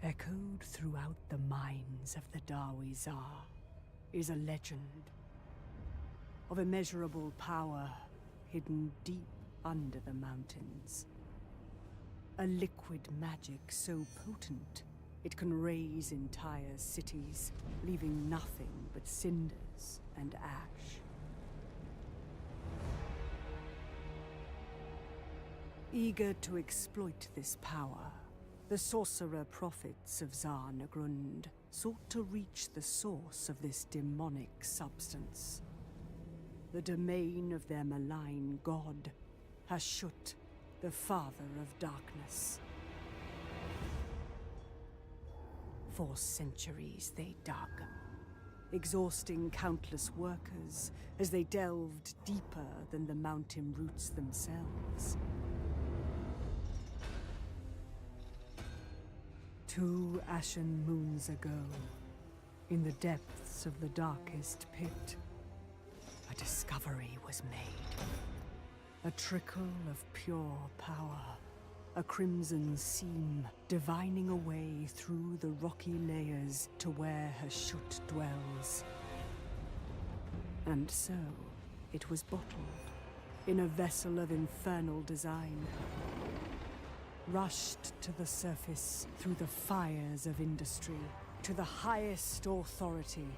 Echoed throughout the minds of the Dawi Zar is a legend of immeasurable power hidden deep under the mountains. A liquid magic so potent it can raise entire cities, leaving nothing but cinders and ash. Eager to exploit this power, the sorcerer prophets of Zar Nagrund sought to reach the source of this demonic substance. The domain of their malign god, Hashut, the father of darkness. For centuries they dug, exhausting countless workers as they delved deeper than the mountain roots themselves. 2 ashen moons ago, in the depths of the darkest pit, a discovery was made. A trickle of pure power, a crimson seam divining a way through the rocky layers to where Hashut dwells. And so, it was bottled in a vessel of infernal design, rushed to the surface through the fires of industry, to the highest authority.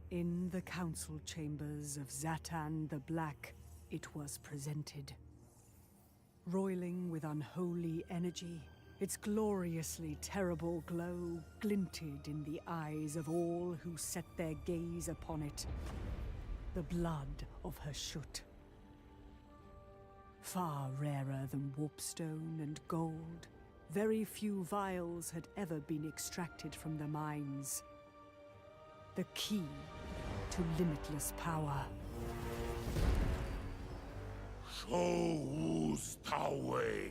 In the council chambers of Zhatan the Black, it was presented. Roiling with unholy energy, its gloriously terrible glow glinted in the eyes of all who set their gaze upon it. The blood of Hashut. Far rarer than warpstone and gold, very few vials had ever been extracted from the mines. The key to limitless power. Shouz Tawei,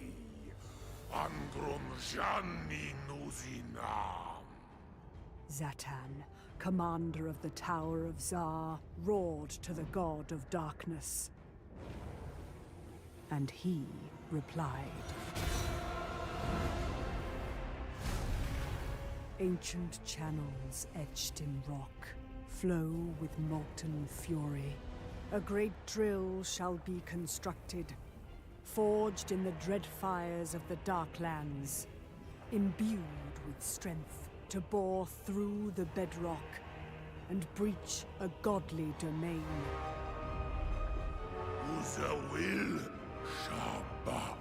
Angrunjani Nuzinam. Zhatan, commander of the Tower of Zar, roared to the god of darkness. And he replied. Ancient channels etched in rock flow with molten fury. A great drill shall be constructed, forged in the dread fires of the Darklands, imbued with strength to bore through the bedrock and breach a godly domain. Uzawil Shabbat.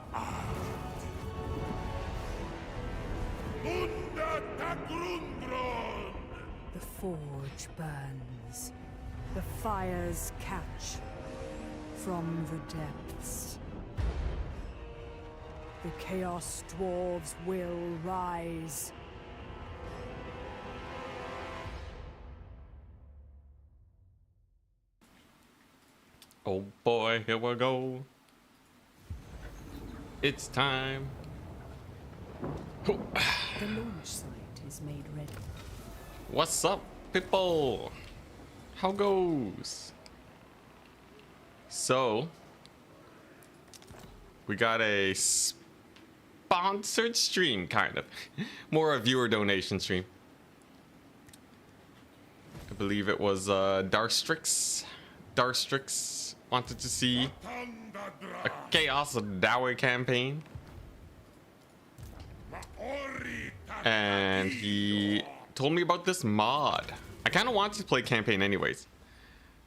Munda Tagrundron. The forge burns. The fires catch from the depths. The Chaos Dwarves will rise. Oh boy, here we go. It's time. The launch site is made ready. What's up, people? How goes? So, we got a sponsored stream, kind of. More a viewer donation stream. I believe it was Darstrix. Darstrix wanted to see a Chaos Dawi campaign. And he told me about this mod. I kind of wanted to play campaign anyways,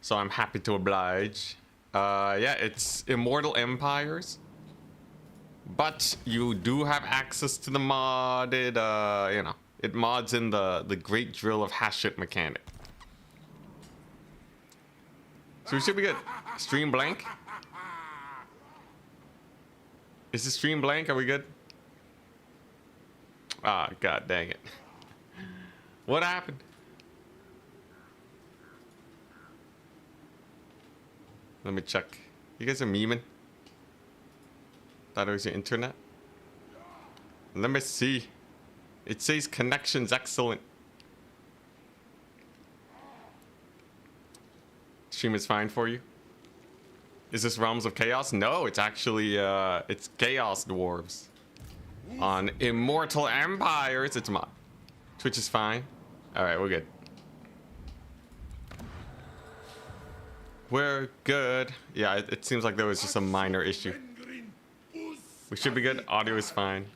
so I'm happy to oblige. Yeah, it's Immortal Empires, but you do have access to the modded, you know, it mods in the Great Drill of Hashut mechanic. So we should be good. Stream blank? Is the stream blank? Are we good? Ah, god dang it. What happened? Let me check. You guys are memeing? Thought it was your internet? Let me see. It says connection's excellent. Stream is fine for you? Is this Realms of Chaos? No, it's actually it's Chaos Dwarves. On Immortal Empires, it's a mod. Twitch is fine. Alright, we're good. We're good. Yeah, it seems like there was just a minor issue. We should be good. Audio is fine.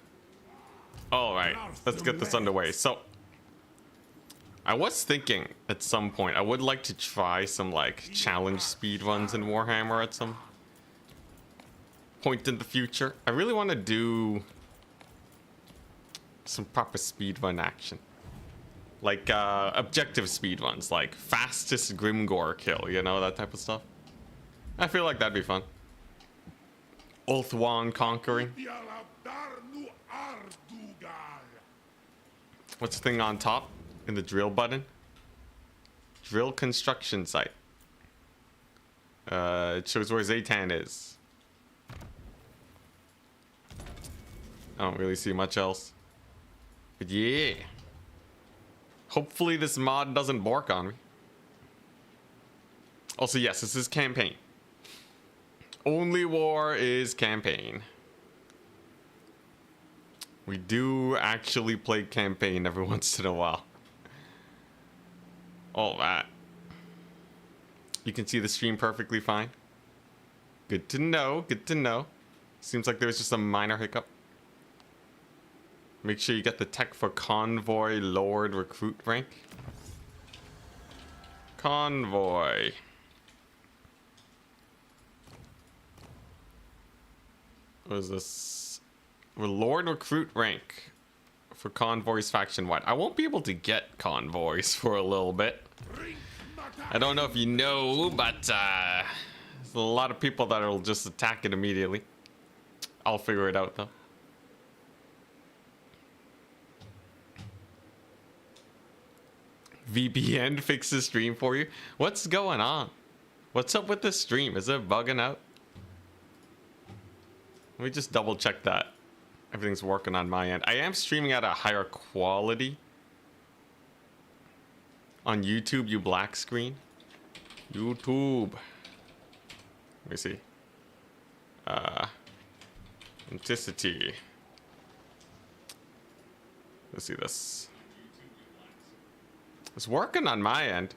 Alright, let's get this underway. So, I was thinking at some point, I would like to try some like challenge speedruns in Warhammer at some point in the future. I really want to do some proper speedrun action. Like objective speedruns, like fastest Grimgore kill, you know, that type of stuff. I feel like that'd be fun. Ulthwan conquering. What's the thing on top in the drill button? Drill construction site. It shows where Zhatan is. I don't really see much else. But yeah. Hopefully this mod doesn't bork on me. Also, yes, this is campaign. Only war is campaign. We do actually play campaign every once in a while. All right. You can see the stream perfectly fine. Good to know, good to know. Seems like there was just a minor hiccup. Make sure you get the tech for Convoy Lord Recruit rank. Convoy. What is this? Lord Recruit rank for Convoys faction wide. I won't be able to get Convoys for a little bit. I don't know if you know, but there's a lot of people that will just attack it immediately. I'll figure it out though. VPN fixes stream for you. What's going on? What's up with this stream? Is it bugging out? Let me just double check that. Everything's working on my end. I am streaming at a higher quality. On YouTube, you black screen. YouTube. Let me see. Intensity. Let's see this. It's working on my end.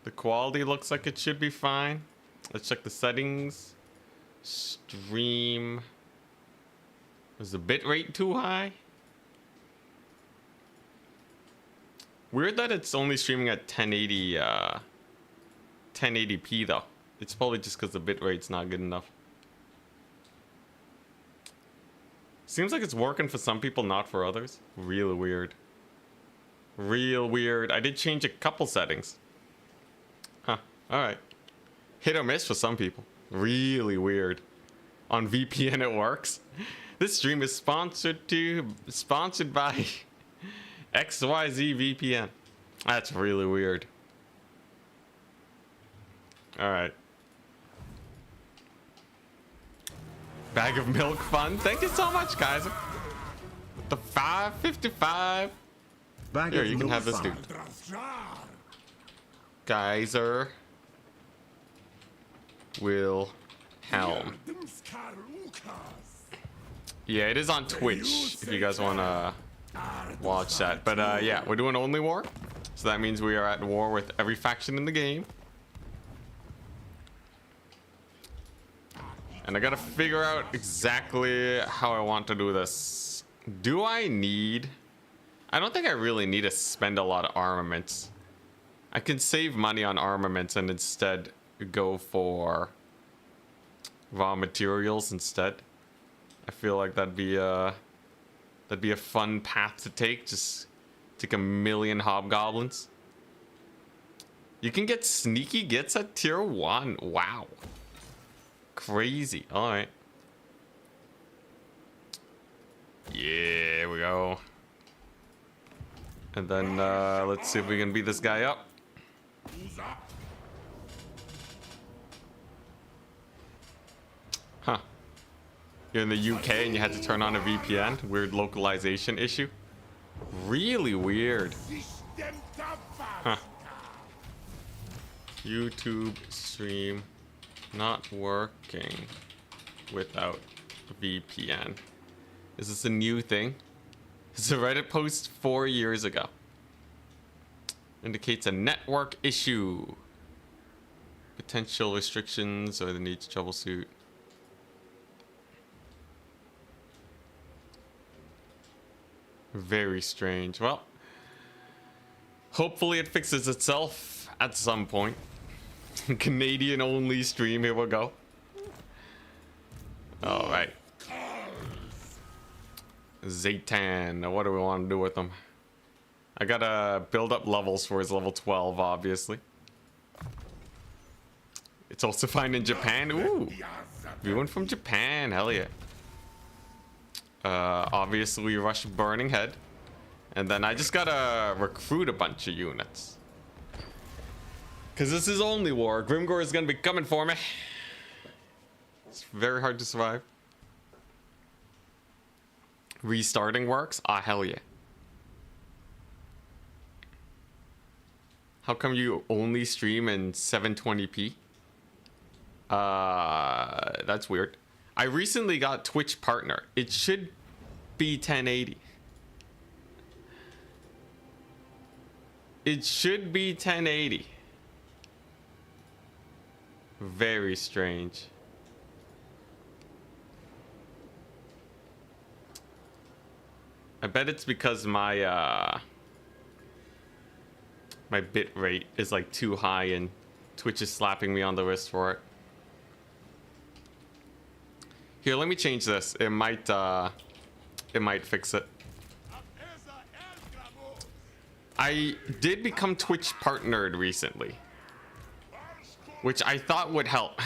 The quality looks like it should be fine. Let's check the settings. Stream. Is the bitrate too high? Weird that it's only streaming at 1080, 1080p though. It's probably just because the bitrate's not good enough. Seems like it's working for some people, not for others. Really weird. Real weird. I did change a couple settings. Huh. Alright. Hit or miss for some people. Really weird. On VPN it works. This stream is sponsored by XYZ VPN. That's really weird. Alright. Bag of milk fun. Thank you so much, guys. The 555. Here, you can have this dude. Geyser. Will Helm. Yeah, it is on Twitch if you guys want to watch that. But yeah, we're doing only war. So that means we are at war with every faction in the game. And I gotta figure out exactly how I want to do this. Do I need... I don't think I really need to spend a lot of armaments. I can save money on armaments and instead go for raw materials instead. I feel like that'd be a fun path to take. Just take 1,000,000 hobgoblins. You can get sneaky gets at tier 1. Wow. Crazy. All right. Yeah, here we go. And then let's see if we can beat this guy up. Huh. You're in the UK and you had to turn on a VPN? Weird localization issue? Really weird. Huh. YouTube stream Not working without VPN. Is this a new thing? It's a Reddit post 4 years ago. Indicates a network issue. Potential restrictions or the need to troubleshoot. Very strange. Well, hopefully it fixes itself at some point. Canadian only stream, here we go. Alright. Zhatan, what do we want to do with him? I gotta build up levels for his level 12, obviously. It's also fine in Japan. Ooh, viewing from Japan, hell yeah. Obviously we rush Burning Head. And then I just gotta recruit a bunch of units. Because this is only war. Grimgore is gonna be coming for me. It's very hard to survive. Restarting works? Ah, hell yeah. How come you only stream in 720p? That's weird. I recently got Twitch partner. It should be 1080. It should be 1080. Very strange. I bet it's because my my bit rate is like too high and Twitch is slapping me on the wrist for it. Here, let me change this. It might fix it. I did become Twitch partnered recently, which I thought would help.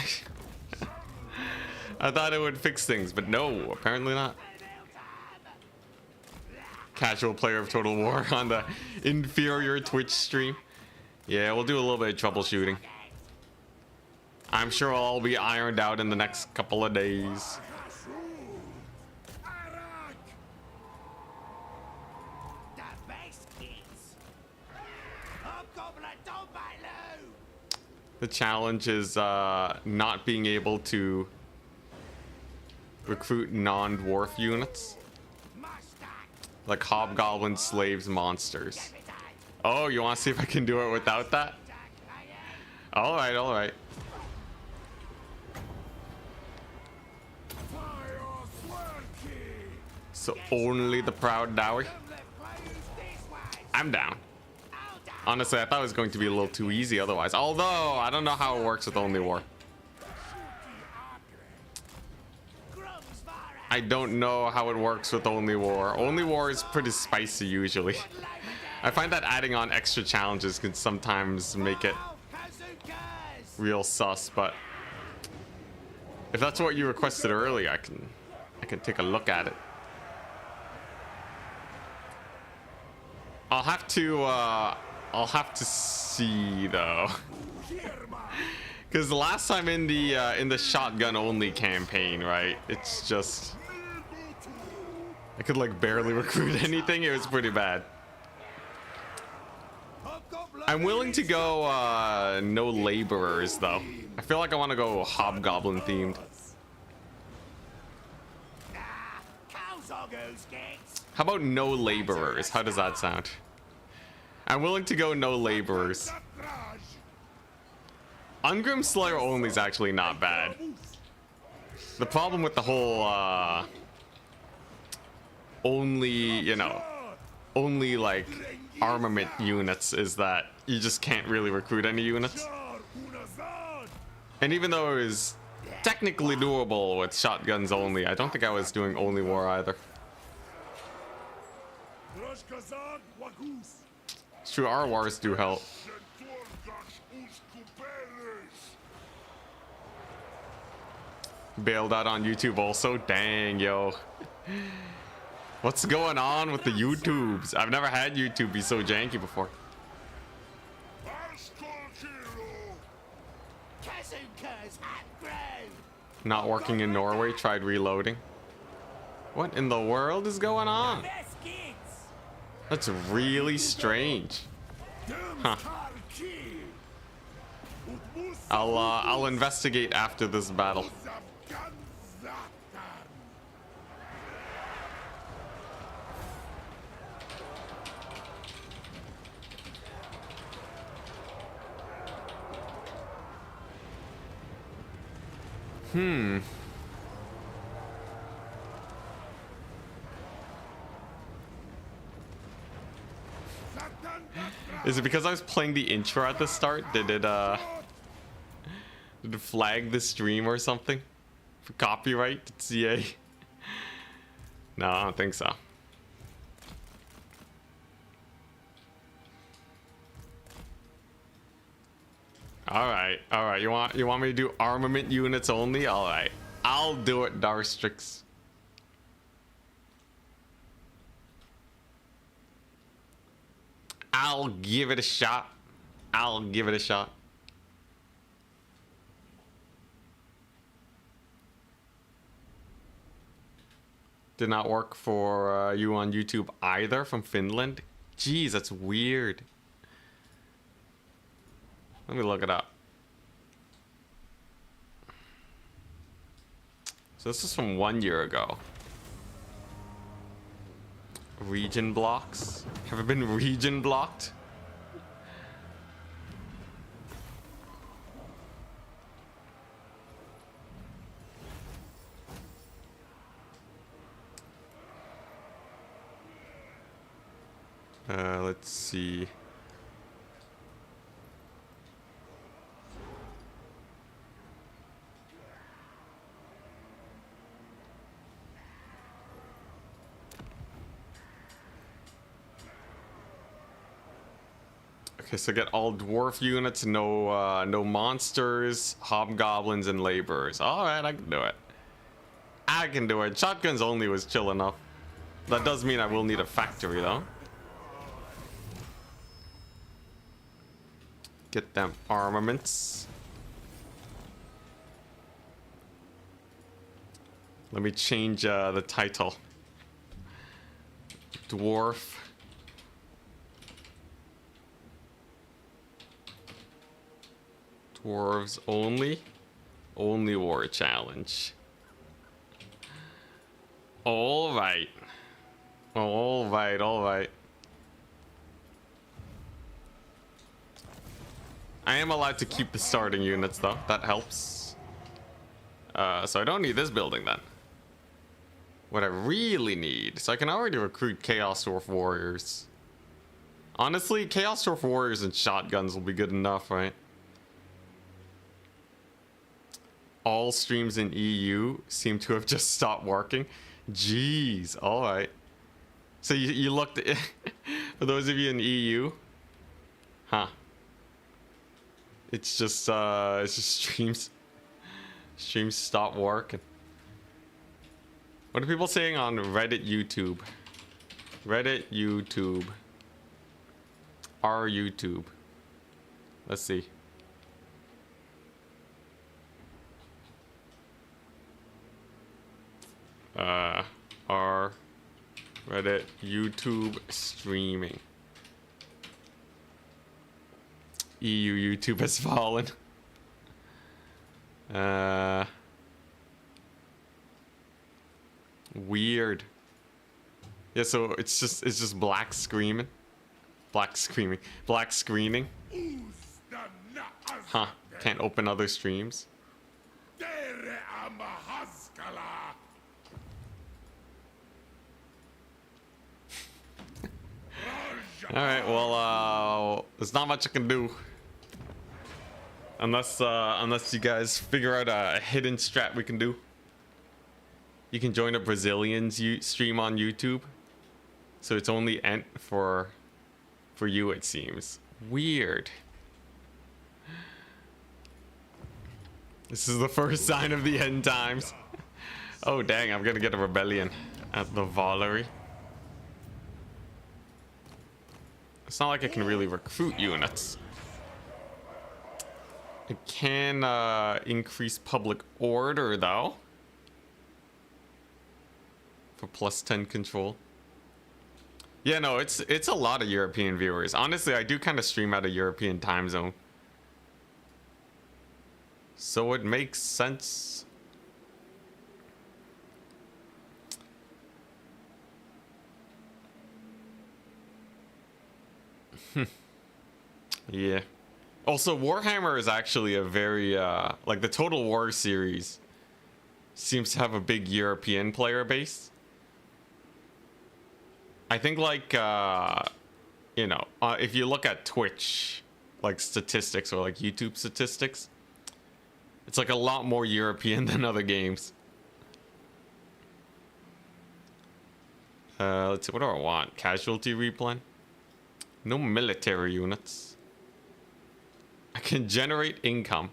I thought it would fix things, but no, apparently not. Casual player of Total War on the inferior Twitch stream. Yeah, we'll do a little bit of troubleshooting. I'm sure it'll all be ironed out in the next couple of days. The challenge is not being able to recruit non-dwarf units. Like hobgoblin, slaves, monsters. Oh, you want to see if I can do it without that? Alright, alright. So only the proud dowry? I'm down. Honestly, I thought it was going to be a little too easy otherwise. Although, I don't know how it works with Only War. I don't know how it works with Only War. Only War is pretty spicy usually. I find that adding on extra challenges can sometimes make it real sus, but if that's what you requested earlier, I can take a look at it. I'll have to see though. Because the last time in the shotgun only campaign, right? It's just I could like barely recruit anything. It was pretty bad. I'm willing to go no laborers though. I feel like I want to go hobgoblin themed. How about no laborers? How does that sound? I'm willing to go no laborers. Ungrim Slayer only is actually not bad. The problem with the whole only, you know, only like armament units is that you just can't really recruit any units. And even though it was technically doable with shotguns only, I don't think I was doing only war either. It's true, our wars do help. Bailed out on YouTube also. Dang, yo. What's going on with the YouTubes? I've never had YouTube be so janky before. Not working in Norway, tried reloading. What in the world is going on? That's really strange. Huh. I'll investigate after this battle. Zhatan. Is it because I was playing the intro at the start? Did it flag the stream or something? For copyright? CA? No, I don't think so. Alright, alright. You want me to do armament units only? Alright. I'll do it, Darstrix. I'll give it a shot. I'll give it a shot. Did not work for you on YouTube either from Finland. Jeez, that's weird. Let me look it up. So this is from 1 year ago. Region blocks. Have I been region blocked? Let's see. Okay, so get all dwarf units, no monsters, hobgoblins, and laborers. All right, I can do it. I can do it. Shotguns only was chill enough. That does mean I will need a factory though. Get them armaments. Let me change the title. Dwarf. Dwarves only. Only war challenge. All right. All right, all right. I am allowed to keep the starting units though. That helps. So I don't need this building then. What I really need, so I can already recruit Chaos Dwarf Warriors. Honestly, Chaos Dwarf Warriors and shotguns will be good enough, right? All streams in EU seem to have just stopped working. Jeez, alright. So you looked at for those of you in EU, huh? It's just streams stop working. What are people saying on Reddit, YouTube? Reddit, YouTube. Our YouTube. Let's see. Our Reddit, YouTube streaming. EU YouTube has fallen. Weird. Yeah, so it's just black screaming. Black screaming. Black screening. Huh. Can't open other streams. Alright, well, there's not much I can do. Unless you guys figure out a hidden strat we can do. You can join a Brazilian's stream on YouTube. So it's only Ent for you, it seems. Weird. This is the first sign of the end times. Oh, dang, I'm gonna get a rebellion at the Valerie. It's not like I can really recruit units. It can increase public order though. For +10 control. Yeah, no, it's a lot of European viewers. Honestly, I do kind of stream out of European time zone. So it makes sense. Yeah. Also, Warhammer is actually a very, like the Total War series seems to have a big European player base. I think like, you know, if you look at Twitch, like statistics or like YouTube statistics, it's like a lot more European than other games. Let's see, what do I want? Casualty replan? No military units. I can generate income.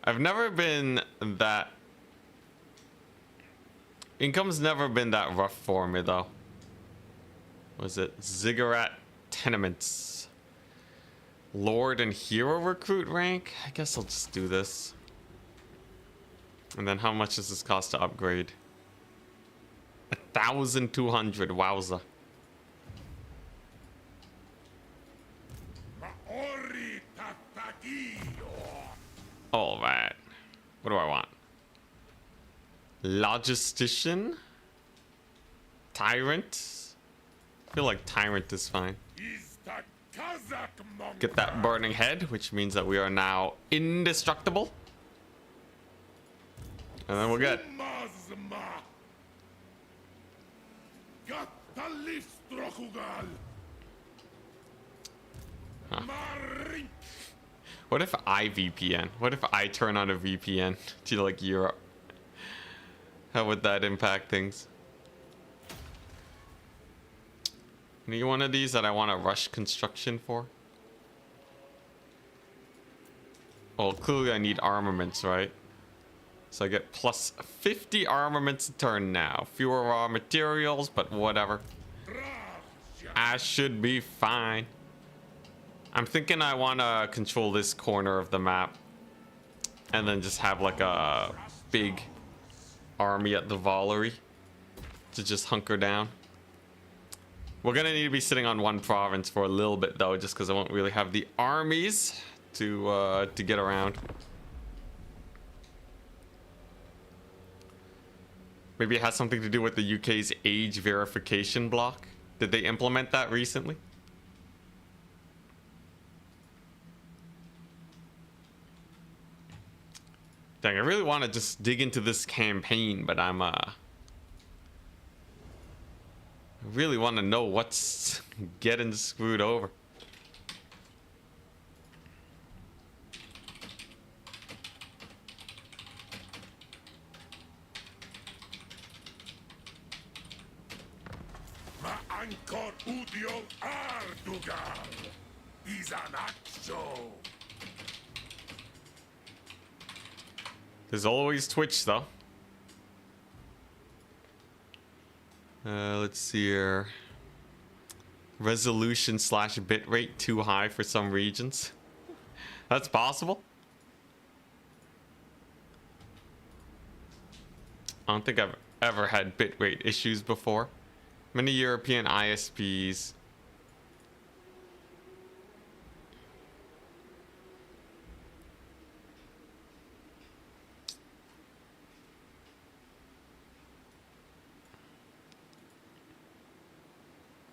I've never been that... Income's never been that rough for me though. Was it Ziggurat Tenements? Lord and Hero recruit rank? I guess I'll just do this. And then how much does this cost to upgrade? 1,200, wowza. All right. What do I want? Logistician? Tyrant? I feel like Tyrant is fine. Get that burning head, which means that we are now indestructible. And then we'll get... Huh. What if I VPN? What if I turn on a VPN to like Europe? How would that impact things? Any one of these that I want to rush construction for? Well, clearly I need armaments, right? So I get plus 50 armaments a turn now. Fewer raw materials, but whatever. I should be fine. I'm thinking I want to control this corner of the map. And then just have like a big army at the Valerie to just hunker down. We're gonna need to be sitting on one province for a little bit though, just because I won't really have the armies to get around. Maybe it has something to do with the UK's age verification block. Did they implement that recently? Dang, I really want to just dig into this campaign, but I'm I really want to know what's getting screwed over. Ancor udio Ardugal is an accho. There's always Twitch though. Let's see here. Resolution / bitrate too high for some regions. That's possible. I don't think I've ever had bitrate issues before. Many European ISPs.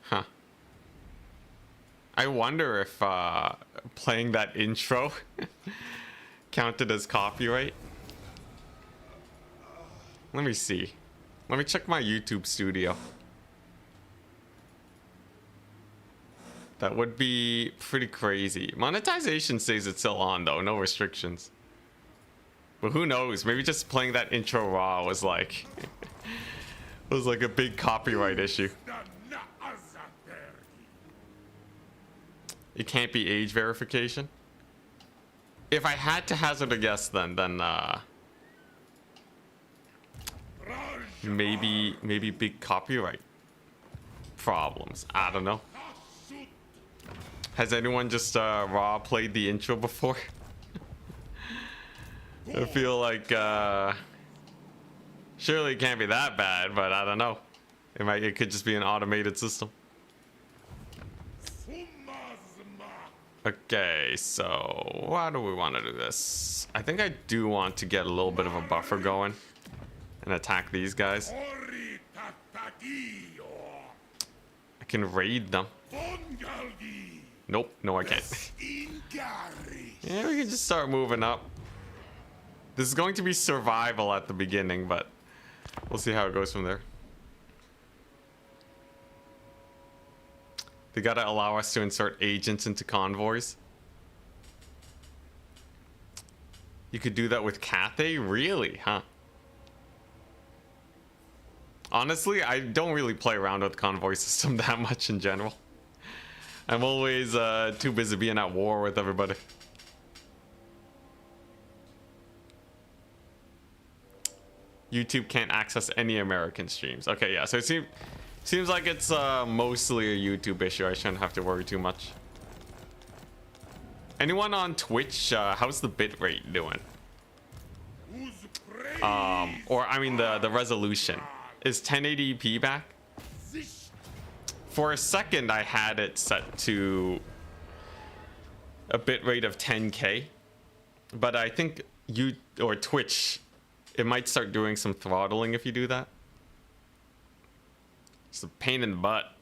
Huh. I wonder if playing that intro counted as copyright. Let me see. Let me check my YouTube studio. That would be pretty crazy. Monetization says it's still on though, no restrictions. But who knows? Maybe just playing that intro raw was like was like a big copyright issue. It can't be age verification. If I had to hazard a guess, then maybe big copyright problems. I don't know. Has anyone just raw played the intro before? I feel like surely it can't be that bad, but I don't know. It could just be an automated system. Okay, so how do we want to do this? I think I do want to get a little bit of a buffer going and attack these guys. I can raid them. Nope, no I can't. Yeah, we can just start moving up. This is going to be survival at the beginning, but we'll see how it goes from there. They gotta allow us to insert agents into convoys. You could do that with Cathay? Really? Huh? Honestly, I don't really play around with the convoy system that much in general. I'm always too busy being at war with everybody. YouTube can't access any American streams. Okay, yeah, so it seems like it's mostly a YouTube issue. I shouldn't have to worry too much. Anyone on Twitch, how's the bitrate doing? Or I mean the resolution. Is 1080p back? For a second I had it set to a bitrate of 10K. But I think Twitch, it might start doing some throttling if you do that. It's a pain in the butt.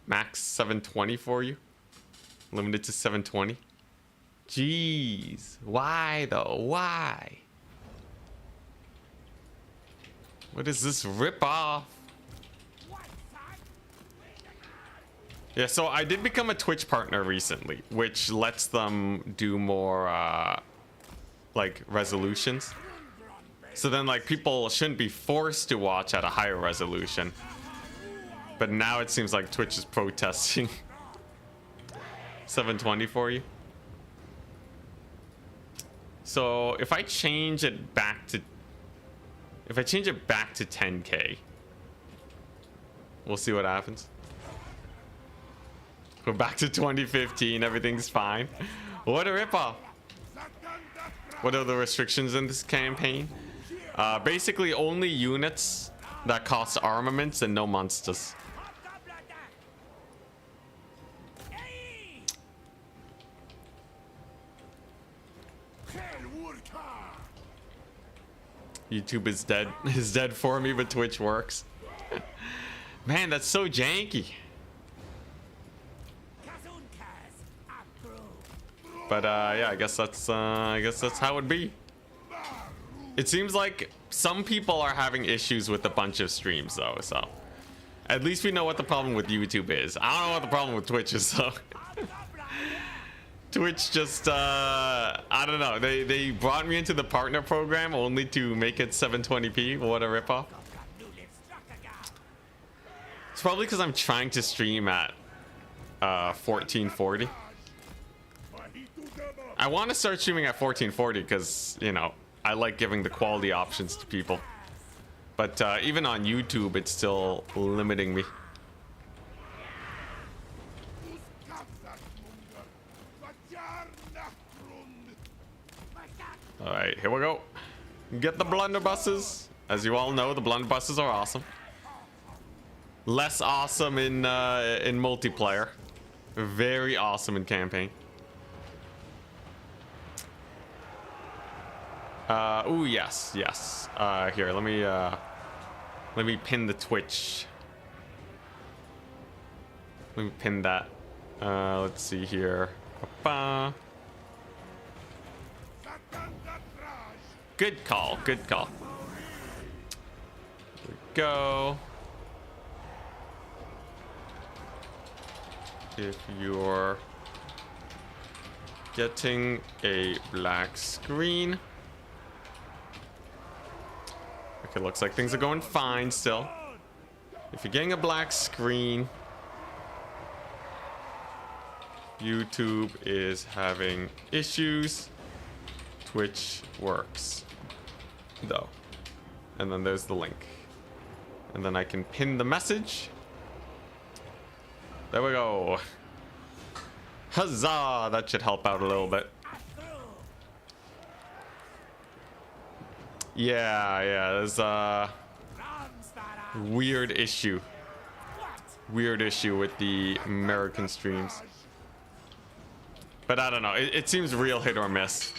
Max 720 for you. Limited to 720. Jeez. Why though? Why? What is this rip-off? Yeah, so I did become a Twitch partner recently, which lets them do more like resolutions. So then like people shouldn't be forced to watch at a higher resolution. But now it seems like Twitch is protesting. 720 for you. So if I change it back to 10K, we'll see what happens. We're back to 2015, everything's fine. What a ripoff. What are the restrictions in this campaign? Basically only units that cost armaments and no monsters. YouTube is dead. Is dead for me, but Twitch works. Man, that's so janky. But yeah, I guess that's how it be. It seems like some people are having issues with a bunch of streams though, so at least we know what the problem with YouTube is. I don't know what the problem with Twitch is though. Twitch just I don't know. They brought me into the partner program only to make it 720p. What a ripoff. It's probably because I'm trying to stream at 1440. I want to start streaming at 1440 because, you know, I like giving the quality options to people. But even on YouTube, it's still limiting me. All right, here we go. Get the blunderbusses. As you all know, the blunderbusses are awesome. Less awesome in multiplayer. Very awesome in campaign. Ooh, yes. Here, let me pin the Twitch. Let me pin that. Let's see here. Ba-ba. Good call. Good call. Here we go. If you're getting a black screen. Okay, looks like things are going fine still. If you're getting a black screen, YouTube is having issues. Twitch works, though. And then there's the link. And then I can pin the message. There we go. Huzzah! That should help out a little bit. Yeah, there's a weird issue. weird issue with the American streams. But I don't know. It seems real hit or miss.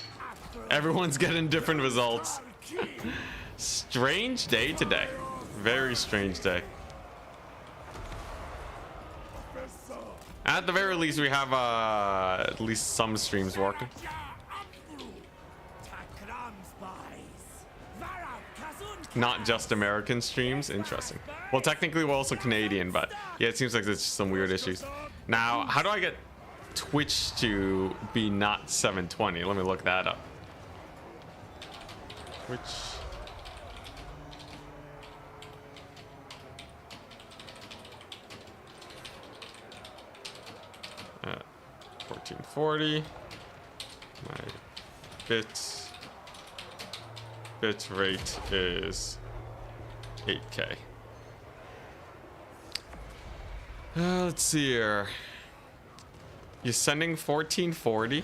Everyone's getting different results. Strange day today. Very strange day. At the very least, we have at least some streams working. Not just American streams. Interesting. Well, technically we're also Canadian, but yeah, it seems like there's some weird issues. Now, how do I get Twitch to be not 720? Let me look that up. Twitch. 1440. My bit rate is 8K. Let's see here. You're sending 1440,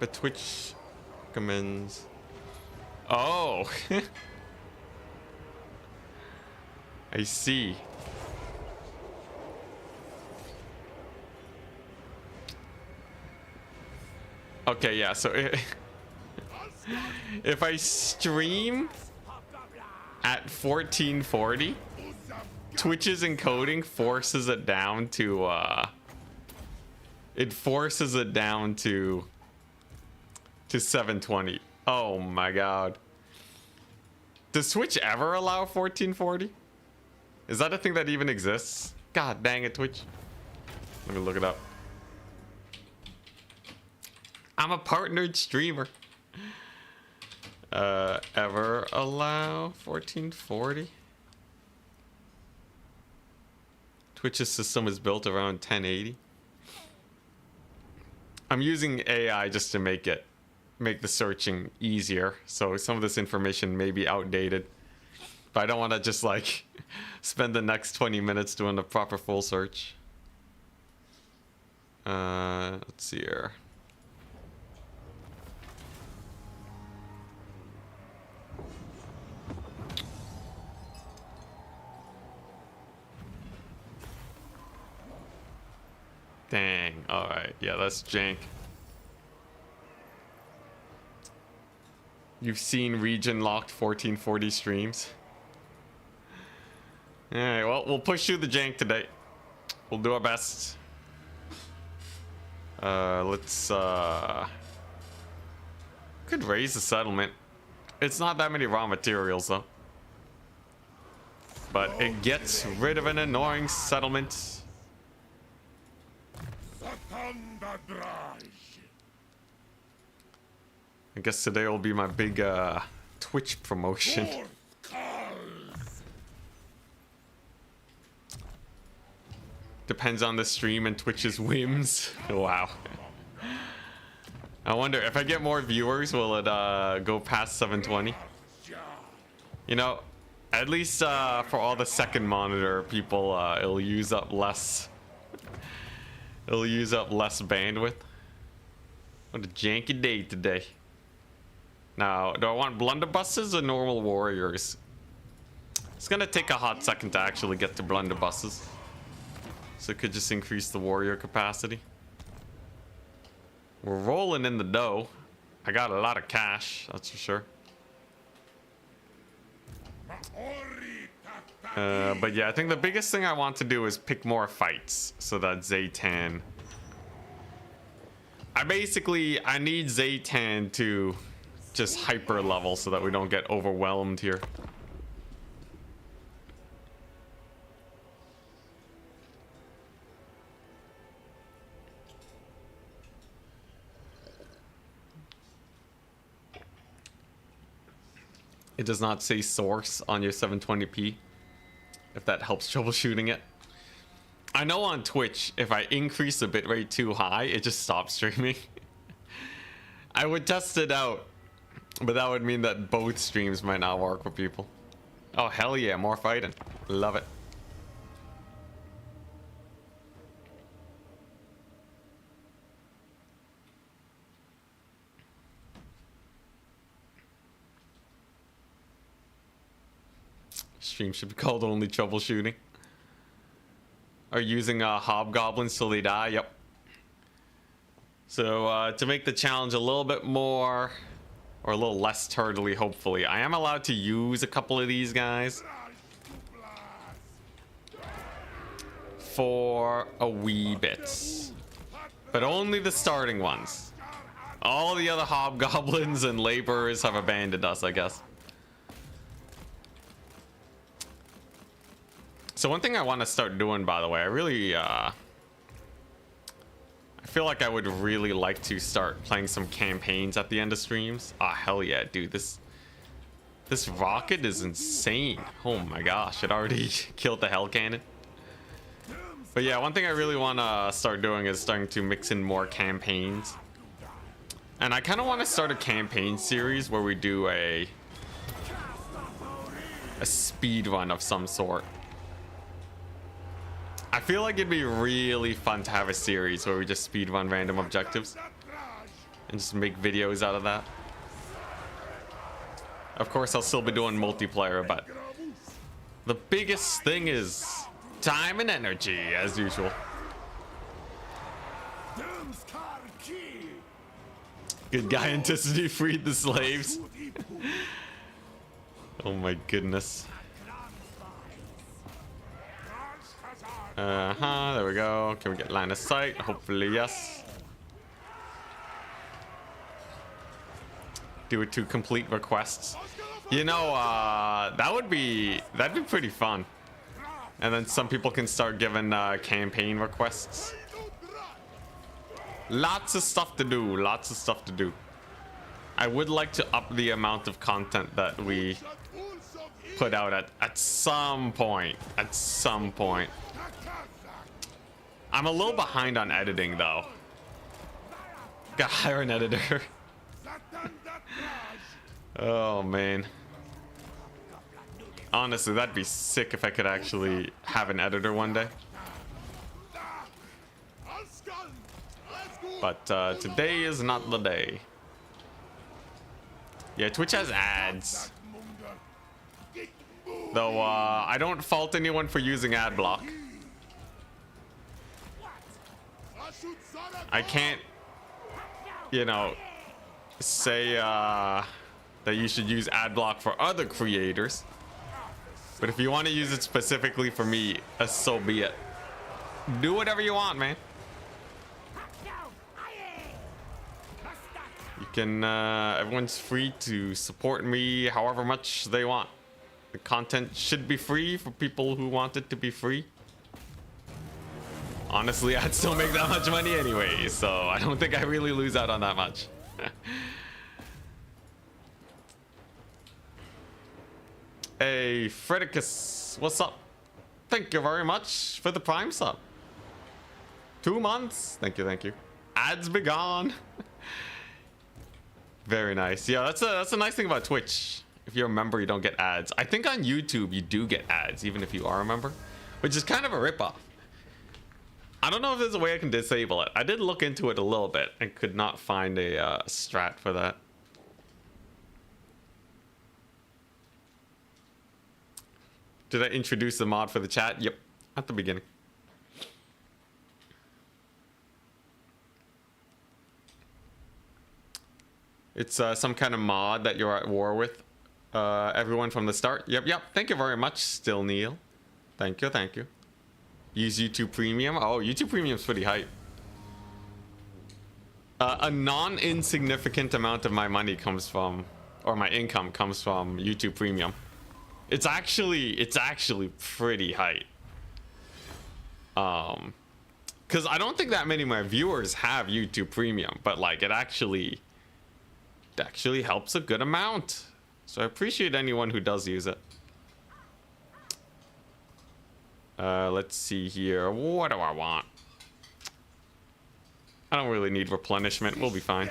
but Twitch recommends. Oh, I see. Okay, yeah, so if I stream at 1440, Twitch's encoding forces it down to it forces it down to 720. Oh my god. Does Twitch ever allow 1440? Is that a thing that even exists? God dang it, Twitch. Let me look it up. I'm a partnered streamer. Ever allow 1440? Twitch's system is built around 1080. I'm using AI just to make the searching easier. So some of this information may be outdated, but I don't want to just like spend the next 20 minutes doing the proper full search. Let's see here. Dang. All right. Yeah, that's jank. You've seen region locked 1440 streams. All right. Well, we'll push through the jank today. We'll do our best. Let's could raise the settlement. It's not that many raw materials though. But it gets rid of an annoying settlement. I guess today will be my big Twitch promotion. Depends on the stream and Twitch's whims. Wow. I wonder if I get more viewers, will it go past 720? You know, at least for all the second monitor people, it'll use up less. It'll use up less bandwidth. What a janky day today. Now, do I want blunderbusses or normal warriors? It's gonna take a hot second to actually get to blunderbusses. So it could just increase the warrior capacity. We're rolling in the dough. I got a lot of cash, that's for sure. But yeah, I think the biggest thing I want to do is pick more fights so that Zhatan. I need Zhatan to just hyper level so that we don't get overwhelmed here. It does not say source on your 720p, if that helps troubleshooting it. I know on Twitch, if I increase the bitrate too high, it just stops streaming. I would test it out, but that would mean that both streams might not work for people. Oh, hell yeah, more fighting. Love it. Stream should be called only troubleshooting. Are using hobgoblins till they die. Yep. So to make the challenge a little bit more, or a little less turtly, hopefully, I am allowed to use a couple of these guys for a wee bit, but only the starting ones. All the other hobgoblins and laborers have abandoned us, I guess. So one thing I want to start doing, by the way, I really I feel like I would really like to start playing some campaigns at the end of streams. Ah, hell yeah, dude. This rocket is insane. Oh my gosh, it already killed the hell cannon. But yeah, one thing I really want to start doing is starting to mix in more campaigns. And I kind of want to start a campaign series where we do a speed run of some sort. I feel like it'd be really fun to have a series where we just speed run random objectives and just make videos out of that. Of course, I'll still be doing multiplayer, but the biggest thing is time and energy, as usual. Good guy Anticity freed the slaves. Oh my goodness. There we go. Can we get line of sight? Hopefully, yes. Do it to complete requests. You know, that'd be pretty fun. And then some people can start giving campaign requests. Lots of stuff to do. Lots of stuff to do. I would like to up the amount of content that we put out at some point. At some point. I'm a little behind on editing, though. Gotta hire an editor. Oh, man. Honestly, that'd be sick if I could actually have an editor one day. But today is not the day. Yeah, Twitch has ads. Though I don't fault anyone for using ad block. I can't, you know, say that you should use ad block for other creators. But if you want to use it specifically for me, so be it. Do whatever you want, man. You can, everyone's free to support me however much they want. The content should be free for people who want it to be free. Honestly, I'd still make that much money anyway, so I don't think I really lose out on that much. Hey, Fredicus, what's up? Thank you very much for the Prime sub. 2 months. Thank you, thank you. Ads be gone. Very nice. Yeah, that's a nice thing about Twitch. If you're a member, you don't get ads. I think on YouTube, you do get ads, even if you are a member, which is kind of a ripoff. I don't know if there's a way I can disable it. I did look into it a little bit and could not find a strat for that. Did I introduce the mod for the chat? Yep, at the beginning. It's some kind of mod that you're at war with everyone from the start. Yep. Thank you very much, Still Neil. Thank you, thank you. Use YouTube Premium. Oh, YouTube Premium's pretty hype. A non-insignificant amount of my money comes from, or my income comes from YouTube Premium. It's actually pretty hype. Because I don't think that many of my viewers have YouTube Premium, but like it actually helps a good amount. So I appreciate anyone who does use it. Let's see here. What do I want? I don't really need replenishment. We'll be fine.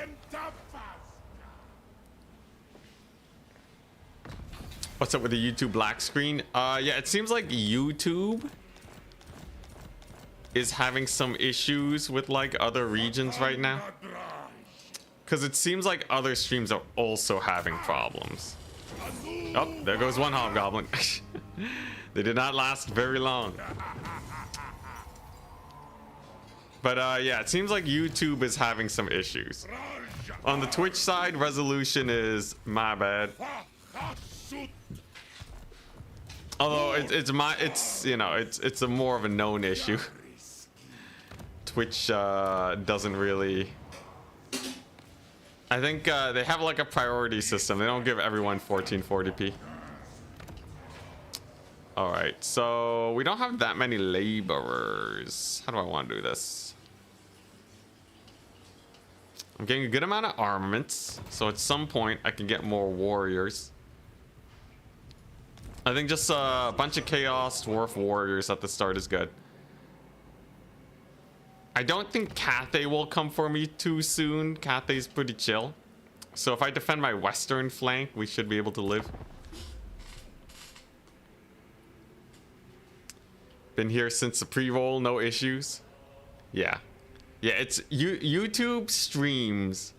What's up with the YouTube black screen? Yeah, it seems like YouTube is having some issues with like other regions right now. Because it seems like other streams are also having problems. Oh, there goes one hobgoblin. They did not last very long. But yeah, it seems like YouTube is having some issues. On the Twitch side, resolution is my bad. Although it's you know, it's a more of a known issue. Twitch doesn't really. I think they have like a priority system. They don't give everyone 1440p. All right, so we don't have that many laborers. How do I want to do this? I'm getting a good amount of armaments, so at some point I can get more warriors. I think just a bunch of Chaos Dwarf warriors at the start is good. I don't think Cathay will come for me too soon. Cathay's pretty chill. So if I defend my western flank, we should be able to live. Been here since the pre-roll, no issues. Yeah. Yeah, it's YouTube streams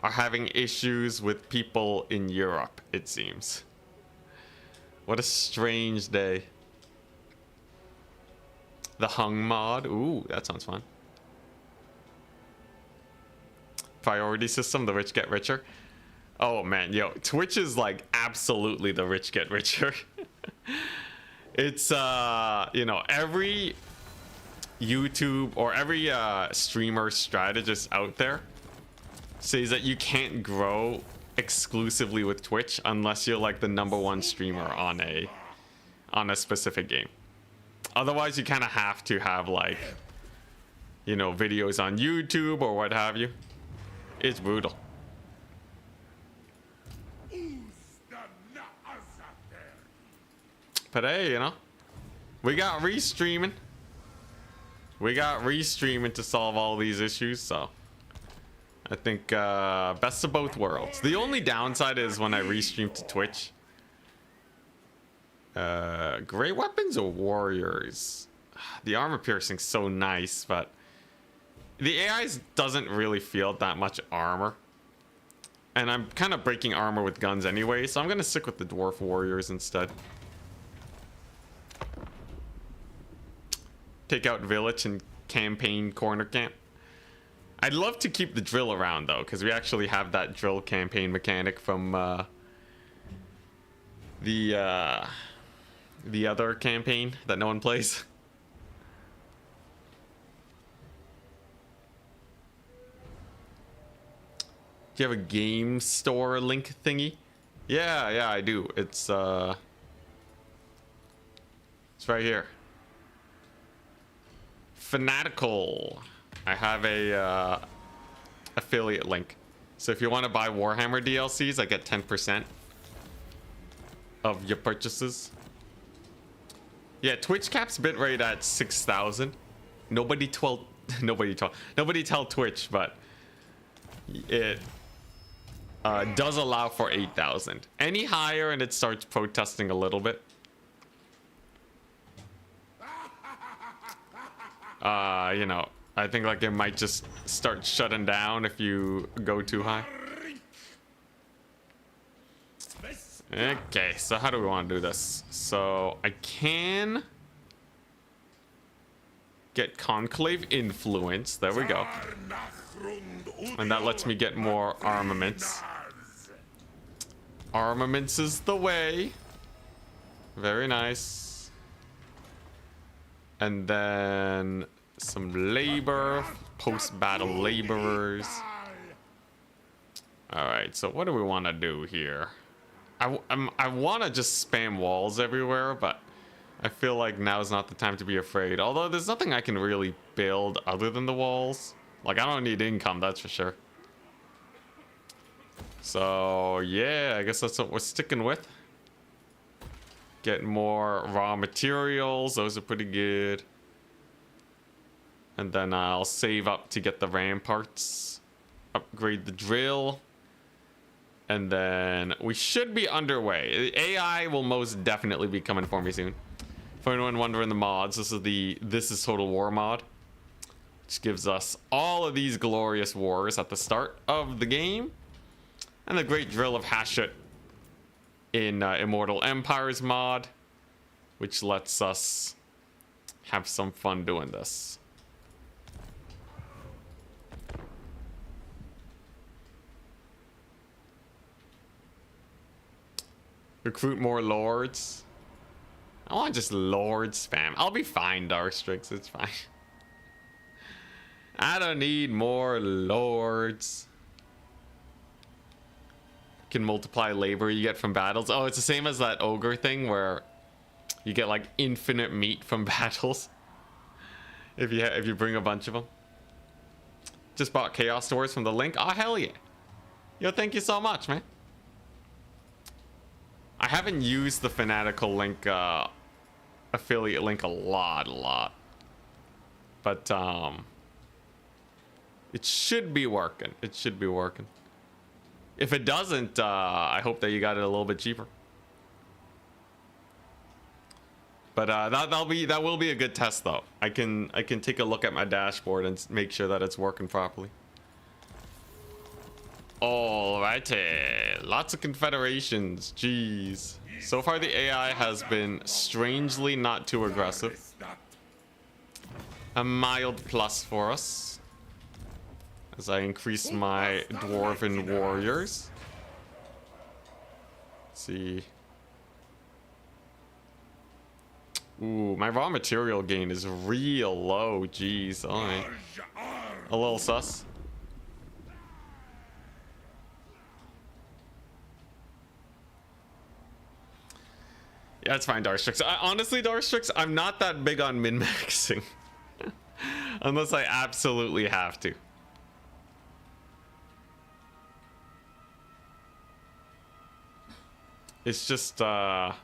are having issues with people in Europe, it seems. What a strange day. The Hung mod. Ooh, that sounds fun. Priority system, the rich get richer. Oh man, yo, Twitch is like absolutely the rich get richer. It's you know, every YouTube or every streamer strategist out there says that you can't grow exclusively with Twitch unless you're like the #1 streamer on a specific game. Otherwise you kind of have to have like, you know, videos on YouTube or what have you. It's brutal. But hey, you know, we got restreaming. We got restreaming to solve all these issues, so I think best of both worlds. The only downside is when I restream to Twitch. Great weapons or warriors? The armor piercing's so nice, but the AI doesn't really feel that much armor. And I'm kind of breaking armor with guns anyway, so I'm going to stick with the dwarf warriors instead. Take out village and campaign corner camp. I'd love to keep the drill around though, because we actually have that drill campaign mechanic from the other campaign that no one plays. Do you have a game store link thingy? Yeah, I do. It's right here. Fanatical. I have a affiliate link. So if you want to buy Warhammer DLCs, I get 10% of your purchases. Yeah, Twitch caps bitrate at 6,000. Nobody tell Twitch, but it does allow for 8,000. Any higher and it starts protesting a little bit. You know, I think like it might just start shutting down if you go too high. Okay, so how do we want to do this? So I can get Conclave influence. There we go. And that lets me get more armaments. Armaments is the way. Very nice. And then some labor, post-battle laborers. All right, so what do we want to do here? I want to just spam walls everywhere, but I feel like now is not the time to be afraid. Although there's nothing I can really build other than the walls. Like, I don't need income, that's for sure. So, yeah, I guess that's what we're sticking with. Get more raw materials. Those are pretty good. And then I'll save up to get the ramparts. Upgrade the drill. And then we should be underway. The AI will most definitely be coming for me soon. For anyone wondering the mods, this is Total War mod, which gives us all of these glorious wars at the start of the game. And the great drill of Hashut in Immortal Empires mod. which lets us have some fun doing this. Recruit more lords. I want just lord spam. I'll be fine, Darkstrix. It's fine. I don't need more lords. Can multiply labor you get from battles. Oh, it's the same as that ogre thing where you get like infinite meat from battles if you bring a bunch of them. Just bought Chaos Doors from the link. Oh, hell yeah. Yo, thank you so much, man. I haven't used the Fanatical link, affiliate link a lot. But, it should be working. It should be working. If it doesn't, I hope that you got it a little bit cheaper. But that will be a good test though. I can take a look at my dashboard and make sure that it's working properly. Alrighty, lots of confederations. Jeez. So far the AI has been strangely not too aggressive. A mild plus for us as I increase my dwarven warriors. Let's see. Ooh, my raw material gain is real low. Jeez, alright. A little sus. Yeah, it's fine, Darkstrix. Honestly, Darkstrix, I'm not that big on min-maxing. Unless I absolutely have to. It's just not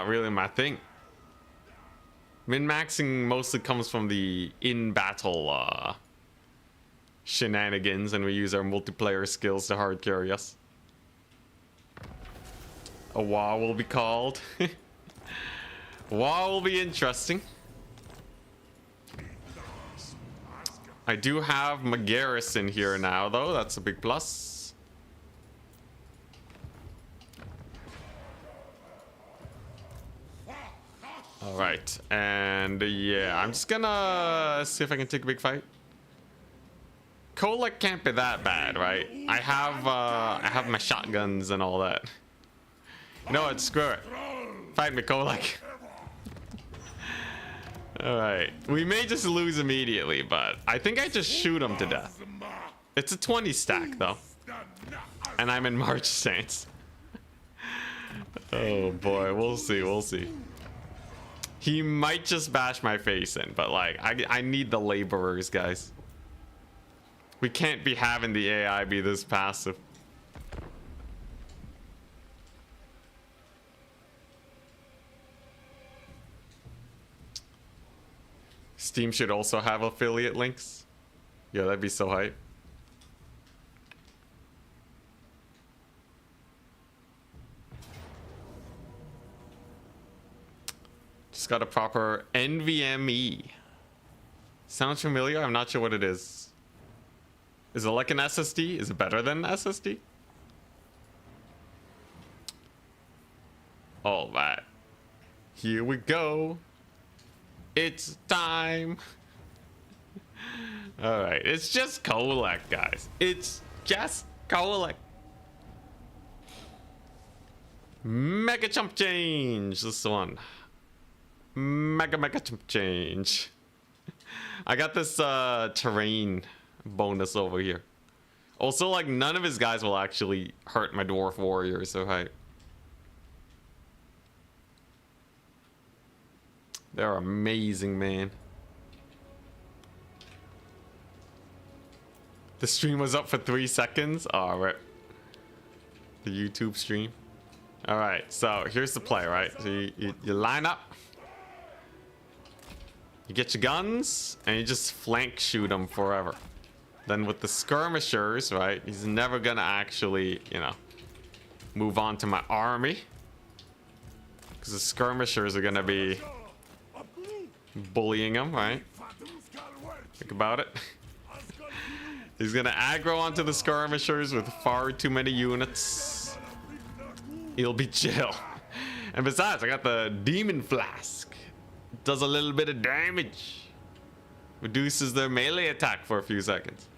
really my thing. Min-maxing mostly comes from the in-battle shenanigans, and we use our multiplayer skills to hard carry us. A WoW will be called. WoW will be interesting. I do have my garrison here now, though. That's a big plus. All right, and yeah, I'm just gonna see if I can take a big fight. Kolek can't be that bad, right? I have my shotguns and all that. You know what? Screw it. Fight me, Kolek. Alright. We may just lose immediately, but I think I just shoot him to death. It's a 20 stack, though. And I'm in March stance. Oh, boy. We'll see. We'll see. He might just bash my face in, but, like, I need the laborers, guys. We can't be having the AI be this passive. Steam should also have affiliate links. Yeah, that'd be so hype. Just got a proper NVMe. Sounds familiar? I'm not sure what it is. Is it like an SSD? Is it better than an SSD? All right. Here we go. It's time. All right, it's just Kolek, guys. It's just Kolek. Mega chump change. This one. Mega chump change. I got this terrain bonus over here. Also, like, none of his guys will actually hurt my dwarf warriors, so hype. They're amazing, man. The stream was up for 3 seconds. All right. The YouTube stream. All right. So here's the play, right? So you line up. You get your guns and you just flank shoot them forever. Then with the skirmishers, right? He's never gonna actually, you know, move on to my army. Because the skirmishers are gonna be bullying him, right? Think about it. He's gonna aggro onto the skirmishers with far too many units. He'll be chill. And besides, I got the demon flask. Does a little bit of damage. Reduces their melee attack for a few seconds.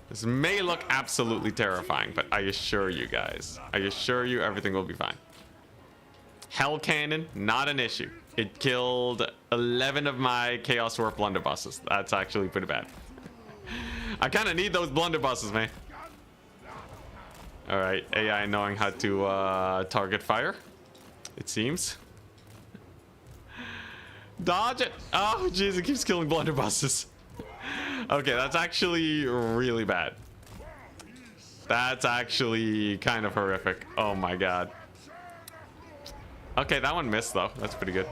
This may look absolutely terrifying, but I assure you guys, I assure you everything will be fine. Hell Cannon, not an issue. It killed 11 of my Chaos Dwarf blunderbusses. That's actually pretty bad. I kind of need those blunderbusses, man. All right, AI knowing how to target fire, it seems. Dodge it. Oh, jeez, it keeps killing blunderbusses. Okay, that's actually really bad. That's actually kind of horrific. Oh my god. Okay, that one missed though. That's pretty good.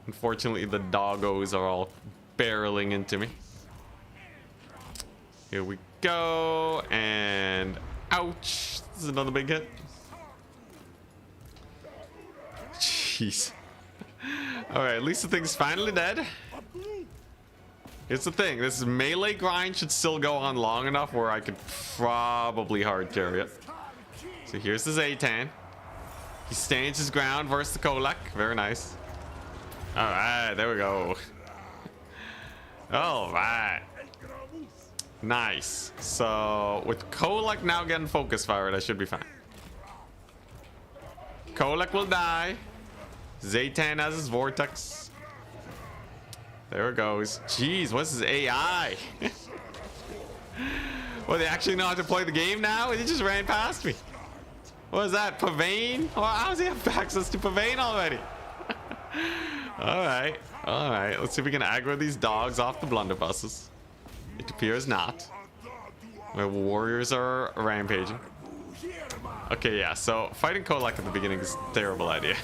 Unfortunately, the doggos are all barreling into me. Here we go. And ouch. This is another big hit. Jeez. Alright, at least the thing's finally dead. Here's the thing, this melee grind should still go on long enough where I could probably hard carry it. So here's the Zhatan. He stands his ground versus the Kolak. Very nice. Alright, there we go. Alright. Nice. So with Kolak now getting focus fired, I should be fine. Kolak will die. Zhatan has his vortex. There it goes. Jeez, what's his AI? Well, they actually know how to play the game now? He just ran past me. What is that? Pavane? Oh, how does he have access to Pavane already? Alright. Alright. Let's see if we can aggro these dogs off the blunderbusses. It appears not. My warriors are rampaging. Okay, yeah. So fighting Kolak at the beginning is a terrible idea.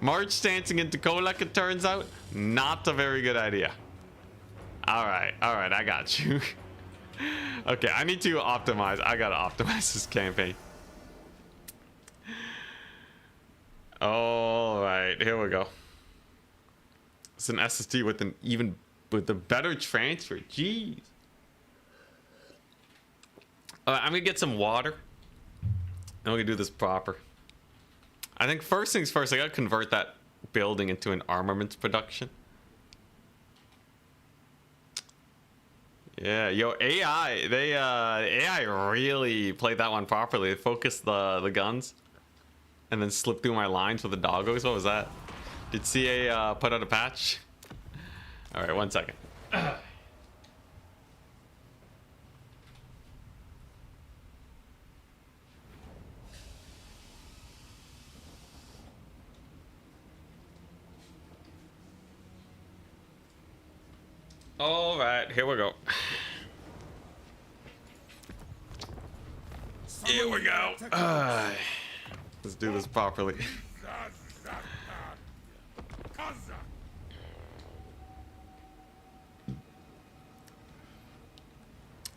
March dancing into Kolak, it turns out, not a very good idea. Alright, I got you. Okay, I need to optimize. I gotta optimize this campaign. Alright, here we go. It's an SSD with a better transfer. Jeez. Alright, I'm gonna get some water. And we're gonna do this proper. I think first things first, I gotta convert that building into an armaments production. Yeah, yo, AI, AI really played that one properly. They focused the guns and then slipped through my lines with the doggos. What was that? Did CA put out a patch? All right, 1 second. All right, here we go. Here we go. Let's do this properly.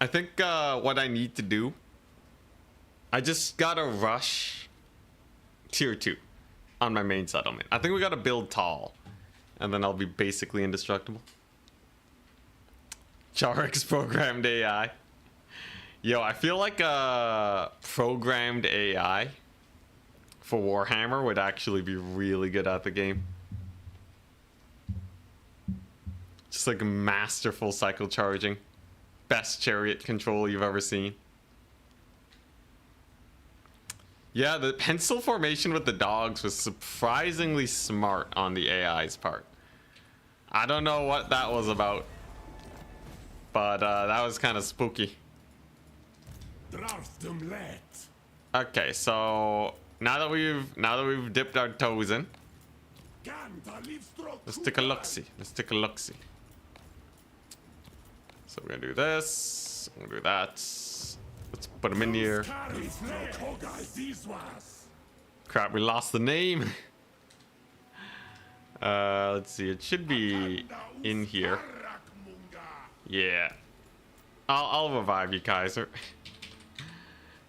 I think what I need to do, I just gotta rush tier 2 on my main settlement. I think we gotta build tall, and then I'll be basically indestructible. Charix programmed AI. Yo, I feel like programmed AI for Warhammer would actually be really good at the game. Just like masterful cycle charging. Best chariot control you've ever seen. Yeah, the pencil formation with the dogs was surprisingly smart on the AI's part. I don't know what that was about. But that was kind of spooky. Okay, so now that we've dipped our toes in, let's take a look-see. Let's take a look-see. So we're gonna do this. We're gonna do that. Let's put them in here. Crap, we lost the name. Let's see. It should be in here. Yeah. I'll revive you, Kaiser.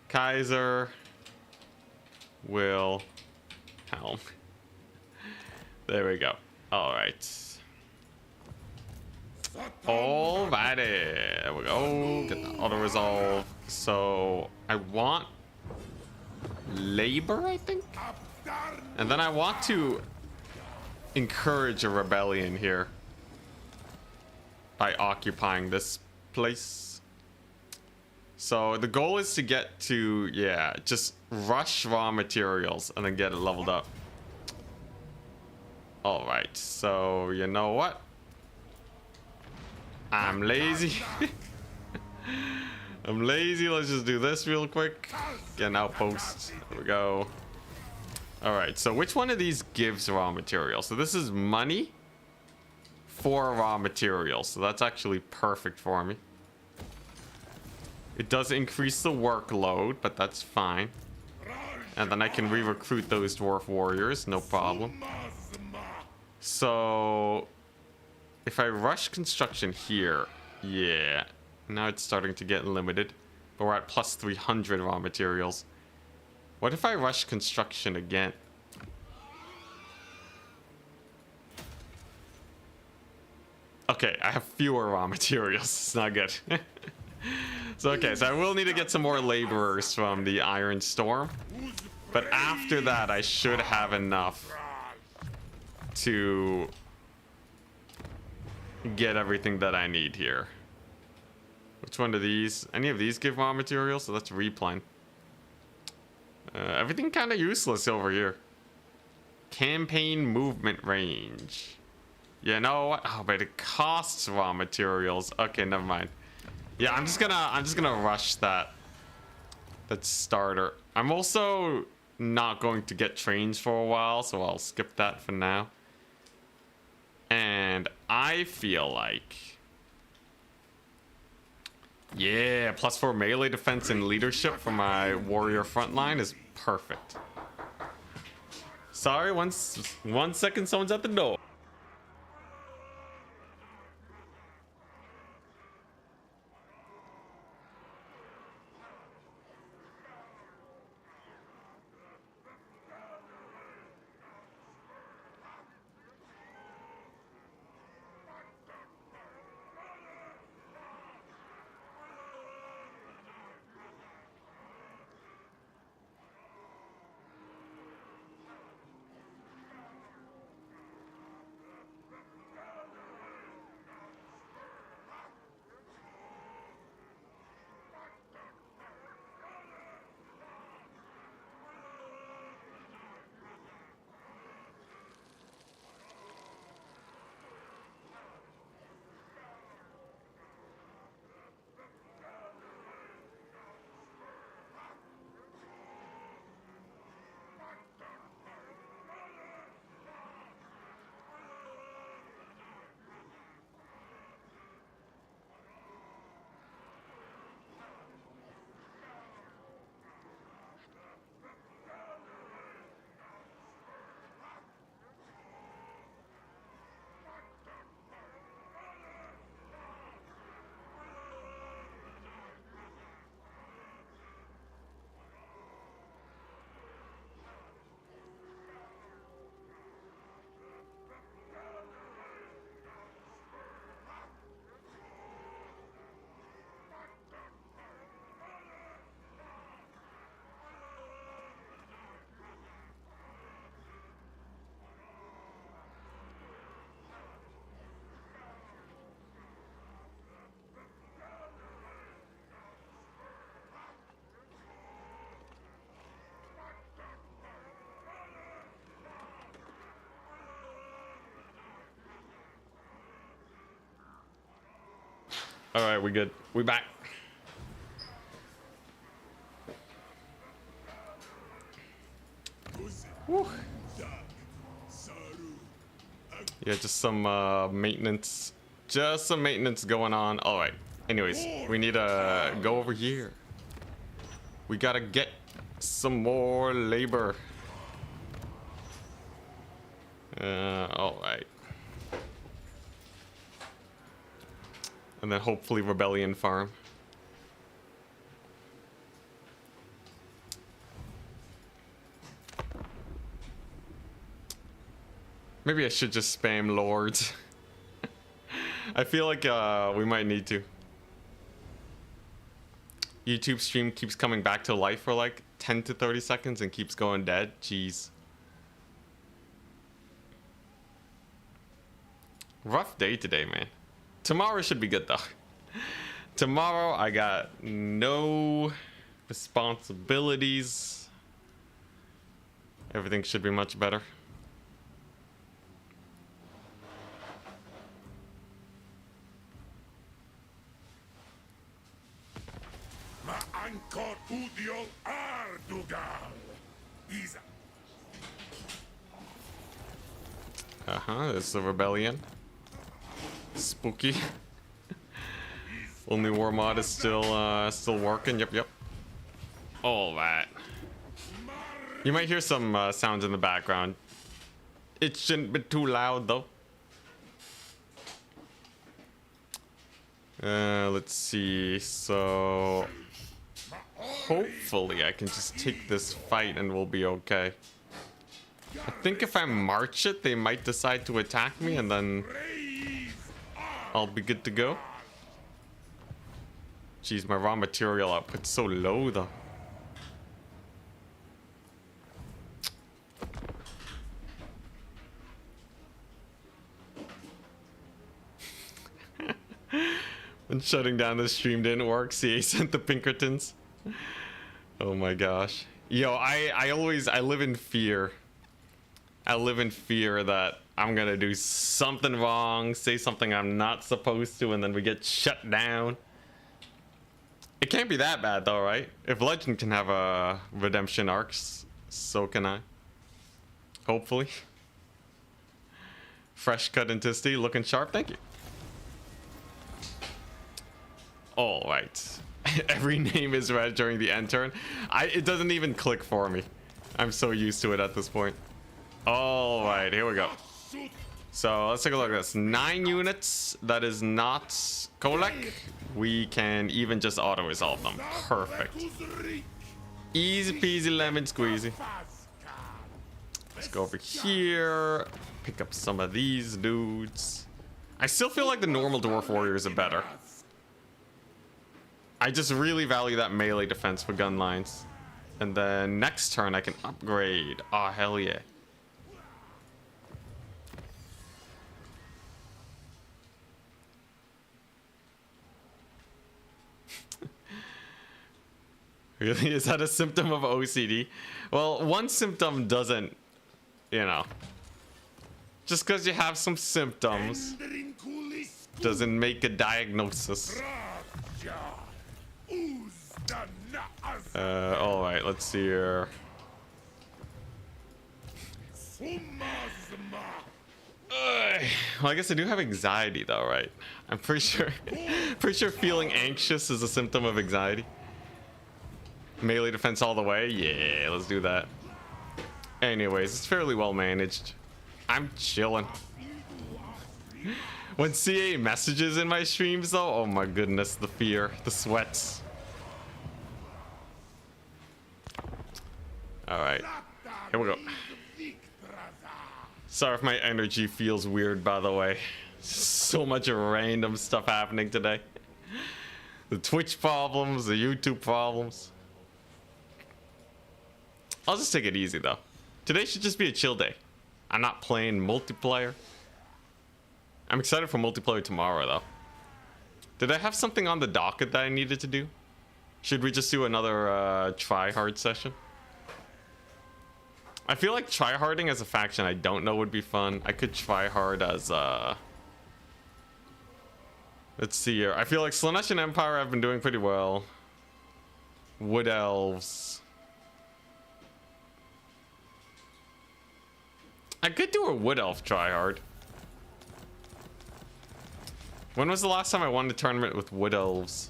Kaiser will helm. There we go. All right. Alrighty. There we go. Get the auto resolve. So I want labor, I think, and then I want to encourage a rebellion here by occupying this place. So the goal is to get to, yeah, just rush raw materials and then get it leveled up. All right, so you know what? I'm lazy. I'm lazy. Let's just do this real quick. Get an outpost. There we go. All right, so which one of these gives raw materials? So this is money for raw materials. So that's actually perfect for me. It does increase the workload, but that's fine. And then I can re-recruit those dwarf warriors, no problem. So if I rush construction here, yeah, now it's starting to get limited, but we're at plus 300 raw materials. What if I rush construction again? Okay, I have fewer raw materials. It's not good. So okay, so I will need to get some more laborers from the Iron Storm, but after that I should have enough to get everything that I need here. Which one do these? Any of these give raw materials? So let's replan. Everything kind of useless over here. Campaign movement range. You know what? Oh, but it costs raw materials. Okay, never mind. Yeah, I'm just gonna rush that starter. I'm also not going to get trains for a while, so I'll skip that for now. And I feel like, yeah, +4 melee defense and leadership for my warrior frontline is perfect. Sorry, 1 second, someone's at the door. All right, we good. We back. Whew. Yeah, just some maintenance. Just some maintenance going on. All right. Anyways, we need to go over here. We gotta get some more labor. All right. And then hopefully Rebellion Farm. Maybe I should just spam lords. I feel like we might need to. YouTube stream keeps coming back to life for like 10 to 30 seconds and keeps going dead. Jeez. Rough day today, man. Tomorrow should be good though. Tomorrow I got no responsibilities. Everything should be much better. Ma'ankor Udiol Ardugal. Isa. This is the rebellion. Spooky. Only war mod is still working. Yep. All right. You might hear some sounds in the background. It shouldn't be too loud though. Let's see. So hopefully I can just take this fight and we'll be okay. I think if I march it, they might decide to attack me and then I'll be good to go. Jeez, my raw material output's so low though. When shutting down the stream didn't work, CA sent the Pinkertons. Oh my gosh. Yo, I live in fear. I live in fear that I'm gonna do something wrong, say something I'm not supposed to, and then we get shut down. It can't be that bad though, right? If Legend can have a redemption arcs, so can I. Hopefully. Fresh cut into Steve, looking sharp, thank you. All right. Every name is read during the end turn. It doesn't even click for me. I'm so used to it at this point. All right, here we go. So let's take a look at this. 9 units. That is not Kolek. We can even just auto resolve them. Perfect. Easy peasy lemon squeezy. Let's go over here. Pick up some of these dudes. I still feel like the normal dwarf warriors are better. I just really value that melee defense for gun lines. And then next turn I can upgrade. Oh, hell yeah. Really? Is that a symptom of OCD? Well, one symptom doesn't, you know. Just because you have some symptoms doesn't make a diagnosis. All right, let's see here. Well, I guess I do have anxiety though, right? I'm pretty sure feeling anxious is a symptom of anxiety. Melee defense all the way? Yeah, let's do that. Anyways, it's fairly well managed. I'm chilling. When CA messages in my streams though, oh my goodness, the fear, the sweats. All right, here we go. Sorry if my energy feels weird, by the way. So much random stuff happening today. The Twitch problems, the YouTube problems. I'll just take it easy though. Today should just be a chill day. I'm not playing multiplayer. I'm excited for multiplayer tomorrow though. Did I have something on the docket that I needed to do? Should we just do another try-hard session? I feel like try-harding as a faction I don't know would be fun. I could try-hard as let's see here. I feel like Slaaneshan Empire have been doing pretty well. Wood Elves. I could do a Wood Elf try-hard. When was the last time I won a tournament with Wood Elves?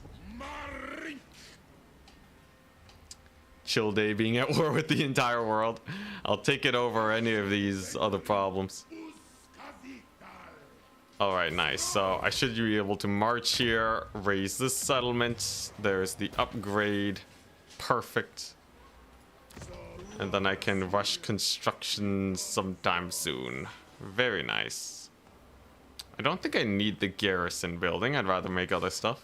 Chill day being at war with the entire world. I'll take it over any of these other problems. All right, nice. So I should be able to march here, raise this settlement. There's the upgrade. Perfect. And then I can rush construction sometime soon. Very nice. I don't think I need the garrison building. I'd rather make other stuff.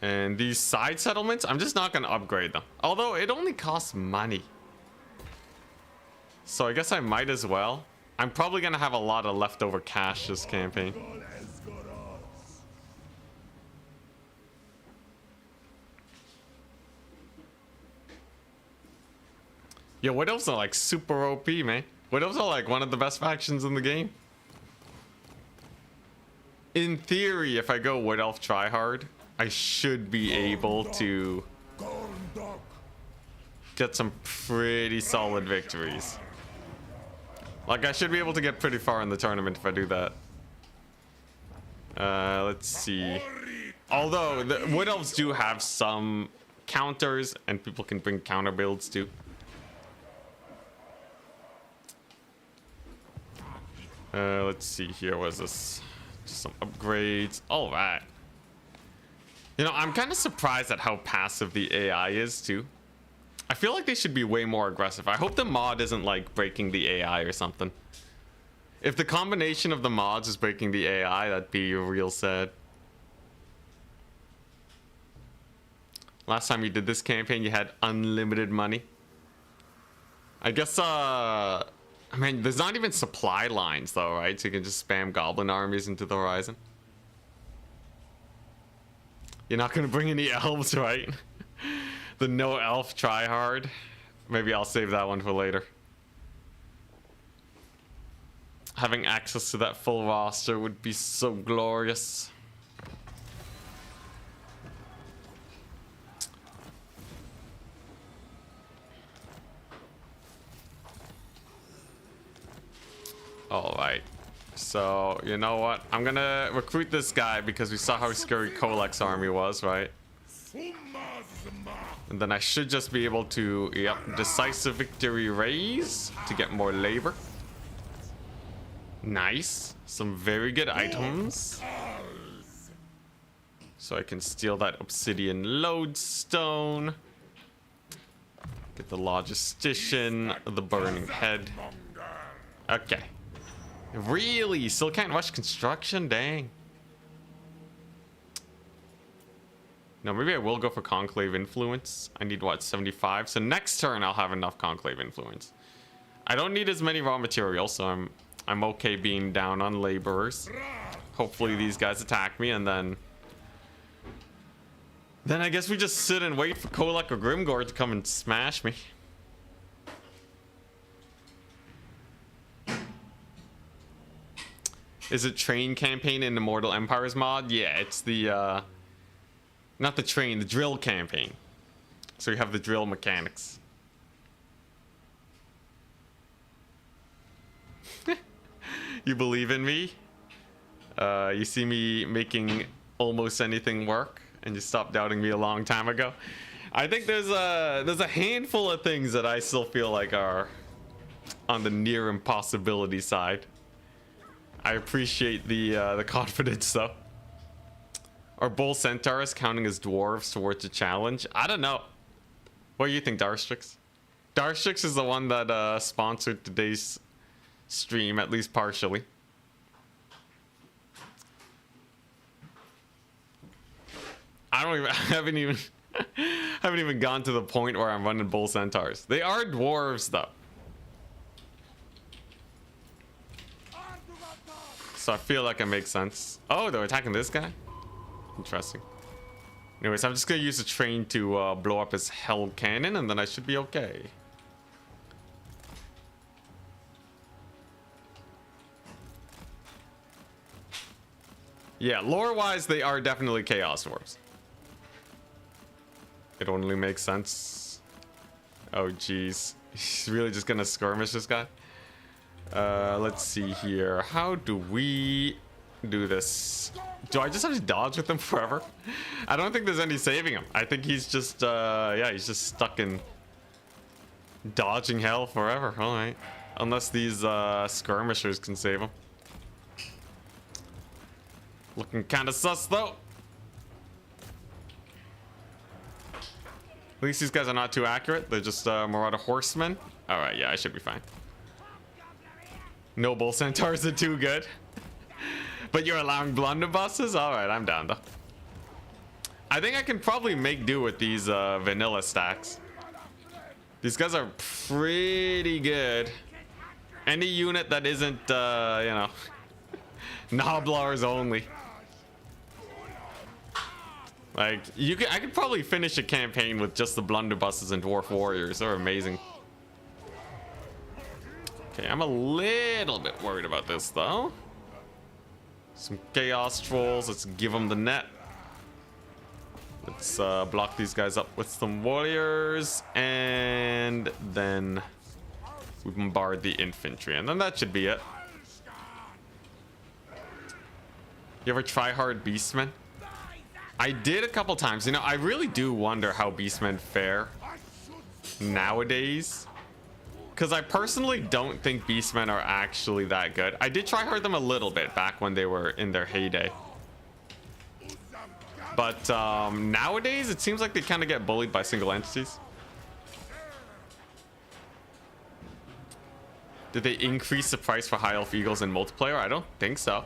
And these side settlements, I'm just not gonna upgrade them. Although it only costs money. So I guess I might as well. I'm probably gonna have a lot of leftover cash this campaign. Yo, Wood Elves are like super OP, man. Wood Elves are like one of the best factions in the game. In theory, if I go Wood Elf tryhard, I should be able to get some pretty solid victories. Like, I should be able to get pretty far in the tournament if I do that. Let's see. Although, the Wood Elves do have some counters, and people can bring counter builds too. Let's see here. What is this? Just some upgrades. All right. You know, I'm kind of surprised at how passive the AI is too. I feel like they should be way more aggressive. I hope the mod isn't like breaking the AI or something. If the combination of the mods is breaking the AI, that'd be real sad. Last time you did this campaign, you had unlimited money. I guess, I mean, there's not even supply lines though, right? So you can just spam goblin armies into the horizon. You're not gonna bring any elves, right? The no elf tryhard. Maybe I'll save that one for later. Having access to that full roster would be so glorious. All right. So, you know what? I'm gonna recruit this guy because we saw how scary Kolek's army was, right? And then I should just be able to, yep, decisive victory raise to get more labor. Nice. Some very good items. So I can steal that obsidian lodestone. Get the logistician, the burning head. Okay. Really? Still can't rush construction? Dang. No, maybe I will go for Conclave Influence. I need, what, 75? So next turn I'll have enough Conclave Influence. I don't need as many raw materials, so I'm okay being down on laborers. Hopefully these guys attack me, and then I guess we just sit and wait for Kolek or Grimgor to come and smash me. Is it train campaign in Immortal Empires mod? Yeah, it's the not the train, the drill campaign. So you have the drill mechanics. You believe in me? You see me making almost anything work, and you stopped doubting me a long time ago. I think there's a handful of things that I still feel like are on the near impossibility side. I appreciate the confidence though. Are bull centaurs counting as dwarves towards the challenge? I don't know. What do you think, Darstrix? Darstrix is the one that sponsored today's stream, at least partially. I haven't even gone to the point where I'm running bull centaurs. They are dwarves though. So I feel like it makes sense. Oh, they're attacking this guy? Interesting. Anyways, I'm just gonna use the train to blow up his hell cannon, and then I should be okay. Yeah, lore-wise, they are definitely Chaos Dwarves. It only makes sense. Oh, jeez. He's really just gonna skirmish this guy? Let's see here. How do we do this? Do I just have to dodge with him forever? I don't think there's any saving him. I think he's just, yeah, he's just stuck in dodging hell forever. All right. Unless these skirmishers can save him. Looking kind of sus, though. At least these guys are not too accurate. They're just Marauder horsemen. All right, yeah, I should be fine. Noble centaurs are too good. But you're allowing blunderbusses? All right, I'm down though. I think I can probably make do with these vanilla stacks. These guys are pretty good. Any unit that isn't, you know, Noblars only. Like, I could probably finish a campaign with just the blunderbusses and dwarf warriors. They're amazing. Okay, I'm a little bit worried about this though. Some chaos trolls. Let's give them the net. Let's block these guys up with some warriors, and then we bombard the infantry, and then that should be it. You ever try hard beastmen? I did a couple times. You know, I really do wonder how beastmen fare nowadays, because I personally don't think beastmen are actually that good. I did try hard them a little bit back when they were in their heyday. But nowadays, it seems like they kind of get bullied by single entities. Did they increase the price for High Elf Eagles in multiplayer? I don't think so.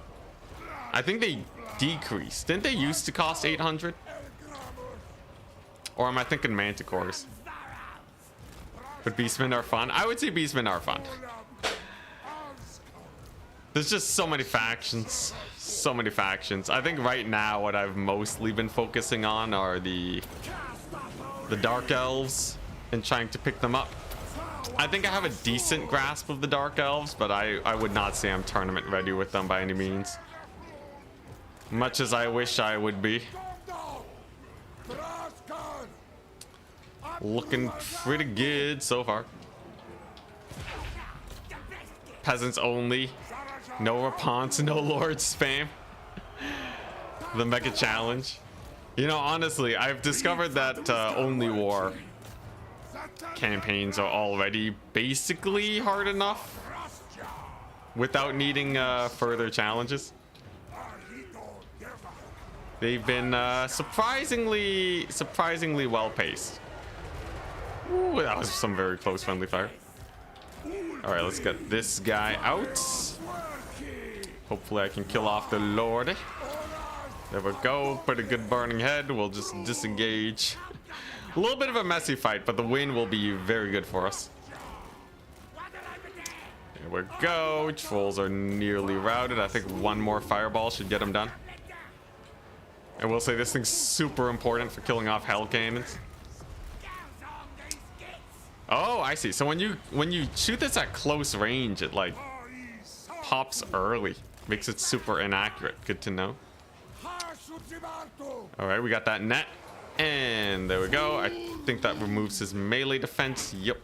I think they decreased. Didn't they used to cost 800? Or am I thinking Manticores? But Beastmen are fun. I would say Beastmen are fun. There's just so many factions. So many factions. I think right now what I've mostly been focusing on are the Dark Elves and trying to pick them up. I think I have a decent grasp of the Dark Elves, but I would not say I'm tournament ready with them by any means. Much as I wish I would be. Looking pretty good so far. Peasants only. No response, no lord spam. The mega challenge. You know, honestly, I've discovered that only war campaigns are already basically hard enough without needing further challenges. They've been surprisingly well paced. Ooh, that was some very close friendly fire. All right, let's get this guy out. Hopefully I can kill off the Lord. There we go. Pretty good burning head. We'll just disengage. A little bit of a messy fight, but the win will be very good for us. There we go. Trolls are nearly routed. I think one more fireball should get them done. And we'll say this thing's super important for killing off hell cannons. Oh, I see. So when you shoot this at close range, it like pops early. Makes it super inaccurate. Good to know. All right, we got that net. And there we go. I think that removes his melee defense. Yep.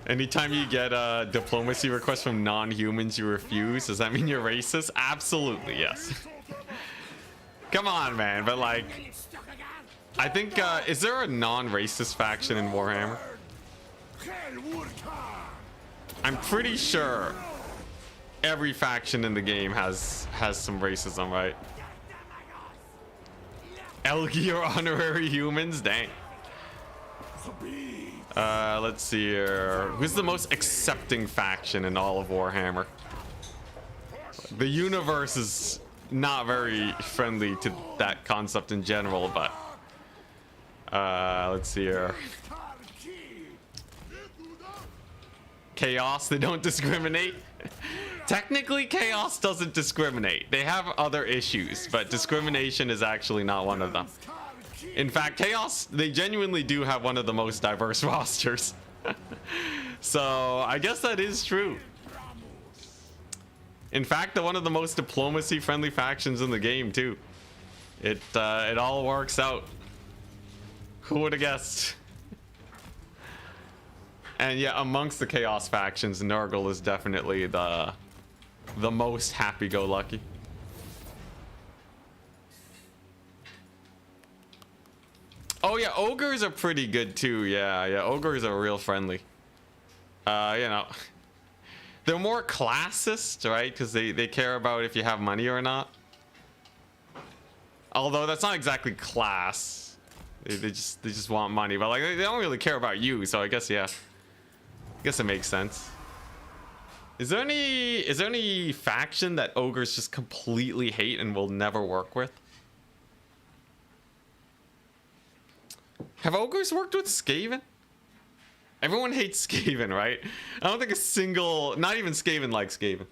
Anytime you get a diplomacy request from non-humans, you refuse. Does that mean you're racist? Absolutely, yes. Come on, man. But like, I think, is there a non-racist faction in Warhammer? I'm pretty sure every faction in the game has some racism, right? Elgi or honorary humans? Dang. Let's see here. Who's the most accepting faction in all of Warhammer? The universe is not very friendly to that concept in general, but let's see here. Chaos, they don't discriminate. Technically, Chaos doesn't discriminate. They have other issues, but discrimination is actually not one of them. In fact, Chaos, they genuinely do have one of the most diverse rosters. So I guess that is true. In fact, they're one of the most diplomacy-friendly factions in the game too. It all works out. Who would have guessed? And yeah, amongst the Chaos factions, Nurgle is definitely the most happy-go-lucky. Oh yeah, ogres are pretty good too. Yeah, ogres are real friendly. You know, they're more classist, right? Because they care about if you have money or not. Although that's not exactly class. They just want money, but like they don't really care about you. So I guess, yeah, I guess it makes sense. Is there any faction that ogres just completely hate and will never work with? Have ogres worked with Skaven? Everyone hates Skaven, right? I don't think a single, not even Skaven likes Skaven.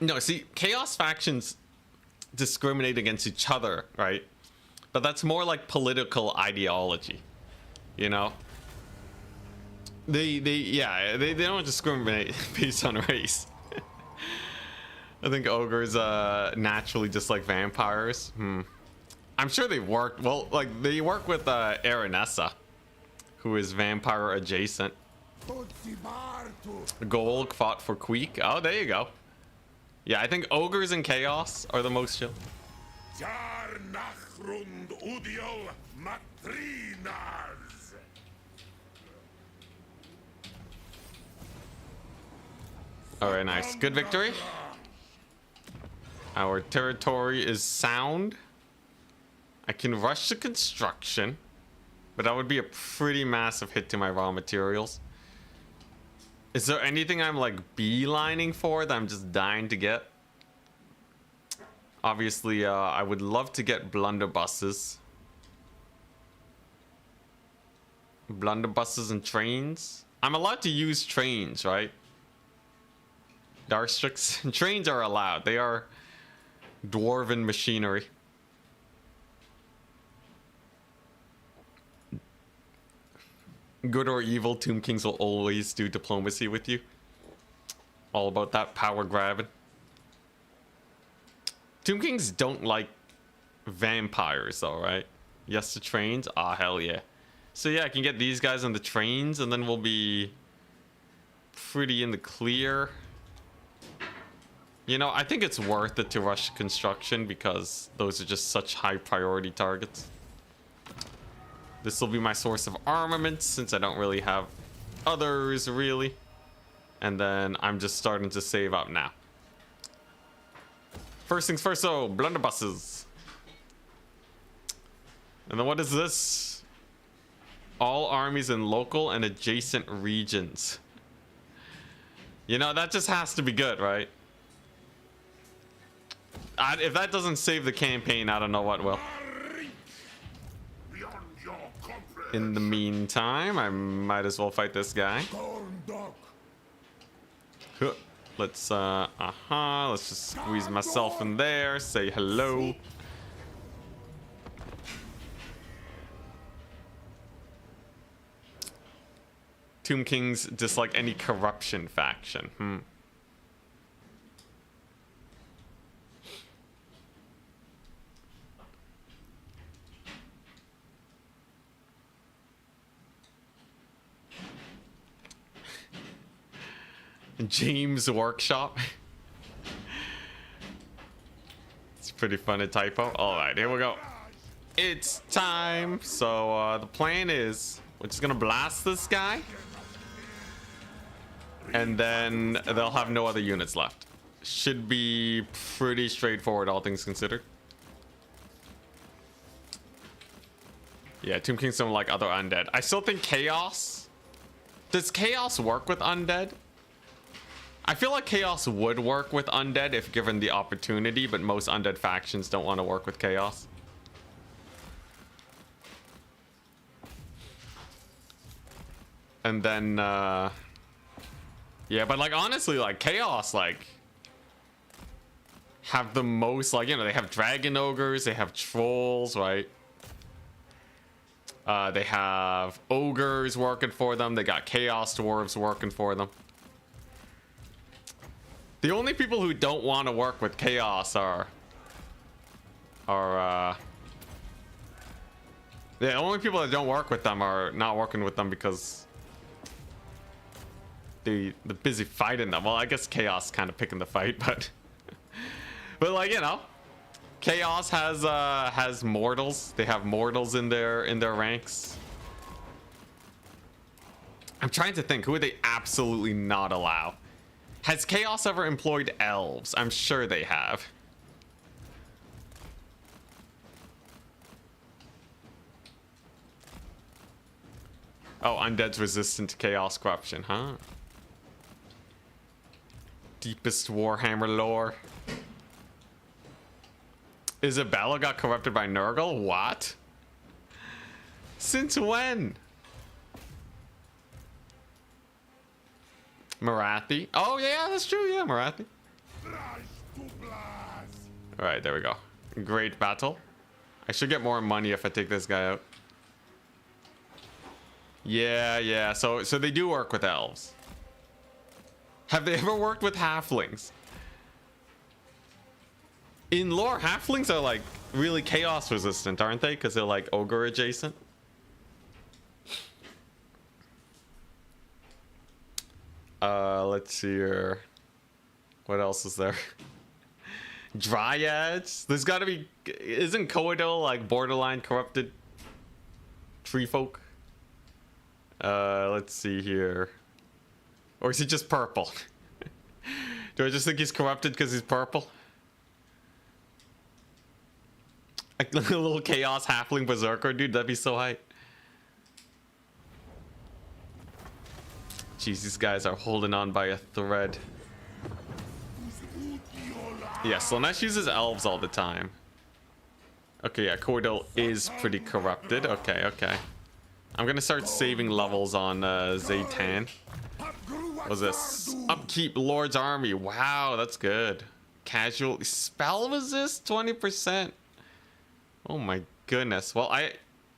No, see, Chaos factions discriminate against each other, right? But that's more like political ideology, you know? They don't discriminate based on race. I think ogres naturally just like vampires. I'm sure they work well, like they work with Aranessa, who is vampire adjacent. Golg fought for Queek. Oh, there you go. Yeah, I think ogres and chaos are the most chill. Alright, nice. Good victory. Our territory is sound. I can rush the construction, but that would be a pretty massive hit to my raw materials. Is there anything I'm like beelining for that I'm just dying to get? Obviously, I would love to get blunderbusses. Blunderbusses and trains. I'm allowed to use trains, right? Darstrix. Trains are allowed. They are dwarven machinery. Good or evil, Tomb Kings will always do diplomacy with you. All about that power grabbing. Tomb Kings don't like vampires though, right? Yes to trains? Ah, hell yeah. So yeah, I can get these guys on the trains and then we'll be pretty in the clear. You know, I think it's worth it to rush construction because those are just such high priority targets. This will be my source of armaments since I don't really have others really. And then I'm just starting to save up now. First things first, so blunderbusses. And then what is this? All armies in local and adjacent regions. You know, that just has to be good, right? If that doesn't save the campaign, I don't know what will. In the meantime, I might as well fight this guy. Let's let's just squeeze myself in there, say hello. Tomb Kings dislike any corruption faction. James Workshop. It's pretty fun to typo. All right, here we go. It's time. So the plan is we're just gonna blast this guy, and then they'll have no other units left. Should be pretty straightforward, all things considered. Yeah, Tomb Kings don't like other undead. I still think Chaos. Does Chaos work with undead? I feel like Chaos would work with undead if given the opportunity, but most undead factions don't want to work with Chaos. And then, yeah, but like honestly, like Chaos, like have the most, like, you know, they have dragon ogres, they have trolls, right? They have ogres working for them. They got chaos dwarves working for them. The only people who don't want to work with chaos are the only people that don't work with them are not working with them because they're busy fighting them. Well, I guess chaos kind of picking the fight, but but like, you know, chaos has mortals. They have mortals in their ranks. I'm trying to think, who would they absolutely not allow? Has Chaos ever employed elves? I'm sure they have. Oh, undead's resistant to chaos corruption, huh? Deepest Warhammer lore. Isabella got corrupted by Nurgle? What? Since when? Marathi. Oh yeah, that's true. Yeah, Marathi. All right, there we go. Great battle. I should get more money if I take this guy out. Yeah. So they do work with elves. Have they ever worked with halflings? In lore, halflings are like really chaos resistant, aren't they? Because they're like ogre adjacent. Let's see here. What else is there? Dryads. There's got to be. Isn't Coadil like borderline corrupted tree folk? Let's see here. Or is he just purple? Do I just think he's corrupted because he's purple? Like a little chaos halfling berserker, dude. That'd be so hype. Jeez, these guys are holding on by a thread. Yeah, Slanesh uses elves all the time. Okay, yeah, Cordell is pretty corrupted. Okay. I'm gonna start saving levels on Zhatan. What's this? Upkeep Lord's Army. Wow, that's good. Casual spell resist 20%. Oh my goodness. Well, I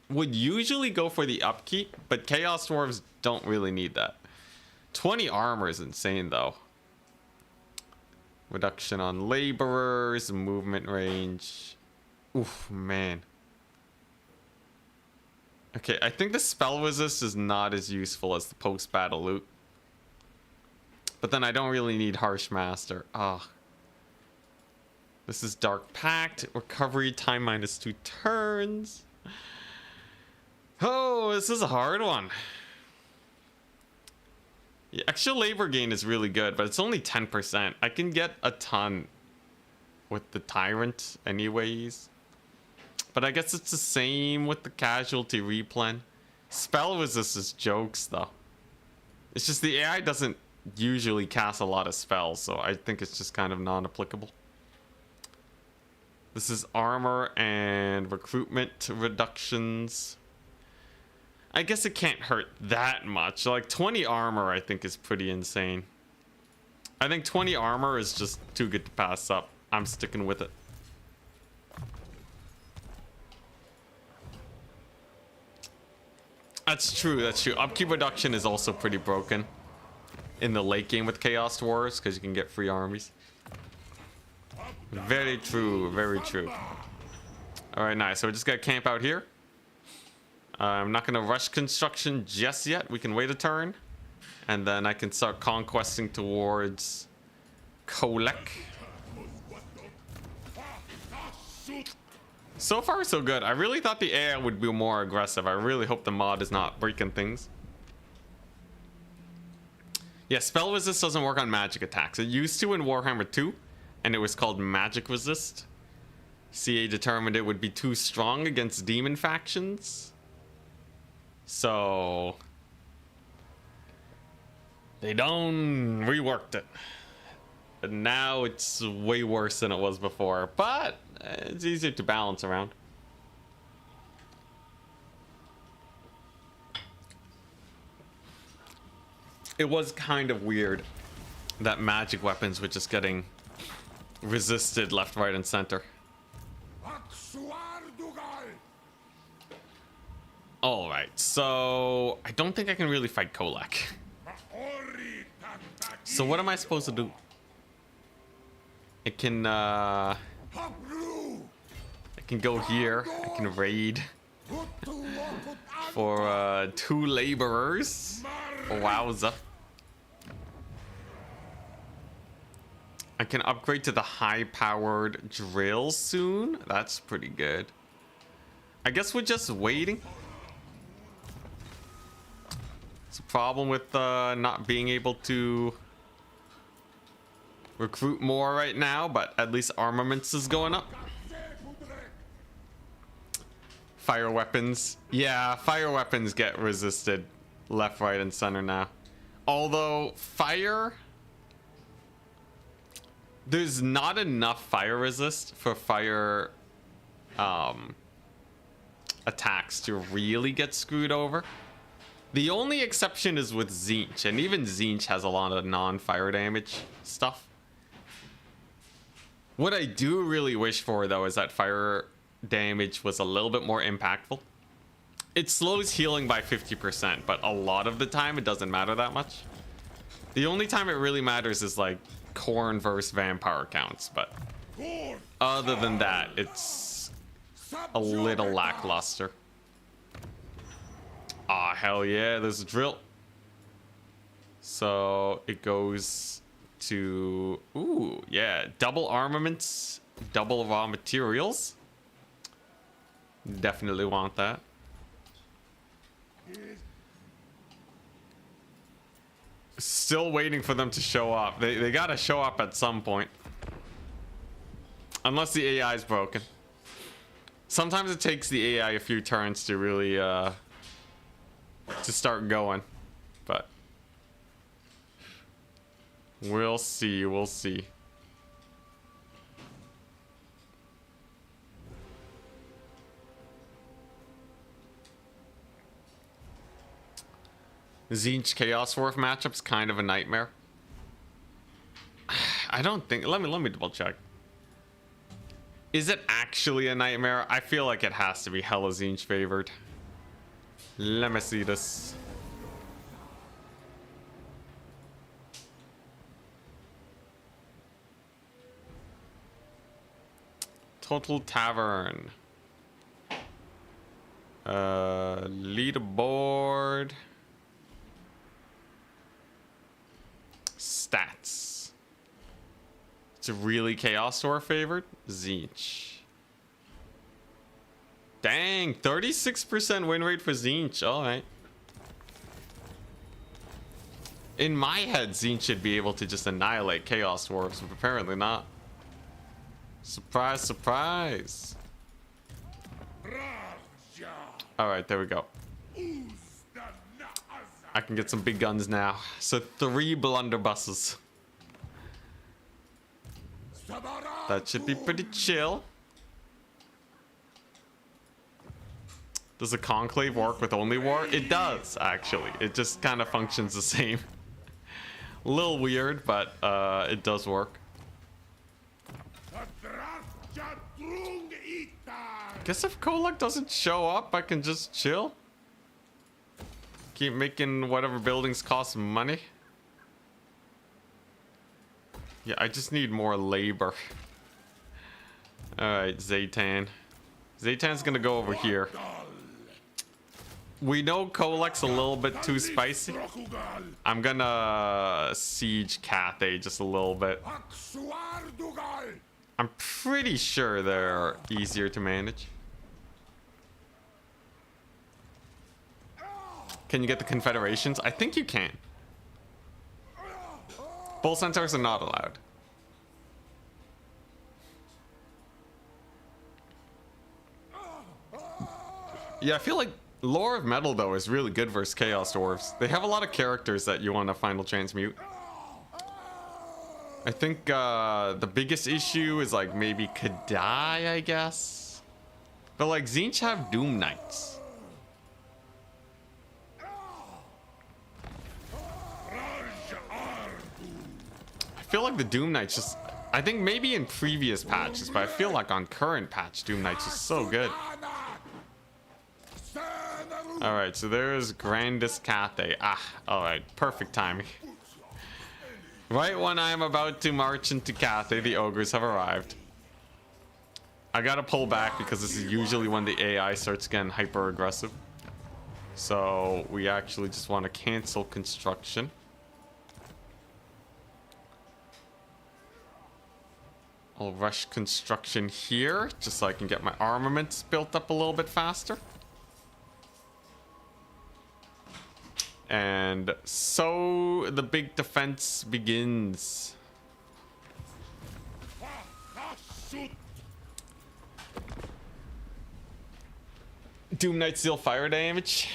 would usually go for the upkeep, but Chaos Dwarves don't really need that. 20 armor is insane though. Reduction on laborers, movement range. Oof, man. Okay, I think the spell resist is not as useful as the post-battle loot. But then I don't really need Harsh Master. Ah. This is Dark Pact. Recovery time -2 turns. Oh, this is a hard one. Yeah, extra labor gain is really good, but it's only 10%. I can get a ton with the Tyrant anyways. But I guess it's the same with the casualty replen. Spell resist is jokes though. It's just the AI doesn't usually cast a lot of spells, so I think it's just kind of non-applicable. This is armor and recruitment reductions. I guess it can't hurt that much. Like 20 armor I think is pretty insane. I think 20 armor is just too good to pass up. I'm sticking with it. That's true. Upkeep reduction is also pretty broken in the late game with Chaos Dwarves because you can get free armies. Very true. All right, nice. So we're just gonna camp out here. I'm not gonna rush construction just yet. We can wait a turn, and then I can start conquesting towards Kolek. So far, so good. I really thought the AI would be more aggressive. I really hope the mod is not breaking things. Yeah, spell resist doesn't work on magic attacks. It used to in Warhammer 2, and it was called magic resist. CA determined it would be too strong against demon factions. So they done reworked it. And now it's way worse than it was before, but it's easier to balance around. It was kind of weird that magic weapons were just getting resisted left, right, and center. All right, so I don't think I can really fight Kolek. So what am I supposed to do? It can I can go here. I can raid for 2 laborers. Wowza. I can upgrade to the high-powered drill soon. That's pretty good. I guess we're just waiting. It's a problem with not being able to recruit more right now, but at least armaments is going up. Fire weapons. Yeah, fire weapons get resisted left, right, and center now. Although fire, there's not enough fire resist for fire attacks to really get screwed over. The only exception is with Tzeentch, and even Tzeentch has a lot of non-fire damage stuff. What I do really wish for, though, is that fire damage was a little bit more impactful. It slows healing by 50%, but a lot of the time it doesn't matter that much. The only time it really matters is like Khorne versus vampire counts, but other than that, it's a little lackluster. Ah, hell yeah, there's a drill. So it goes to, ooh, yeah, double armaments, double raw materials. Definitely want that. Still waiting for them to show up. They gotta show up at some point. Unless the AI is broken. Sometimes it takes the AI a few turns to really, to start going. But we'll see, we'll see. Tzeentch Chaos Dwarf matchup's kind of a nightmare. I don't think, let me double check. Is it actually a nightmare? I feel like it has to be hella Tzeentch favored. Let me see this. Total Tavern. Leaderboard. Stats. It's a really Chaos Dwarf favored. Tzeentch. Dang, 36% win rate for Tzeentch. Alright. In my head, Tzeentch should be able to just annihilate Chaos Dwarves, but apparently not. Surprise, surprise. Alright, there we go. I can get some big guns now. So 3 blunderbusses. That should be pretty chill. Does a conclave work with only war? It does, actually. It just kind of functions the same. A little weird, but it does work. Guess if Kolak doesn't show up, I can just chill. Keep making whatever buildings cost money. Yeah, I just need more labor. Alright, Zhatan. Zhtan's gonna go over here. We know Kolak's a little bit too spicy. I'm gonna siege Cathay just a little bit. I'm pretty sure they're easier to manage. Can you get the Confederations? I think you can. Bull Centaurs are not allowed. Yeah, I feel like Lore of Metal, though, is really good versus Chaos Dwarves. They have a lot of characters that you want to final transmute. I think the biggest issue is like maybe Kadai, I guess. But like Tzeentch have Doom Knights. I feel like the Doom Knights just, I think maybe in previous patches, but I feel like on current patch, Doom Knights is so good. Alright, so there's Grandest Cathay. Ah, alright, perfect timing. Right when I'm about to march into Cathay, the ogres have arrived. I gotta pull back because this is usually when the AI starts getting hyper aggressive. So we actually just want to cancel construction. I'll rush construction here just so I can get my armaments built up a little bit faster. And so the big defense begins. Hashut. Doom Knights deal fire damage.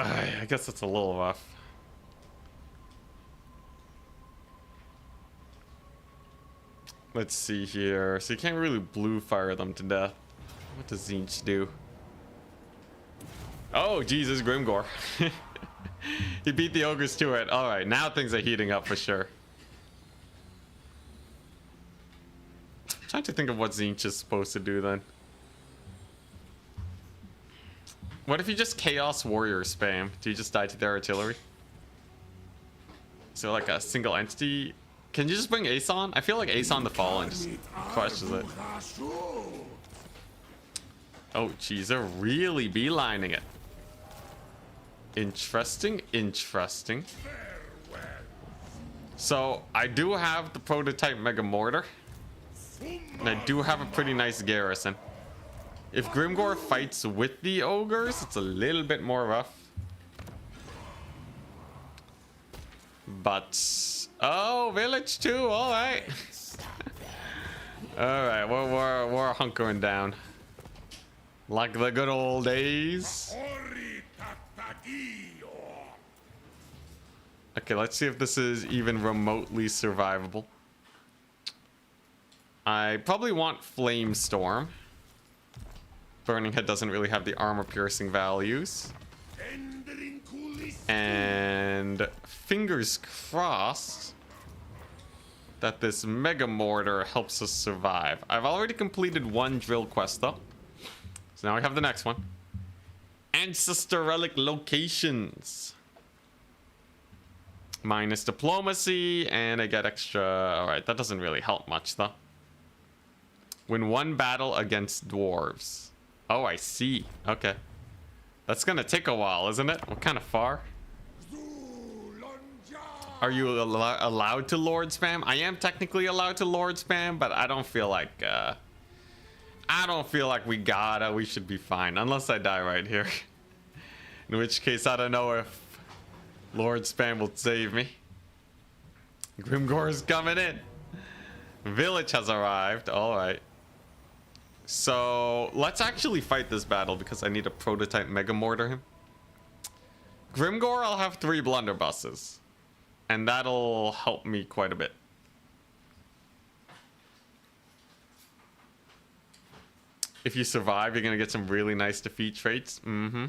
I guess it's a little rough. Let's see here. So you can't really blue fire them to death. What does Zinch do? Oh, Jesus, Grimgor. He beat the ogres to it. All right, now things are heating up for sure. Trying to think of what Zinch is supposed to do then. What if you just Chaos Warrior spam? Do you just die to their artillery? So like a single entity? Can you just bring Aeson? I feel like Aeson the Fallen just crushes it. Oh, geez, they're really beelining it. Interesting, interesting. So, I do have the prototype Mega Mortar. And I do have a pretty nice garrison. If Grimgor fights with the ogres, it's a little bit more rough. But... oh, village too, alright. Alright, we're hunkering down. Like the good old days. Okay, let's see if this is even remotely survivable. I probably want Flame Storm. Burning Head doesn't really have the armor piercing values. And fingers crossed that this Mega Mortar helps us survive. I've already completed one drill quest though. So now we have the next one. Ancestor Relic Locations. Minus diplomacy, and I get extra... alright, that doesn't really help much though. Win one battle against dwarves. Oh, I see. Okay. That's gonna take a while, isn't it? We're kind of far. Are you allowed to Lord spam? I am technically allowed to Lord spam, but I don't feel like... I don't feel like we should be fine. Unless I die right here. In which case, I don't know if Lord spam will save me. Grimgor is coming in. Village has arrived. Alright. So, let's actually fight this battle because I need a prototype Mega Mortar him. Grimgor, I'll have 3 blunderbusses. And that'll help me quite a bit. If you survive, you're gonna get some really nice defeat traits. Mm-hmm.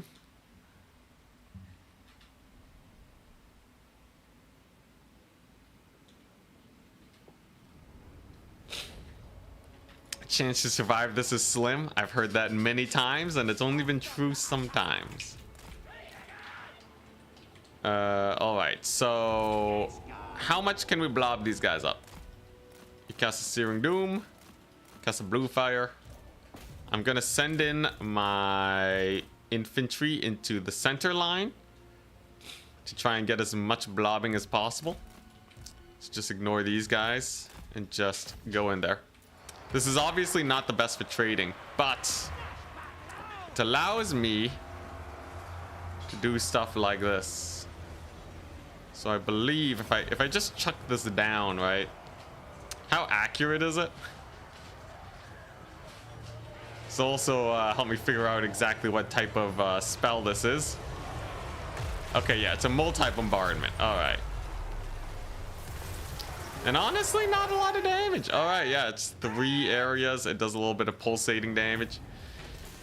Chance to survive this is slim. I've heard that many times, and it's only been true sometimes. Alright, so... how much can we blob these guys up? You cast a Searing Doom. Cast a Blue Fire. I'm gonna send in my infantry into the center line to try and get as much blobbing as possible. So just ignore these guys and just go in there. This is obviously not the best for trading, but it allows me to do stuff like this. So I believe if I just chuck this down, right? How accurate is it? This also help me figure out exactly what type of spell this is. Okay, yeah, it's a multi-bombardment. All right. And honestly, not a lot of damage. All right, yeah, it's 3 areas. It does a little bit of pulsating damage.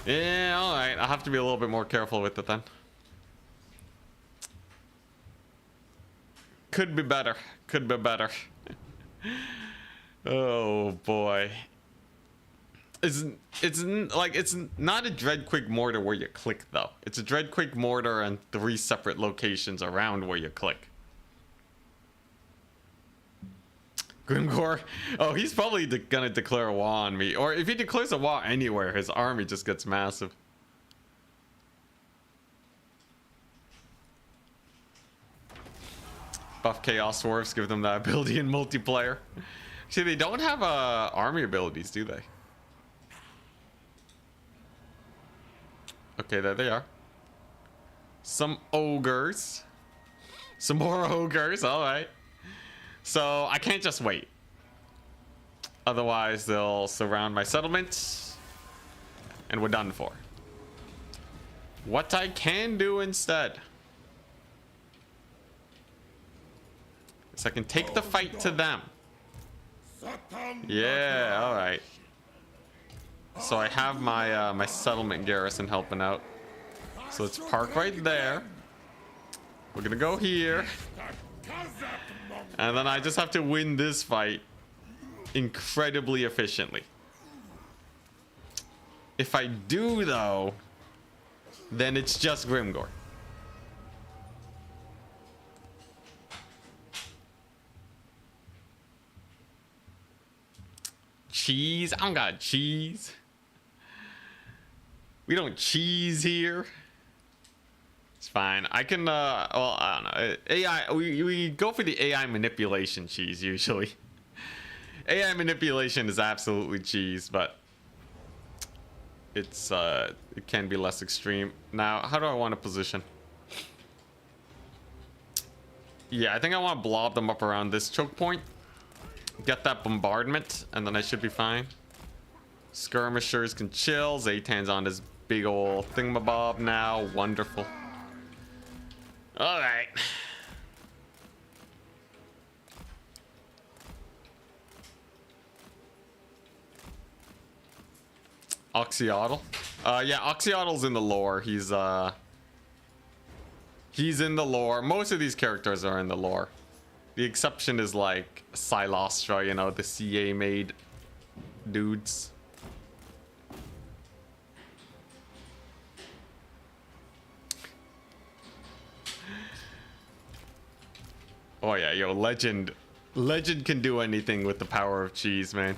Yeah, all right. I'll have to be a little bit more careful with it then. Could be better. Could be better. Oh boy. It's not a Dreadquake mortar where you click though. It's a Dreadquake mortar and 3 separate locations around where you click. Grimgor, oh, he's probably gonna declare war on me. Or if he declares a war anywhere, his army just gets massive. Buff Chaos Dwarfs, give them that ability in multiplayer. See, they don't have army abilities, do they? Okay, there they are. Some ogres. Some more ogres, alright. So, I can't just wait. Otherwise, they'll surround my settlement. And we're done for. What I can do instead So I can take the fight to them. Zhatan Yeah, alright. So I have my my settlement garrison helping out. So let's park right there. We're gonna go here. And then I just have to win this fight incredibly efficiently. If I do though, then it's just Grimgor. Cheese? I don't got cheese. We don't cheese here. It's fine. I can, well, I don't know. AI, we go for the AI manipulation cheese usually. AI manipulation is absolutely cheese, but it's, it can be less extreme. Now, how do I want to position? Yeah, I think I want to blob them up around this choke point. Get that bombardment, and then I should be fine. Skirmishers can chill. Zhatan's on his big old thingamabob now. Wonderful. Alright. Oxyotl. Yeah, Oxyotl's in the lore. He's in the lore. Most of these characters are in the lore. The exception is like Silostra, you know, the CA made dudes. Oh yeah, yo, Legend can do anything with the power of cheese, man.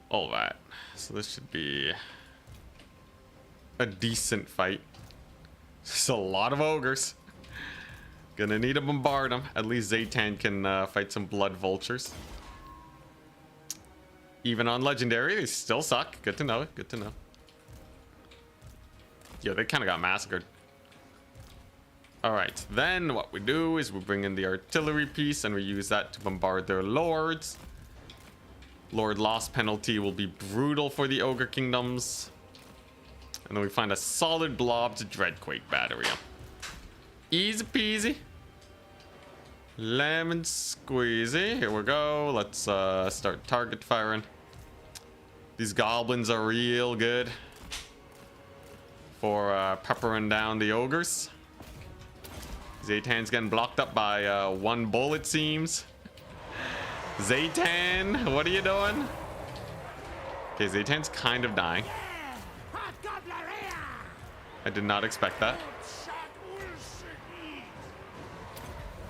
All right, so this should be a decent fight. There's a lot of ogres. Gonna need to bombard them. At least Zhatan can fight some blood vultures. Even on legendary, they still suck. Good to know. Good to know. Yeah, they kind of got massacred. All right, then what we do is we bring in the artillery piece and we use that to bombard their lords. Lord loss penalty will be brutal for the ogre kingdoms. And then we find a solid blob to Dreadquake battery him. Easy peasy. Lemon squeezy. Here we go. Let's start target firing. These goblins are real good for peppering down the ogres. Zhatan's getting blocked up by one bullet, seems. Zhatan, what are you doing? Okay, Zhatan's kind of dying. I did not expect that.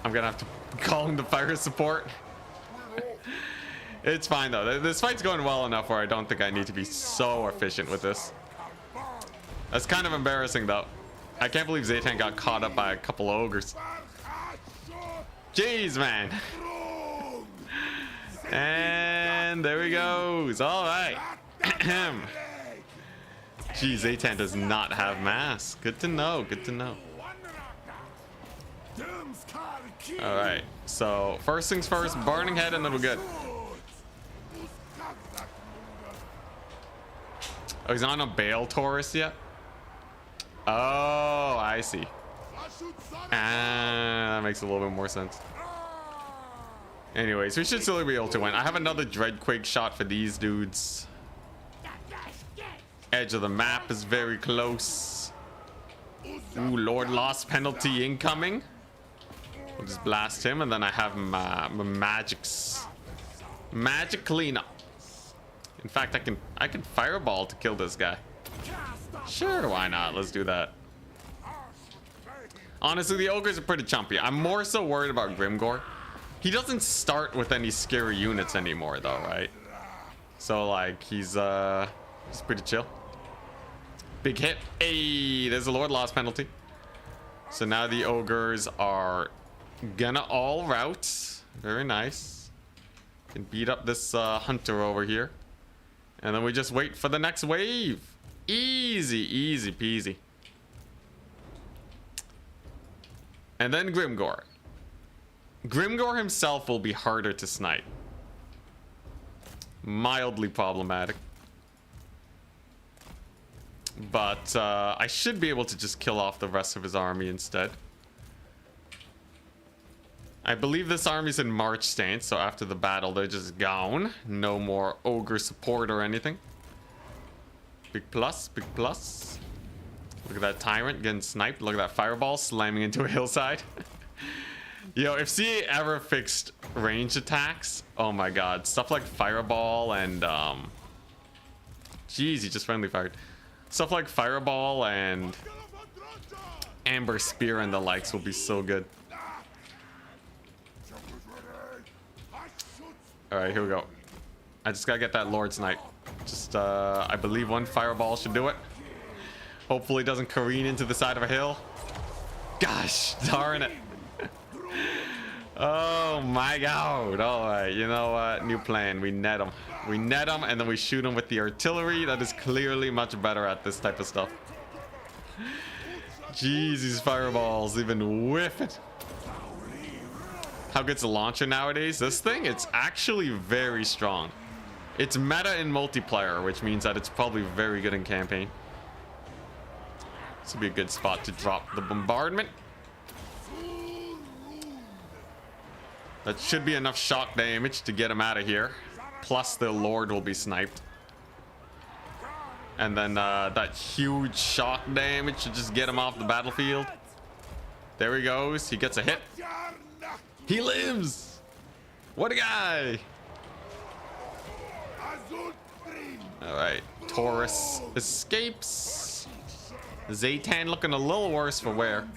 I'm gonna have to call him the fire support. It's fine though. This fight's going well enough where I don't think I need to be so efficient with this. That's kind of embarrassing though. I can't believe Zhatan got caught up by a couple ogres. Jeez, man. And there he goes. All right. Geez, Zhatan does not have mass. Good to know. Good to know. All right. So first things first, Burning Head, and then we're good. Oh, he's on a Bale Taurus yet? Oh, I see. That makes a little bit more sense. Anyways, we should still be able to win. I have another Dreadquake shot for these dudes. Edge of the map is very close. Ooh, Lord loss penalty incoming. We'll just blast him, and then I have my magic cleanup. In fact, I can fireball to kill this guy. Sure, why not? Let's do that. Honestly, the ogres are pretty chumpy. I'm more so worried about Grimgor. He doesn't start with any scary units anymore, though, right? So, like, he's pretty chill. Big hit. Hey, there's a Lord loss penalty. So now the ogres are gonna all rout. Very nice. Can beat up this hunter over here. And then we just wait for the next wave. Easy, easy peasy. And then Grimgor. Grimgor himself will be harder to snipe. Mildly problematic. But I should be able to just kill off the rest of his army instead. I believe this army's in march stance, so after the battle, they're just gone. No more ogre support or anything. Big plus, big plus. Look at that tyrant getting sniped. Look at that fireball slamming into a hillside. Yo, if CA ever fixed range attacks, oh my god. Stuff like fireball and, jeez, he just friendly fired. Stuff like fireball and amber spear and the likes will be so good. Alright, here we go. I just gotta get that Lord's Knight. Just, I believe one fireball should do it. Hopefully it doesn't careen into the side of a hill. Gosh, darn it. Oh my god. Alright, you know what? New plan. We net him. We net him and then we shoot him with the artillery. That is clearly much better at this type of stuff. Jeez, these fireballs even whiff it. How good's the launcher nowadays? This thing, it's actually very strong. It's meta in multiplayer, which means that it's probably very good in campaign. This would be a good spot to drop the bombardment. That should be enough shock damage to get him out of here. Plus the Lord will be sniped. And then that huge shock damage should just get him off the battlefield. There he goes. He gets a hit. He lives! What a guy! Alright, Taurus escapes. Zhatan looking a little worse for wear.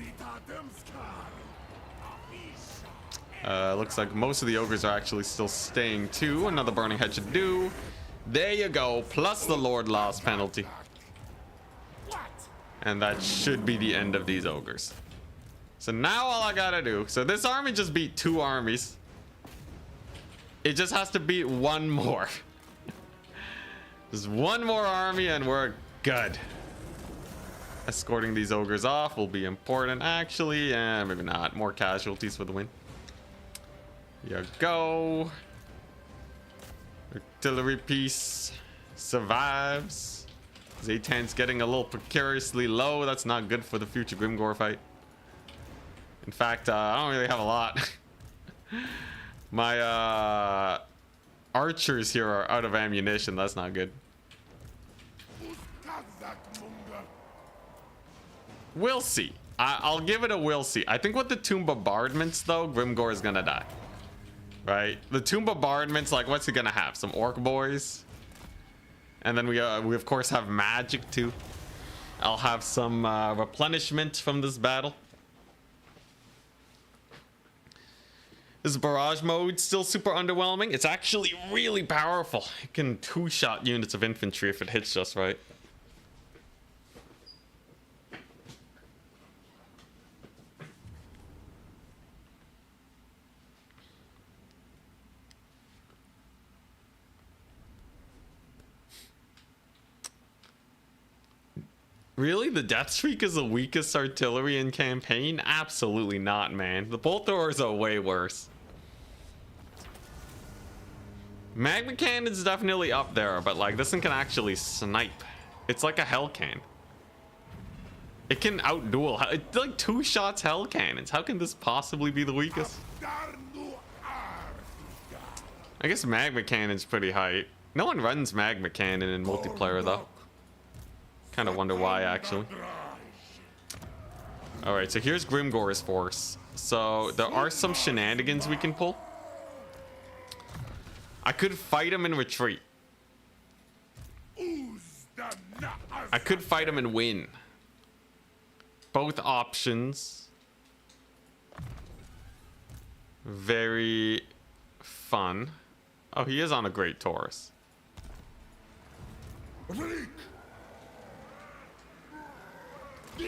Looks like most of the ogres are actually still staying too. Another burning head should do. There you go, plus the Lord loss penalty. And that should be the end of these ogres. So now all I gotta do, so this army just beat 2 armies. It just has to beat 1 more. Just 1 more army and we're good. Escorting these ogres off will be important actually, and maybe not. More casualties for the win. Here you go. Artillery piece survives. Zhtan's getting a little precariously low. That's not good for the future Grimgore fight. In fact, I don't really have a lot. My archers here are out of ammunition. That's not good. We'll see. I'll give it a we'll see. I think with the tomb bombardments, though, Grimgore is gonna die. Right? The tomb bombardments, like, what's he gonna have? Some orc boys? And then we of course have magic, too. I'll have some replenishment from this battle. This barrage mode still super underwhelming. It's actually really powerful. It can 2-shot units of infantry if it hits just right. Really? The Death Streak is the weakest artillery in campaign? Absolutely not, man. The bolt throwers are way worse. Magma Cannon's definitely up there, but like this one can actually snipe. It's like a Hell Cannon. It can outduel. It's like 2 shots Hell Cannons. How can this possibly be the weakest? I guess Magma Cannon's pretty high. No one runs Magma Cannon in multiplayer though. Kind of wonder why actually. Alright, so here's Grimgore's force. So there are some shenanigans we can pull. I could fight him and retreat. I could fight him and win. Both options. Very fun. Oh, he is on a great Taurus.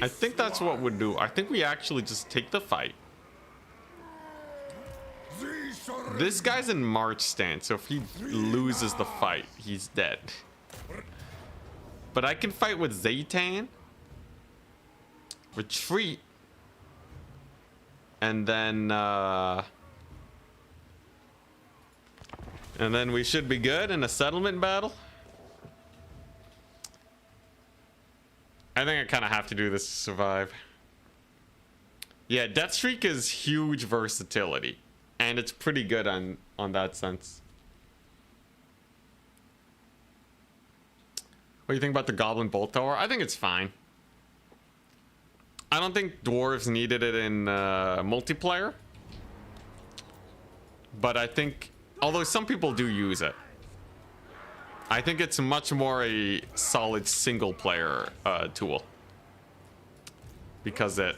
I think that's what we'd do. I think we actually just take the fight. This guy's in march stance, so if he loses the fight, he's dead. But I can fight with Zhatan, retreat, and then we should be good in a settlement battle. I think I kind of have to do this to survive. Yeah, Deathstreak is huge versatility, and it's pretty good on that sense. What do you think about the Goblin Bolt Thrower? I think it's fine. I don't think dwarves needed it in multiplayer, but I think, although some people do use it, I think it's much more a solid single player tool, because it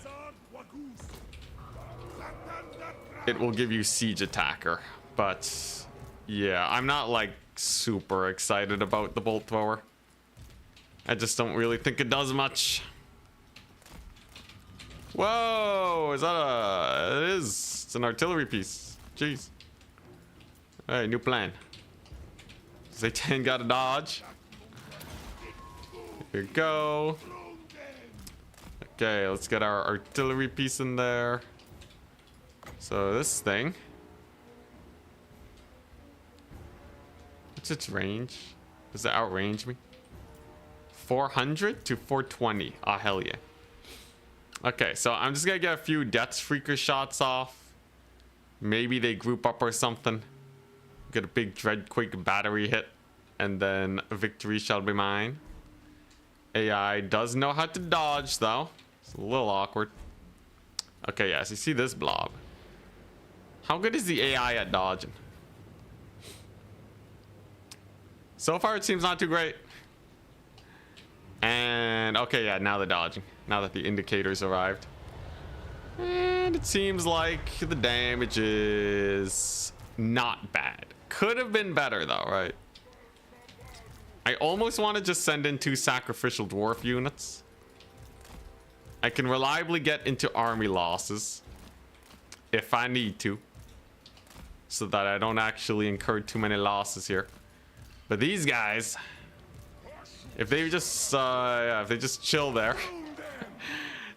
will give you siege attacker. But yeah, I'm not like super excited about the bolt thrower. I just don't really think it does much. Whoa, is that a... It is. It's an artillery piece. Jeez. Alright, new plan. Zhatan got a dodge. Here we go. Okay, let's get our artillery piece in there. So this thing. What's its range? Does it outrange me? 400 to 420. Ah, hell yeah. Okay, so I'm just gonna get a few Deathstreaker shots off. Maybe they group up or something. Get a big Dreadquake battery hit, and then a victory shall be mine. AI does know how to dodge, though. It's a little awkward. Okay, yes, you see this blob. How good is the AI at dodging? So far, it seems not too great. And, okay, yeah, now they're dodging. Now that the indicators arrived. And it seems like the damage is not bad. Could have been better, though, right? I almost want to just send in 2 sacrificial dwarf units. I can reliably get into army losses if I need to, so that I don't actually incur too many losses here. But these guys, if they just if they just chill there,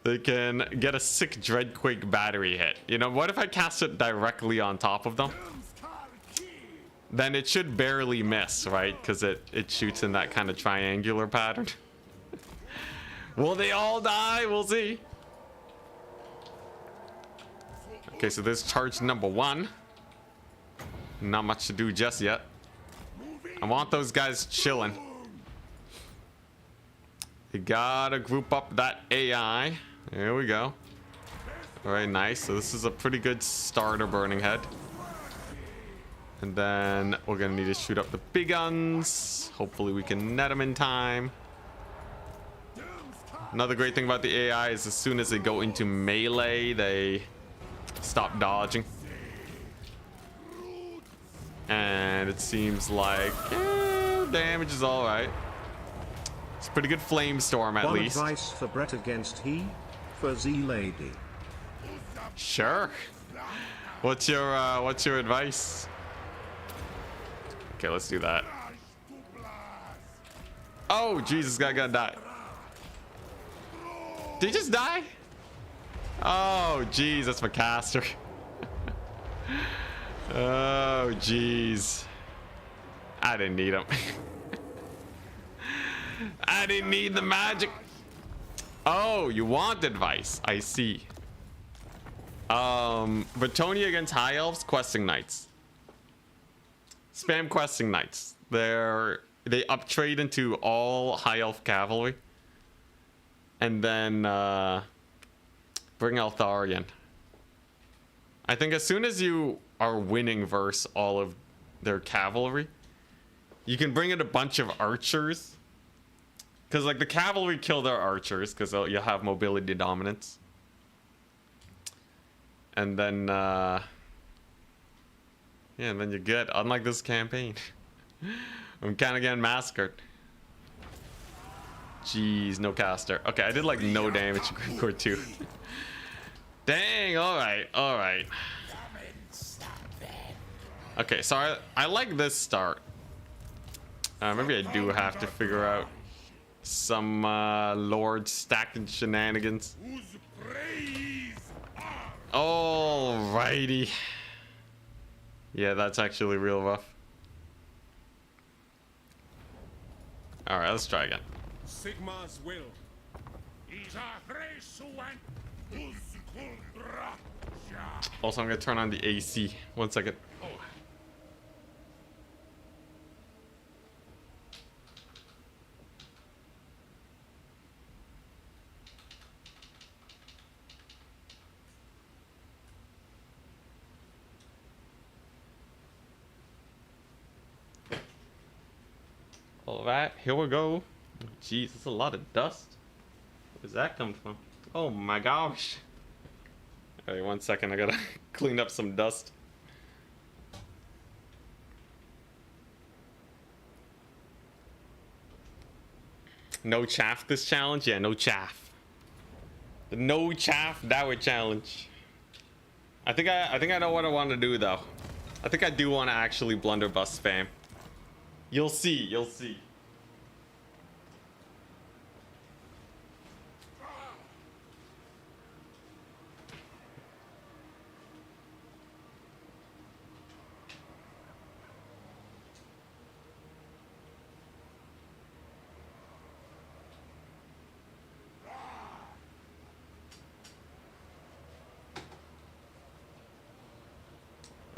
they can get a sick Dreadquake battery hit. You know, what if I cast it directly on top of them? Then it should barely miss, right? Because it shoots in that kind of triangular pattern. Will they all die? We'll see. Okay, so there's charge number 1. Not much to do just yet. I want those guys chilling. You gotta group up that AI. There we go. All right, nice. So this is a pretty good starter burning head. And then we're gonna need to shoot up the big guns. Hopefully we can net them in time. Another great thing about the AI is as soon as they go into melee, they stop dodging. And it seems like damage is all right. It's a pretty good flame storm at least. Advice for Brett against he for Z Lady. Sure. What's your advice? Okay, let's do that. Oh, Jesus, guy gonna die. Did he just die? Oh, jeez, that's my caster. Oh, jeez. I didn't need him. I didn't need the magic. Oh, you want advice? I see. Bretonia against High Elves, Questing Knights. Spam Questing Knights. They uptrade into all High Elf cavalry. And then bring Altharian. I think as soon as you are winning versus all of their cavalry, you can bring in a bunch of archers. Because like the cavalry kill their archers because you'll have mobility dominance. And then yeah, and then you're good. Unlike this campaign. I'm kind of getting massacred. Jeez, no caster. Okay, I did like no damage to Grimcore too. Dang, alright, alright. Okay, so I like this start. Maybe I do have to figure out some Lord stacking shenanigans. Alrighty. Yeah, that's actually real rough. Alright, let's try again. Sigma's will. Also, I'm gonna turn on the AC. 1 second. All right, here we go. Jeez, that's a lot of dust. Where's that come from? Oh my gosh. Alright, 1 second, I gotta clean up some dust. No chaff this challenge? Yeah, no chaff. The no chaff Dower challenge. I think I know what I want to do though. I think I do want to actually blunderbuss spam. You'll see, you'll see.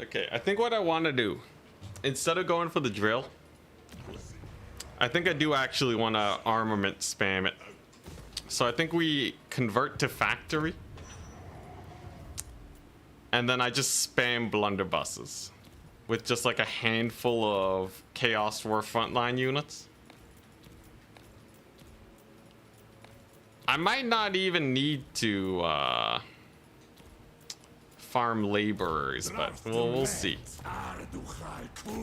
Okay, I think what I want to do, instead of going for the drill, I think I do actually want to armament spam it. So I think we convert to factory. And then I just spam blunderbusses with just like a handful of Chaos Dwarf frontline units. I might not even need to farm laborers, but we'll see.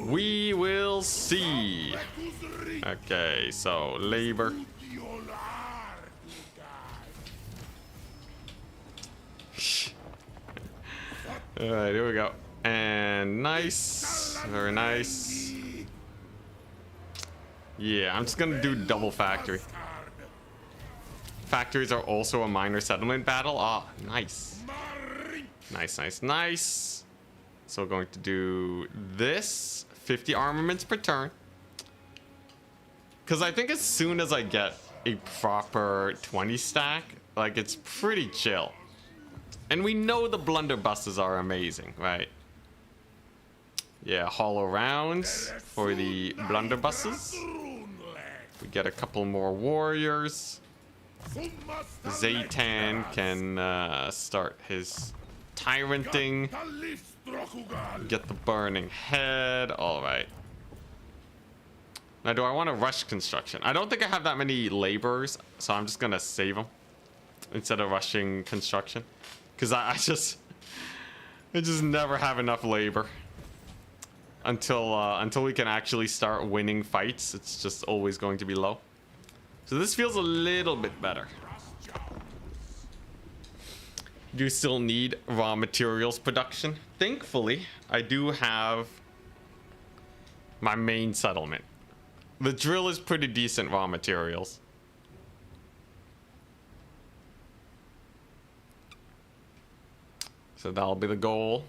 We will see. Okay, so labor. All right, here we go. And nice, very nice. Yeah, I'm just gonna do double factory. Factories are also a minor settlement battle. Ah, nice. Nice, nice, nice. So we're going to do this. 50 armaments per turn. Because I think as soon as I get a proper 20 stack, like it's pretty chill. And we know the blunderbusses are amazing, right? Yeah, hollow rounds for the blunderbusses. We get a couple more warriors. Zhatan can start his tyranting. Get the burning head. All right. Now, do I want to rush construction? I don't think I have that many laborers, so I'm just gonna save them instead of rushing construction, because I just never have enough labor until we can actually start winning fights. It's just always going to be low. So this feels a little bit better. Do still need raw materials production. Thankfully, I do have my main settlement. The drill is pretty decent raw materials. So that'll be the goal.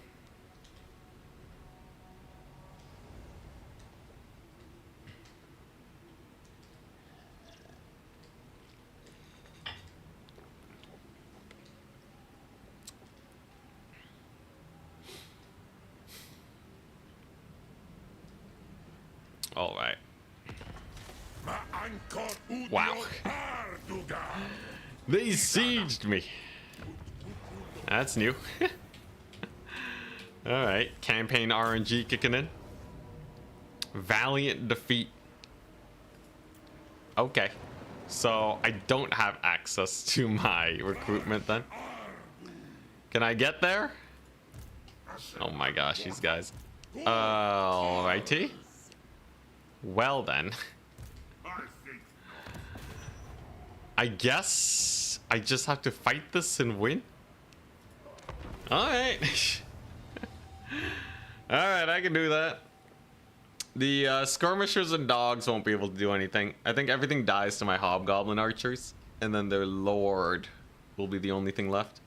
All right. Wow. They sieged me. That's new. All right. Campaign RNG kicking in. Valiant defeat. Okay. So I don't have access to my recruitment then. Can I get there? Oh my gosh, these guys. Alrighty. Well then. I guess I just have to fight this and win. Alright. Alright, I can do that. The skirmishers and dogs won't be able to do anything. I think everything dies to my hobgoblin archers. And then their lord will be the only thing left.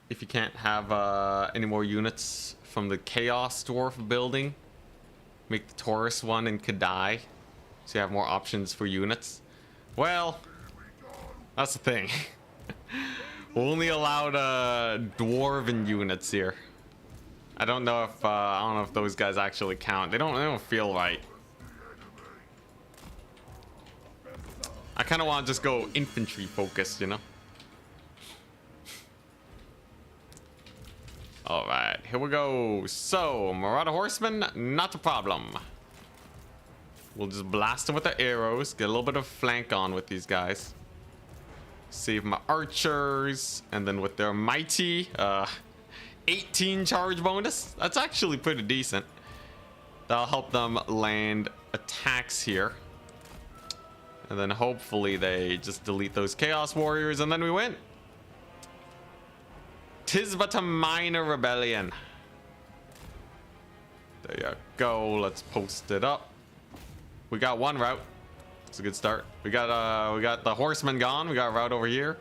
If you can't have any more units from the Chaos Dwarf building. Make the Taurus one in Kadai, so you have more options for units. Well, that's the thing. We're only allowed dwarven units here. I don't know if those guys actually count. They don't feel right. I kind of want to just go infantry focused, you know. All right, here we go. So, Marauder Horsemen, not a problem. We'll just blast them with the arrows, get a little bit of flank on with these guys. Save my archers, and then with their mighty 18 charge bonus, that's actually pretty decent. That'll help them land attacks here. And then hopefully they just delete those Chaos Warriors, and then we win. 'Tis but a minor rebellion. There you go. Let's post it up. We got one route. It's a good start. We got the horsemen gone. We got a route over here.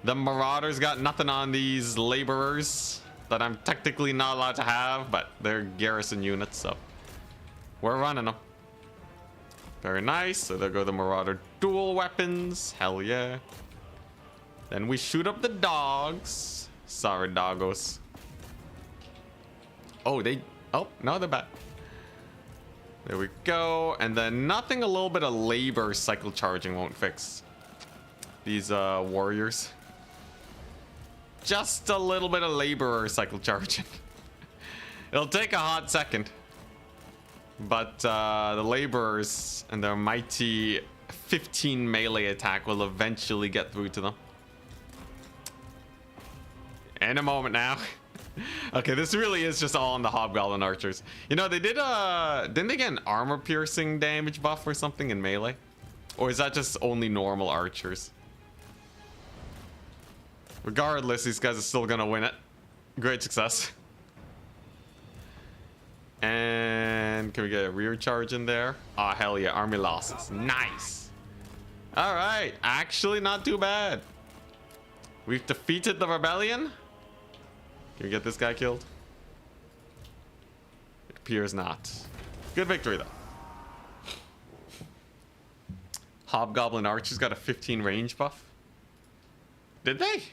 The marauders got nothing on these laborers that I'm technically not allowed to have, but they're garrison units, so we're running them. Very nice. So there go the marauder dual weapons. Hell yeah. Then we shoot up the dogs. Sorry, doggos. Oh, no, they're back. There we go. And then nothing a little bit of labor cycle charging won't fix. These warriors. Just a little bit of labor cycle charging. It'll take a hot second. But the laborers and their mighty 15 melee attack will eventually get through to them. In a moment now. Okay, this really is just all on the Hobgoblin archers. You know, they did didn't they get an armor piercing damage buff or something in melee? Or is that just only normal archers? Regardless, these guys are still gonna win it. Great success. And can we get a rear charge in there? Oh, hell yeah, army losses. Nice. All right, actually not too bad. We've defeated the rebellion. Can we get this guy killed? It appears not. Good victory, though. Hobgoblin archers got a 15 range buff. Did they?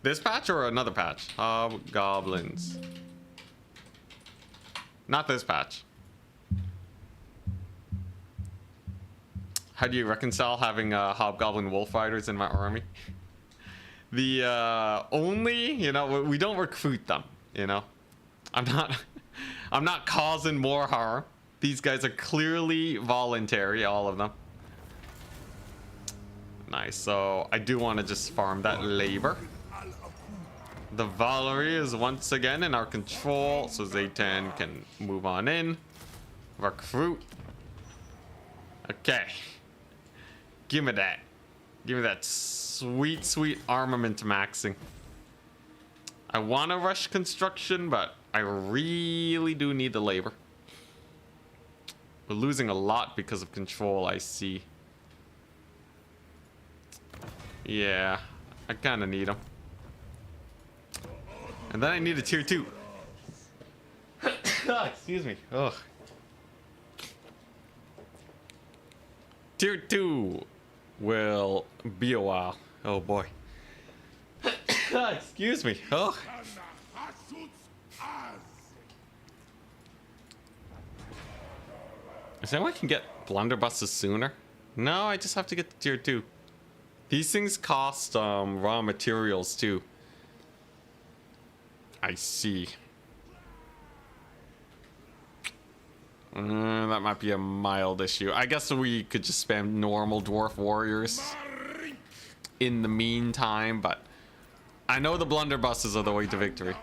This patch or another patch? Hobgoblins. Not this patch. How do you reconcile having Hobgoblin Wolf Riders in my army? The only, you know, we don't recruit them, you know. I'm not causing more harm. These guys are clearly voluntary, all of them. Nice. So I do want to just farm that labor. The Valerie is once again in our control, so Zhatan can move on in. Recruit. Okay. Give me that. Give me that sweet, sweet armament maxing. I want to rush construction, but I really do need the labor. We're losing a lot because of control, I see. Yeah, I kind of need them. And then I need a tier 2. Excuse me. Ugh. Tier 2 will be a while. Oh boy. Excuse me. Oh. Is there any way I can get blunderbusses sooner? No, I just have to get to tier 2. These things cost raw materials too. I see. That might be a mild issue. I guess we could just spam normal dwarf warriors in the meantime, but I know the blunderbusses are the way to victory.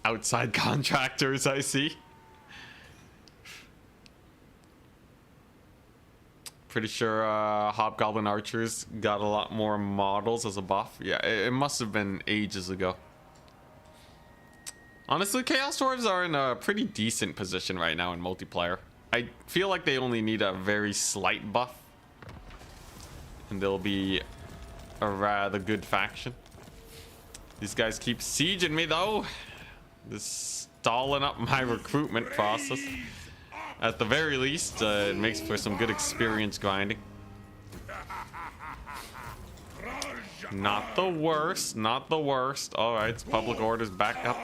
Outside contractors, I see. Pretty sure Hobgoblin archers got a lot more models as a buff. Yeah, it must have been ages ago. Honestly, Chaos Dwarves are in a pretty decent position right now in multiplayer. I feel like they only need a very slight buff. and they'll be a rather good faction. These guys keep sieging me though. This is stalling up my recruitment process. At the very least, it makes for some good experience grinding. Not the worst, not the worst. Alright, public orders back up.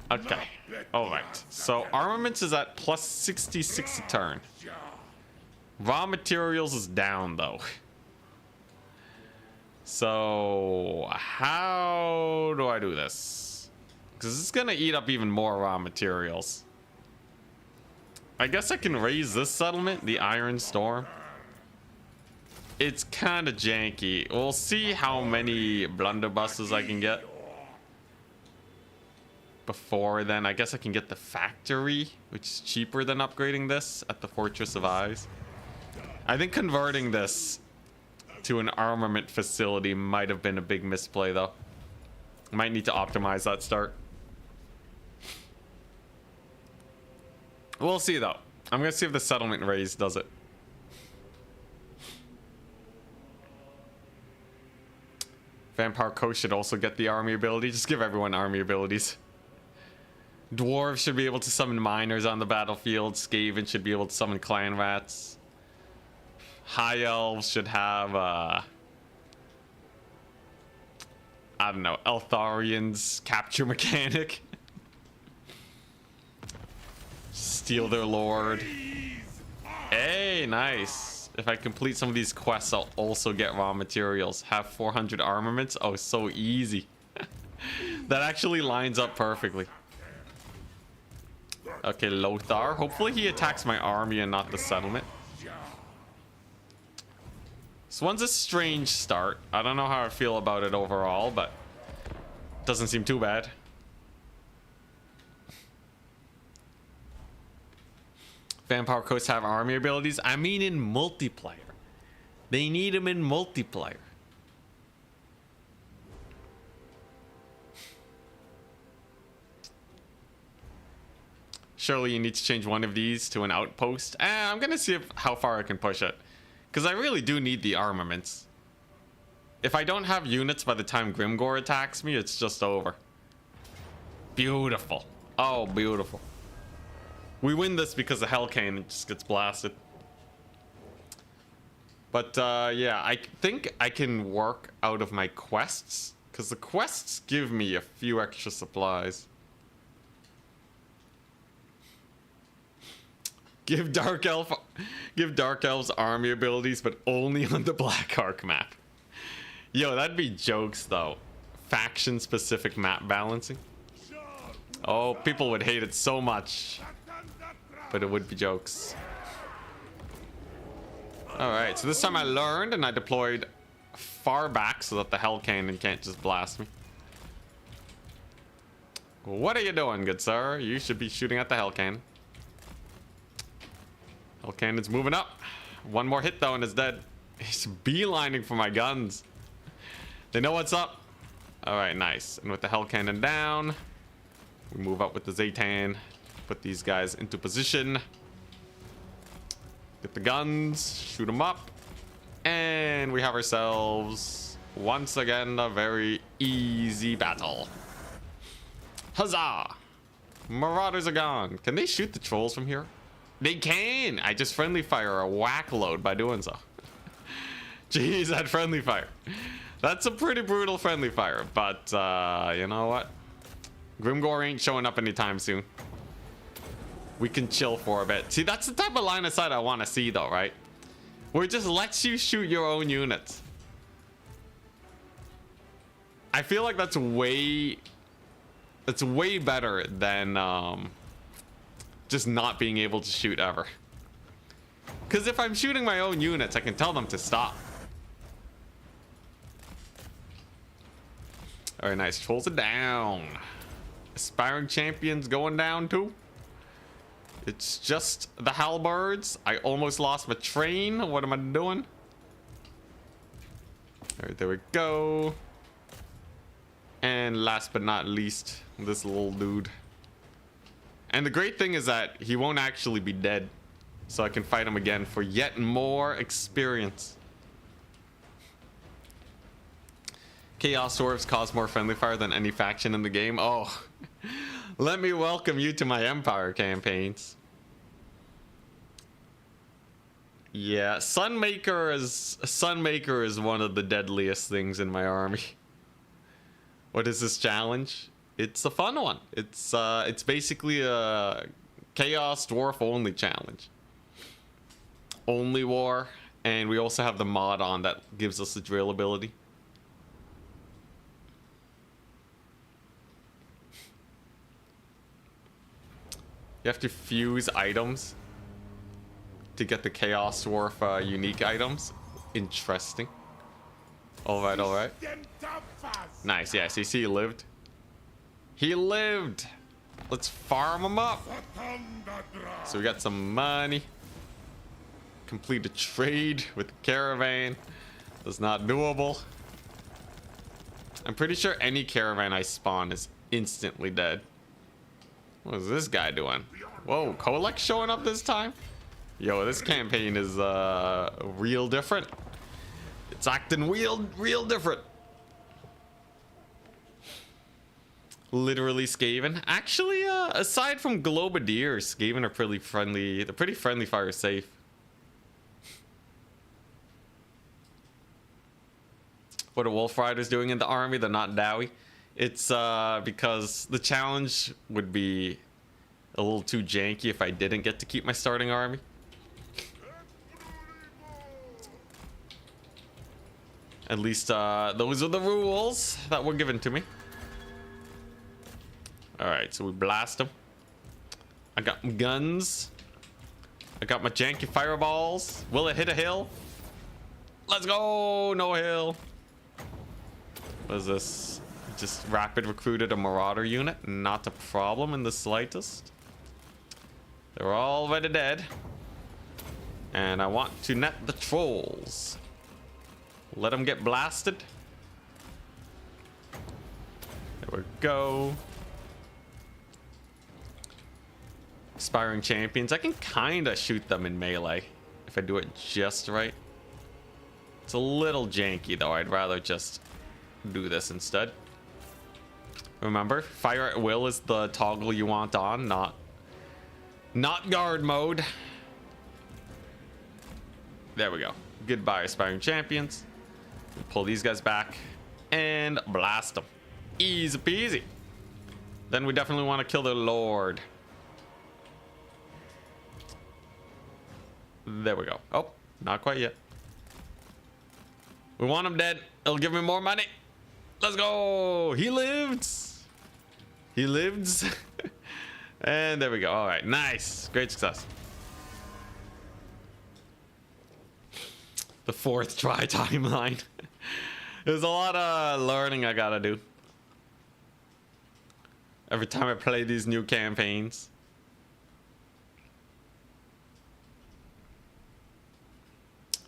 Okay, alright. So armaments is at plus 66 a turn. Raw materials is down though. So how do I do this? Because it's gonna eat up even more raw materials. I guess I can raise this settlement, the Iron Storm. It's kind of janky. We'll see how many blunderbusses I can get. Before then, I guess I can get the factory, which is cheaper than upgrading this at the Fortress of Eyes. I think converting this to an armament facility might have been a big misplay though. Might need to optimize that start. We'll see though. I'm gonna see if the settlement raise does it. Vampire Coast should also get the army ability. Just give everyone army abilities. Dwarves should be able to summon miners on the battlefield. Skaven should be able to summon clan rats. High elves should have I don't know, Eltharian's capture mechanic. Steal their lord. Hey, nice. If I complete some of these quests, I'll also get raw materials. Have 400 armaments. Oh, so easy. That actually lines up perfectly. Okay, Lothar. Hopefully he attacks my army and not the settlement. This one's a strange start. I don't know how I feel about it overall, but doesn't seem too bad. Vampire Coast have army abilities. I mean in multiplayer. They need them in multiplayer. Surely you need to change one of these to an outpost. I'm gonna see how far I can push it. Because I really do need the armaments. If I don't have units by the time Grimgor attacks me, it's just over. Beautiful. Oh, beautiful. We win this because the Hell Cannon just gets blasted. But yeah, I think I can work out of my quests. Because the quests give me a few extra supplies. Give Dark Elves army abilities, but only on the Black Ark map. Yo, that'd be jokes though. Faction specific map balancing. Oh, people would hate it so much. But it would be jokes. Alright, so this time I learned and I deployed far back so that the Hell Cannon can't just blast me. What are you doing, good sir? You should be shooting at the Hell Cannon. Hell Cannon's moving up. One more hit though and it's dead. He's beelining for my guns. They know what's up. Alright, nice. And with the Hell Cannon down, we move up with the Zhatan. Put these guys into position. Get the guns. Shoot them up. And we have ourselves, once again, a very easy battle. Huzzah! Marauders are gone. Can they shoot the trolls from here? They can! I just friendly fire a whack load by doing so. Jeez, that friendly fire. That's a pretty brutal friendly fire. But, you know what? Grimgor ain't showing up anytime soon. We can chill for a bit. See, that's the type of line of sight I want to see though, right? Where it just lets you shoot your own units. I feel like that's way better than just not being able to shoot ever. Because if I'm shooting my own units, I can tell them to stop. All right, nice. Trolls are down. Aspiring champions going down too. It's just the halberds. I almost lost my train. What am I doing? All right, there we go. And last but not least, this little dude. And the great thing is that he won't actually be dead. so I can fight him again for yet more experience. Chaos Dwarves cause more friendly fire than any faction in the game. Oh, let me welcome you to my Empire campaigns. Yeah, Sunmaker is one of the deadliest things in my army. What is this challenge? It's a fun one. It's basically a Chaos Dwarf only challenge. Only war, and we also have the mod on that gives us the drill ability. You have to fuse items to get the Chaos Dwarf unique items. Interesting. Alright, alright. Nice, yes, you see he lived. He lived! Let's farm him up. So we got some money. Complete a trade with the caravan. That's not doable. I'm pretty sure any caravan I spawn is instantly dead. What is this guy doing? Whoa, Kolek showing up this time? Yo, this campaign is real different. It's acting real different. Literally Skaven. Actually, aside from Globadier, Skaven are pretty friendly. They're pretty friendly fire safe. What are Wolf Riders doing in the army? They're not Dowie. It's because the challenge would be a little too janky if I didn't get to keep my starting army. At least those are the rules that were given to me. Alright, so we blast them. I got guns. I got my janky fireballs. Will it hit a hill? Let's go! No hill. What is this? Just rapid recruited a marauder unit. Not a problem in the slightest. They're already dead. And I want to net the trolls. Let them get blasted. There we go. Aspiring champions. I can kind of shoot them in melee if I do it just right. It's a little janky though. I'd rather just do this instead. Remember, fire at will is the toggle you want on, not guard mode. There we go. Goodbye, aspiring champions. Pull these guys back and blast them. Easy peasy. Then we definitely want to kill their lord. There we go. Oh, not quite yet. We want him dead. It'll give me more money. Let's go. He lived. He lives. And there we go. All right. Nice. Great success. The 4th try timeline. There's a lot of learning I gotta do every time I play these new campaigns.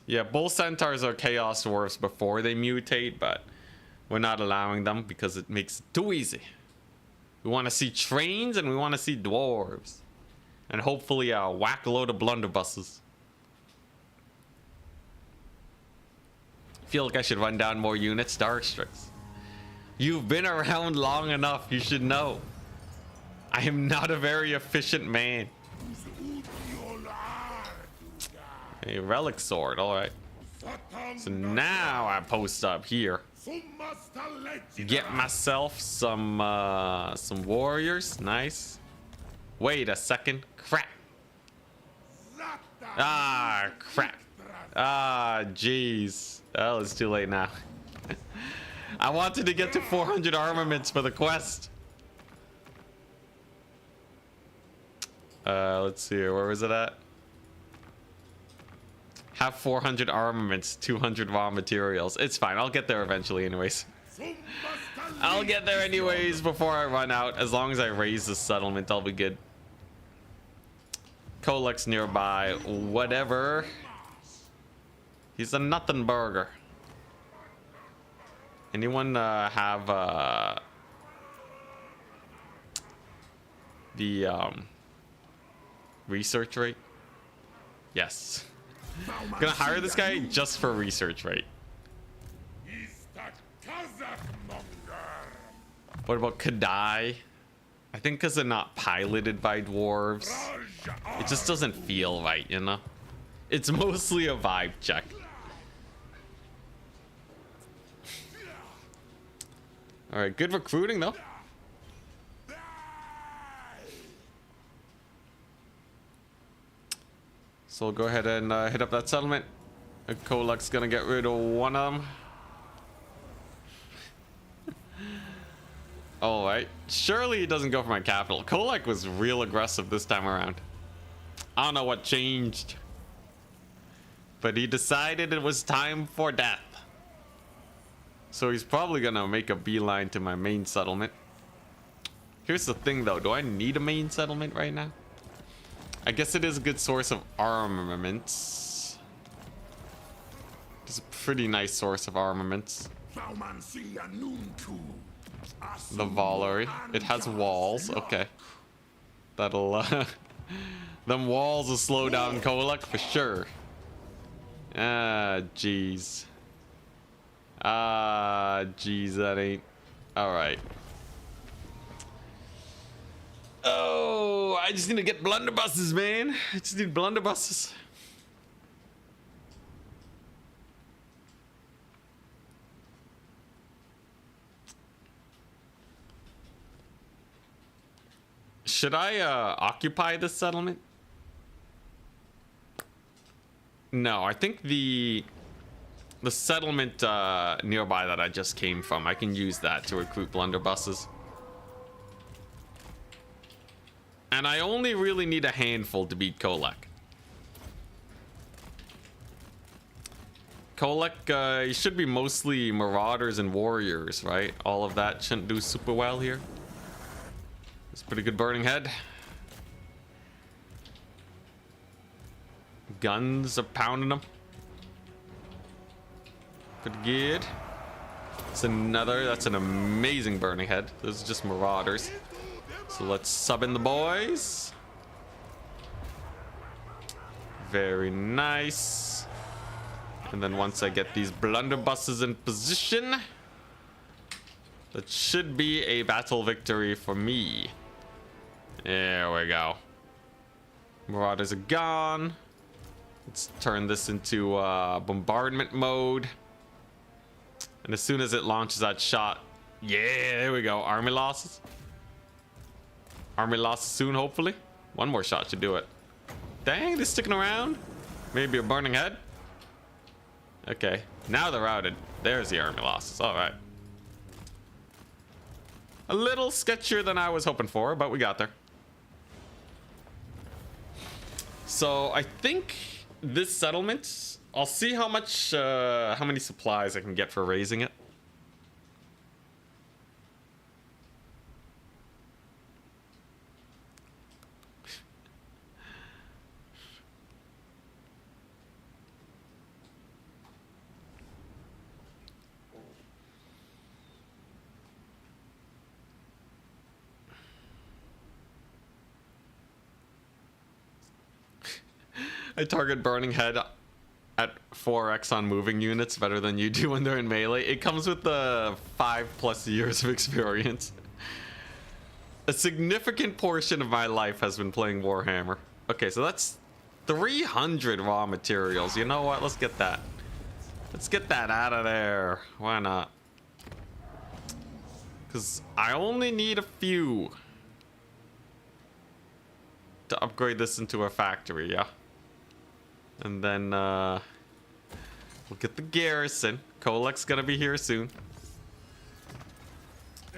Yeah, bull centaurs are chaos dwarfs before they mutate, but we're not allowing them because it makes it too easy. We want to see trains and we want to see dwarves, and hopefully a whack load of blunderbusses. Feel like I should run down more units. Darkstrix, you've been around long enough. You should know I am not a very efficient man. A relic sword. All right. So now I post up here. Get myself some warriors. Nice. Wait a second. Crap. Ah, crap. Ah, jeez. Oh, it's too late now. I wanted to get to 400 armaments for the quest. Let's see here. Where is it at? Have 400 armaments, 200 raw materials. It's fine. I'll get there eventually anyways. I'll get there anyways before I run out. As long as I raise the settlement, I'll be good. Kolek's nearby. Whatever. He's a nothing burger. Anyone have the research rate? Yes. Gonna hire this guy just for research, right? What about Kadai? I think because they're not piloted by dwarves, it just doesn't feel right, you know? It's mostly a vibe check. All right, good recruiting though. So we'll go ahead and hit up that settlement. Kolak's gonna get rid of one of them. All right, surely he doesn't go for my capital. Kolak was real aggressive this time around. I don't know what changed, but he decided it was time for death. So he's probably gonna make a beeline to my main settlement. Here's the thing though, do I need a main settlement right now? I guess it is a good source of armaments. It's a pretty nice source of armaments. The Valerie. It has walls. Okay. That'll, them walls will slow down Kolak for sure. Ah, jeez. Ah, jeez, that ain't... Alright. Oh, I just need to get blunderbusses, man. I just need blunderbusses. Should I occupy this settlement? No, I think the settlement nearby that I just came from, I can use that to recruit blunderbusses. And I only really need a handful to beat Kolak. Kolak, you should be mostly marauders and warriors, right? All of that shouldn't do super well here. It's pretty good burning head. Guns are pounding them. Pretty good. It's another, that's an amazing burning head. Those are just marauders. So let's sub in the boys. Very nice. And then once I get these blunderbusses in position, that should be a battle victory for me. There we go. Marauders are gone. Let's turn this into bombardment mode. And as soon as it launches that shot, yeah, there we go. Army losses. Army losses soon, hopefully. One more shot should do it. Dang, they're sticking around. Maybe a burning head. Okay, now they're routed. There's the army losses. All right. A little sketchier than I was hoping for, but we got there. So I think this settlement, I'll see how much, how many supplies I can get for raising it. I target burning head at 4x on moving units better than you do when they're in melee. It comes with the 5+ years of experience. A significant portion of my life has been playing Warhammer. Okay, so that's 300 raw materials. You know what? Let's get that. Let's get that out of there. Why not? Because I only need a few to upgrade this into a factory, yeah? And then we'll get the garrison. Kolak's gonna be here soon.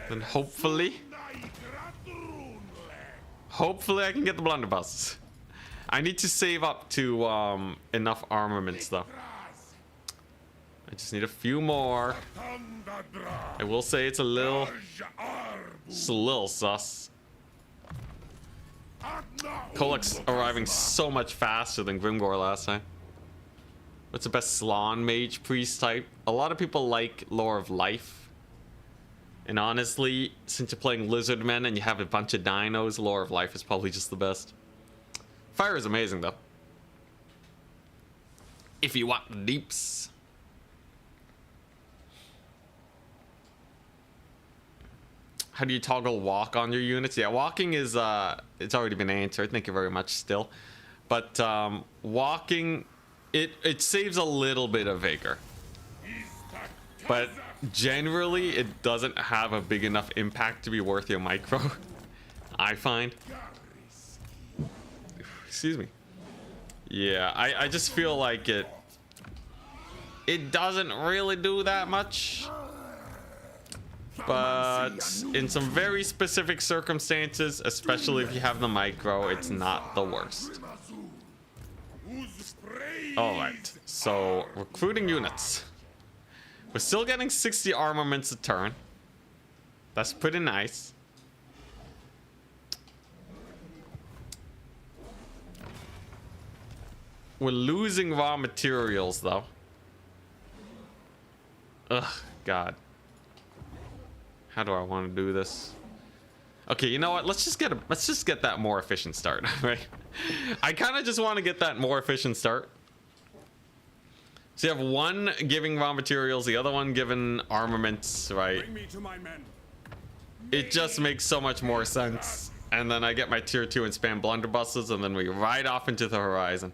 Then hopefully I can get the blunderbusses. I need to save up to enough armaments though. I just need a few more. I will say it's a little sus. Kolak's arriving so much faster than Grimgor last time. What's the best Slann mage priest type? A lot of people like Lore of Life. And honestly, since you're playing Lizardmen and you have a bunch of dinos, Lore of Life is probably just the best. Fire is amazing though. if you want the deeps. How do you toggle walk on your units? Yeah, walking is it's already been answered. Thank you very much still. But walking, it saves a little bit of vigor. But generally it doesn't have a big enough impact to be worth your micro. I find. Excuse me. Yeah, I just feel like it doesn't really do that much. But in some very specific circumstances, especially if you have the micro, it's not the worst. Alright, so recruiting units. We're still getting 60 armaments a turn. That's pretty nice. We're losing raw materials though. Ugh, God. How do I want to do this? Okay, you know what? Let's just get that more efficient start, right? I kind of just want to get that more efficient start. So you have one giving raw materials, the other one giving armaments, right? Bring me to my men. It just makes so much more sense. And then I get my tier 2 and spam blunderbusses, and then we ride off into the horizon.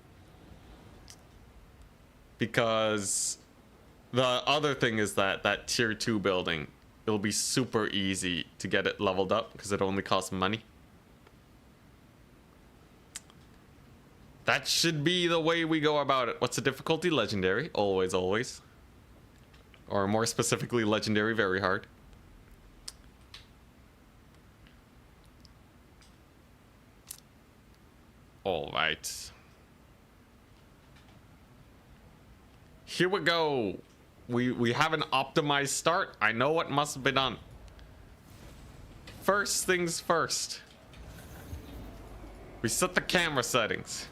Because the other thing is that tier 2 building, it'll be super easy to get it leveled up because it only costs money. That should be the way we go about it. What's the difficulty? Legendary. Always, always. Or more specifically, legendary, very hard. All right. Here we go. We have an optimized start. I know what must be done. First things first. We set the camera settings.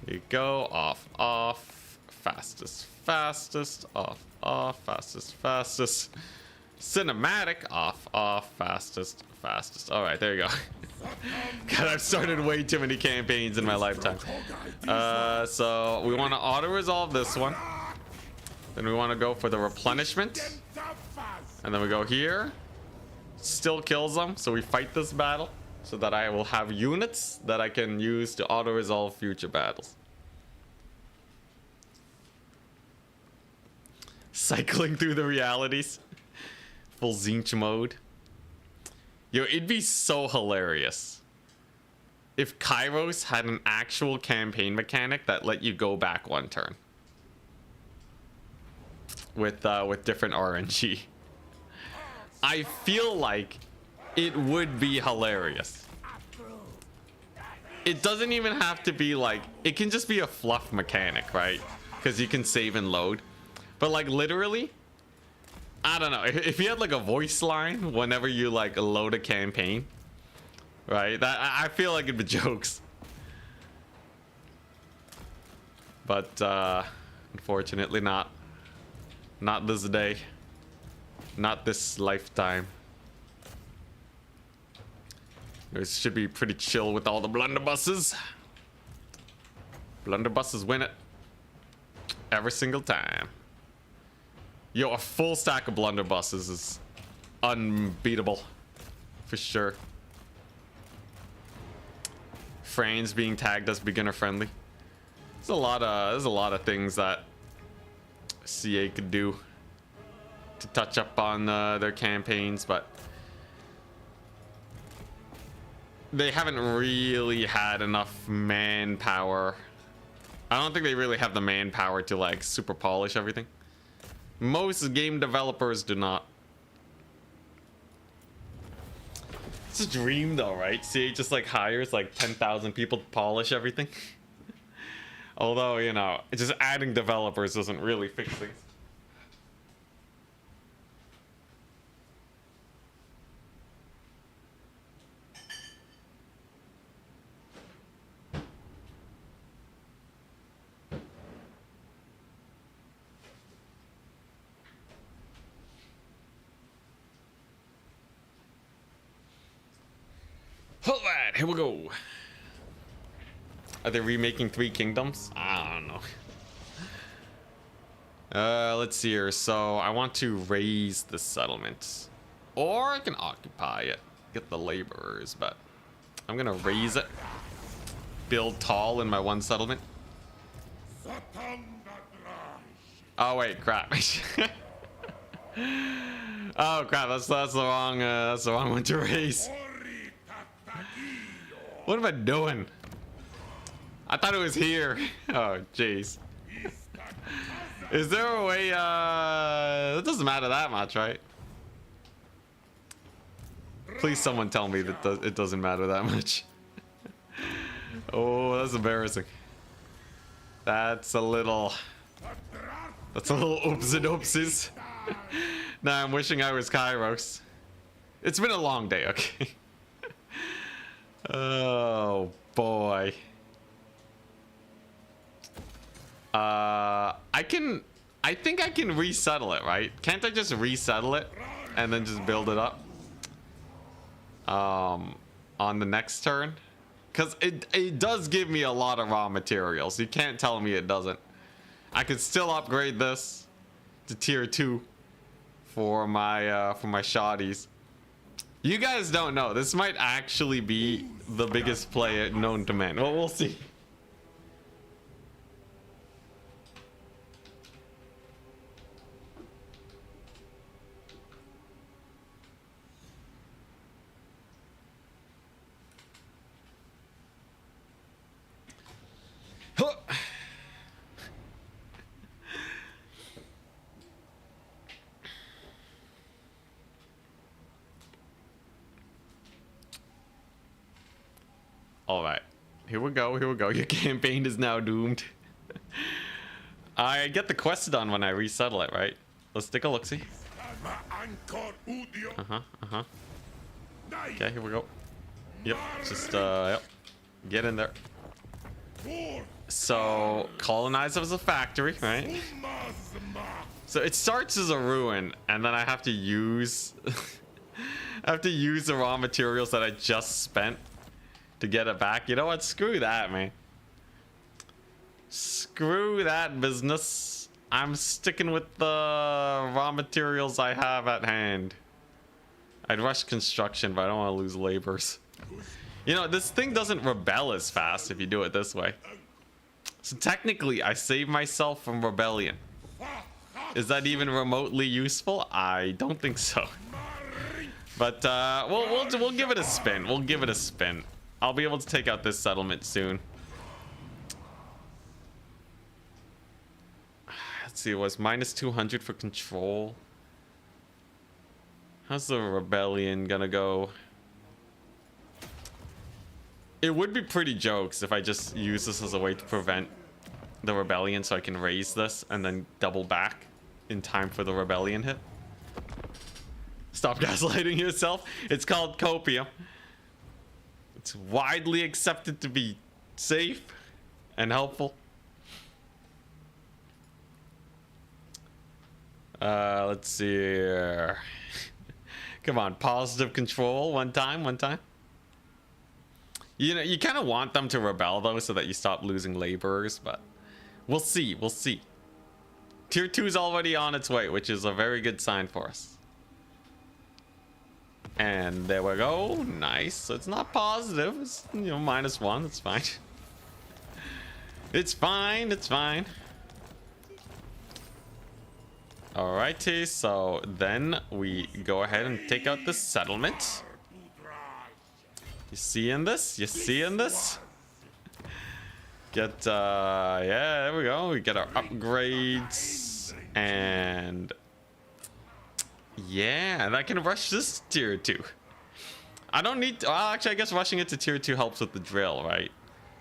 Here you go. Off, off. Fastest, fastest. Off, off. Fastest, fastest. Cinematic. Off, off. Fastest, fastest. All right, there you go. God, I've started way too many campaigns in my lifetime. So we want to auto-resolve this one. Then we want to go for the replenishment. And then we go here. Still kills them. So we fight this battle so that I will have units that I can use to auto-resolve future battles. Cycling through the realities. Full Zinch mode. Yo, it'd be so hilarious if Kairos had an actual campaign mechanic that let you go back one turn. With different RNG. I feel like it would be hilarious. It doesn't even have to be like, it can just be a fluff mechanic, right? Because you can save and load. But like literally, I don't know, if you had like a voice line whenever you like load a campaign, right? That I feel like it'd be jokes. But unfortunately not. Not this day. Not this lifetime. It should be pretty chill with all the blunderbusses. Blunderbusses win it. Every single time. Yo, a full stack of blunderbusses is unbeatable. For sure. Frames being tagged as beginner friendly. There's a lot of things that CA could do to touch up on their campaigns, but they haven't really had enough manpower. I don't think they really have the manpower to like super polish everything. Most game developers do not. It's a dream though, right? CA just like hires like 10,000 people to polish everything. Although, you know, just adding developers doesn't really fix things. Alright, here we go. Are they remaking 3 Kingdoms? I don't know. Let's see here. So I want to raise the settlement, or I can occupy it, get the laborers, but I'm gonna raise it, build tall in my one settlement. Zhatan. Oh wait, crap. Oh crap, that's the wrong one to raise. What am I doing? I thought it was here. Oh jeez. Is there a way, it doesn't matter that much, right? Please someone tell me that it doesn't matter that much. Oh, that's embarrassing. That's a little oops and oopsies. Now I'm wishing I was Kairos. It's been a long day, okay? Oh boy. I think I can resettle it, right? Can't I just resettle it and then just build it up on the next turn? Because it does give me a lot of raw materials. You can't tell me it doesn't. I could still upgrade this to tier 2 for my shotties. You guys don't know. This might actually be the biggest play known to man. Well, we'll see. All right, here we go. Your campaign is now doomed. I get the quest done when I resettle it, right? Let's take a look-see. Okay, here we go. Yep, just yep. Get in there. So colonize as a factory, right? So it starts as a ruin, and then I have to use the raw materials that I just spent to get it back. You know what? Screw that, man. Screw that business. I'm sticking with the raw materials I have at hand. I'd rush construction, but I don't want to lose laborers. You know, this thing doesn't rebel as fast if you do it this way. So technically, I saved myself from rebellion. Is that even remotely useful? I don't think so. But we'll give it a spin. We'll give it a spin. I'll be able to take out this settlement soon. Let's see, it was minus 200 for control. How's the rebellion gonna go? It would be pretty jokes if I just use this as a way to prevent the rebellion so I can raise this and then double back in time for the rebellion hit. Stop gaslighting yourself. It's called copium. It's widely accepted to be safe and helpful. Let's see here. Come on, positive control. One time. You know, you kind of want them to rebel though, so that you stop losing laborers, but we'll see. Tier 2 is already on its way, which is a very good sign for us. And there we go. Nice. So it's not positive. It's, you know, -1. It's fine. It's fine. Alrighty. So then we go ahead and take out the settlement. You seeing this? Get, yeah, there we go. We get our upgrades. And yeah, and I can rush this tier 2. I don't need to, well, actually I guess rushing it to tier 2 helps with the drill, right?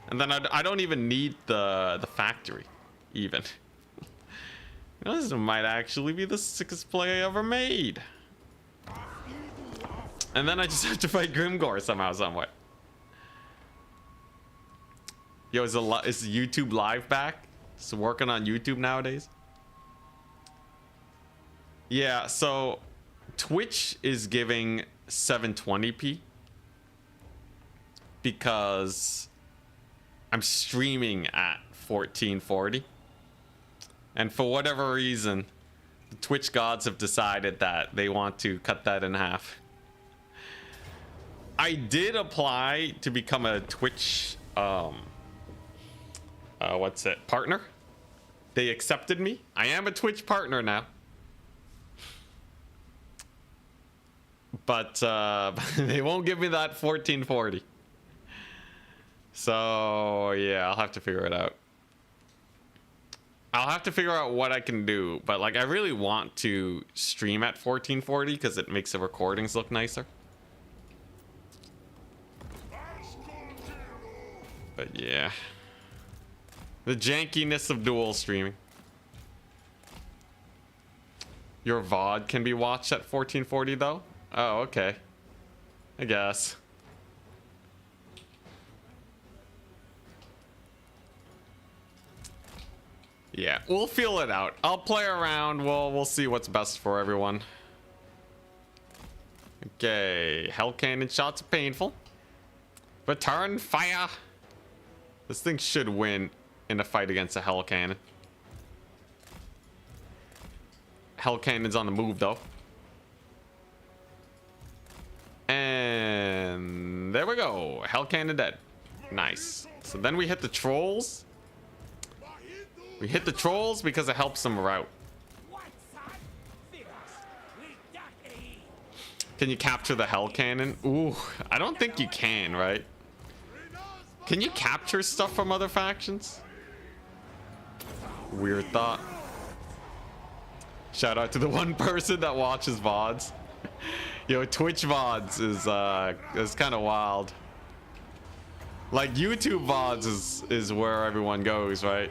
And then I don't even need the factory even. This might actually be the sickest play I ever made. And then I just have to fight Grimgor somehow, someway. Yo, is YouTube live back? It's working on YouTube nowadays. Yeah, so Twitch is giving 720p because I'm streaming at 1440, And for whatever reason, the Twitch gods have decided that they want to cut that in half. I did apply to become a Twitch, partner. They accepted me. I am a Twitch partner now. But they won't give me that 1440. So yeah, I'll have to figure it out. I'll have to figure out what I can do. But like, I really want to stream at 1440 because it makes the recordings look nicer. But yeah, the jankiness of dual streaming. Your VOD can be watched at 1440 though? Oh, okay. I guess. Yeah, we'll feel it out. I'll play around. We'll see what's best for everyone. Okay, Hell Cannon shots are painful. Return fire. This thing should win in a fight against a Hell Cannon. Hell Cannon's on the move though. And there we go. Hell Cannon dead. Nice. So then we hit the trolls. We hit the trolls because it helps them route. Can you capture the Hell Cannon? Ooh, I don't think you can, right? Can you capture stuff from other factions? Weird thought. Shout out to the one person that watches VODs. Yo, Twitch VODs is kind of wild. Like YouTube VODs is where everyone goes, right?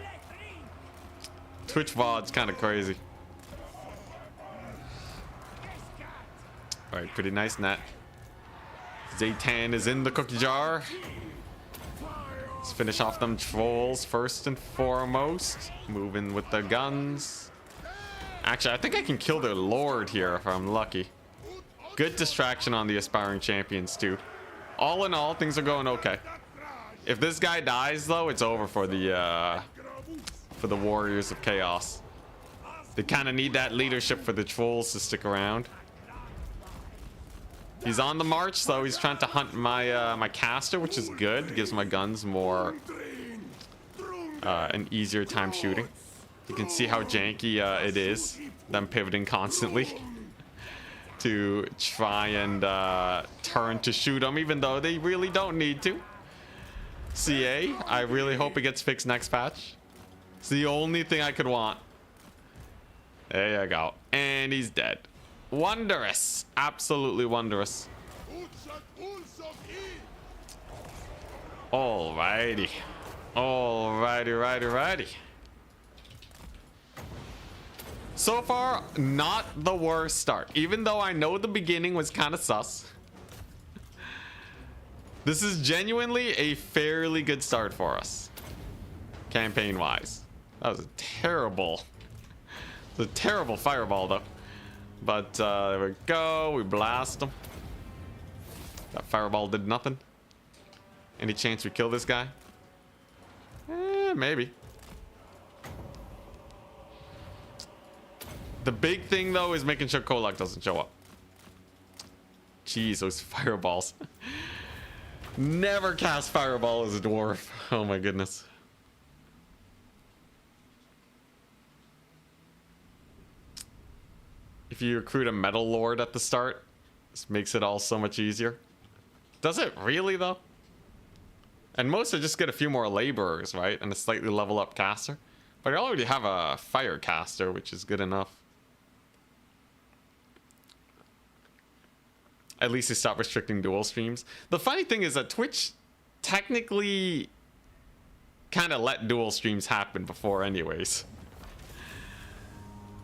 Twitch VODs kind of crazy. All right, pretty nice net. Zhatan is in the cookie jar. Let's finish off them trolls first and foremost. Moving with the guns. Actually, I think I can kill their lord here if I'm lucky. Good distraction on the aspiring champions too. All in all, things are going okay. If this guy dies though, it's over for the Warriors of Chaos. They kind of need that leadership for the trolls to stick around. He's on the march though. He's trying to hunt my my caster, which is good. Gives my guns more an easier time shooting. You can see how janky it is, them pivoting constantly to try and turn to shoot them, even though they really don't need to. CA, I really hope it gets fixed next patch. It's the only thing I could want. There you go. And he's dead. Wondrous. Absolutely wondrous. Alrighty. Righty. So far, not the worst start. Even though I know the beginning was kind of sus. This is genuinely a fairly good start for us. Campaign-wise. That was a terrible fireball, though. But there we go. We blast them. That fireball did nothing. Any chance we kill this guy? Maybe. The big thing, though, is making sure Kolak doesn't show up. Jeez, those fireballs. Never cast fireball as a dwarf. Oh my goodness. If you recruit a metal lord at the start, this makes it all so much easier. Does it really though? And most are just get a few more laborers, right? And a slightly level up caster. But I already have a fire caster, which is good enough. At least they stop restricting dual streams. The funny thing is that Twitch technically kind of let dual streams happen before anyways.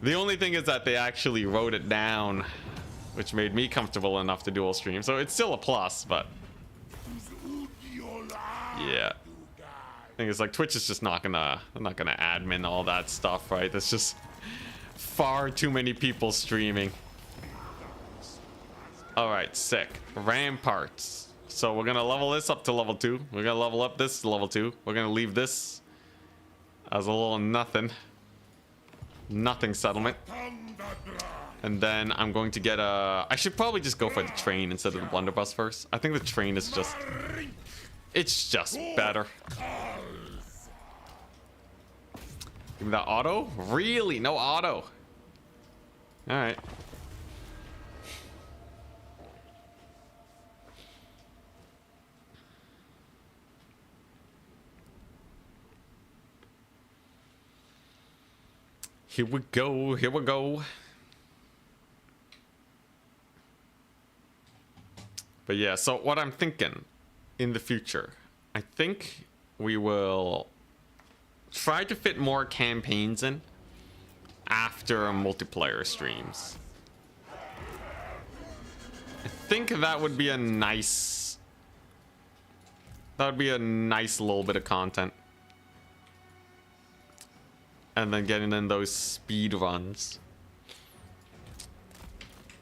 The only thing is that they actually wrote it down, which made me comfortable enough to dual stream. So it's still a plus, but yeah. I think it's like Twitch is just not gonna admin all that stuff, right? That's just far too many people streaming. All right, sick. Ramparts. So we're gonna level this up to level 2. We're gonna level up this to level 2. We're gonna leave this as a little nothing. Nothing settlement. And then I'm going to get a... I should probably just go for the train instead of the blunderbuss first. I think the train is just... It's just better. Give me that auto? Really? No auto. Alright. Here we go, here we go. But yeah, so what I'm thinking in the future, I think we will try to fit more campaigns in after multiplayer streams. I think that would be a nice... That would be a nice little bit of content. And then getting in those speed runs.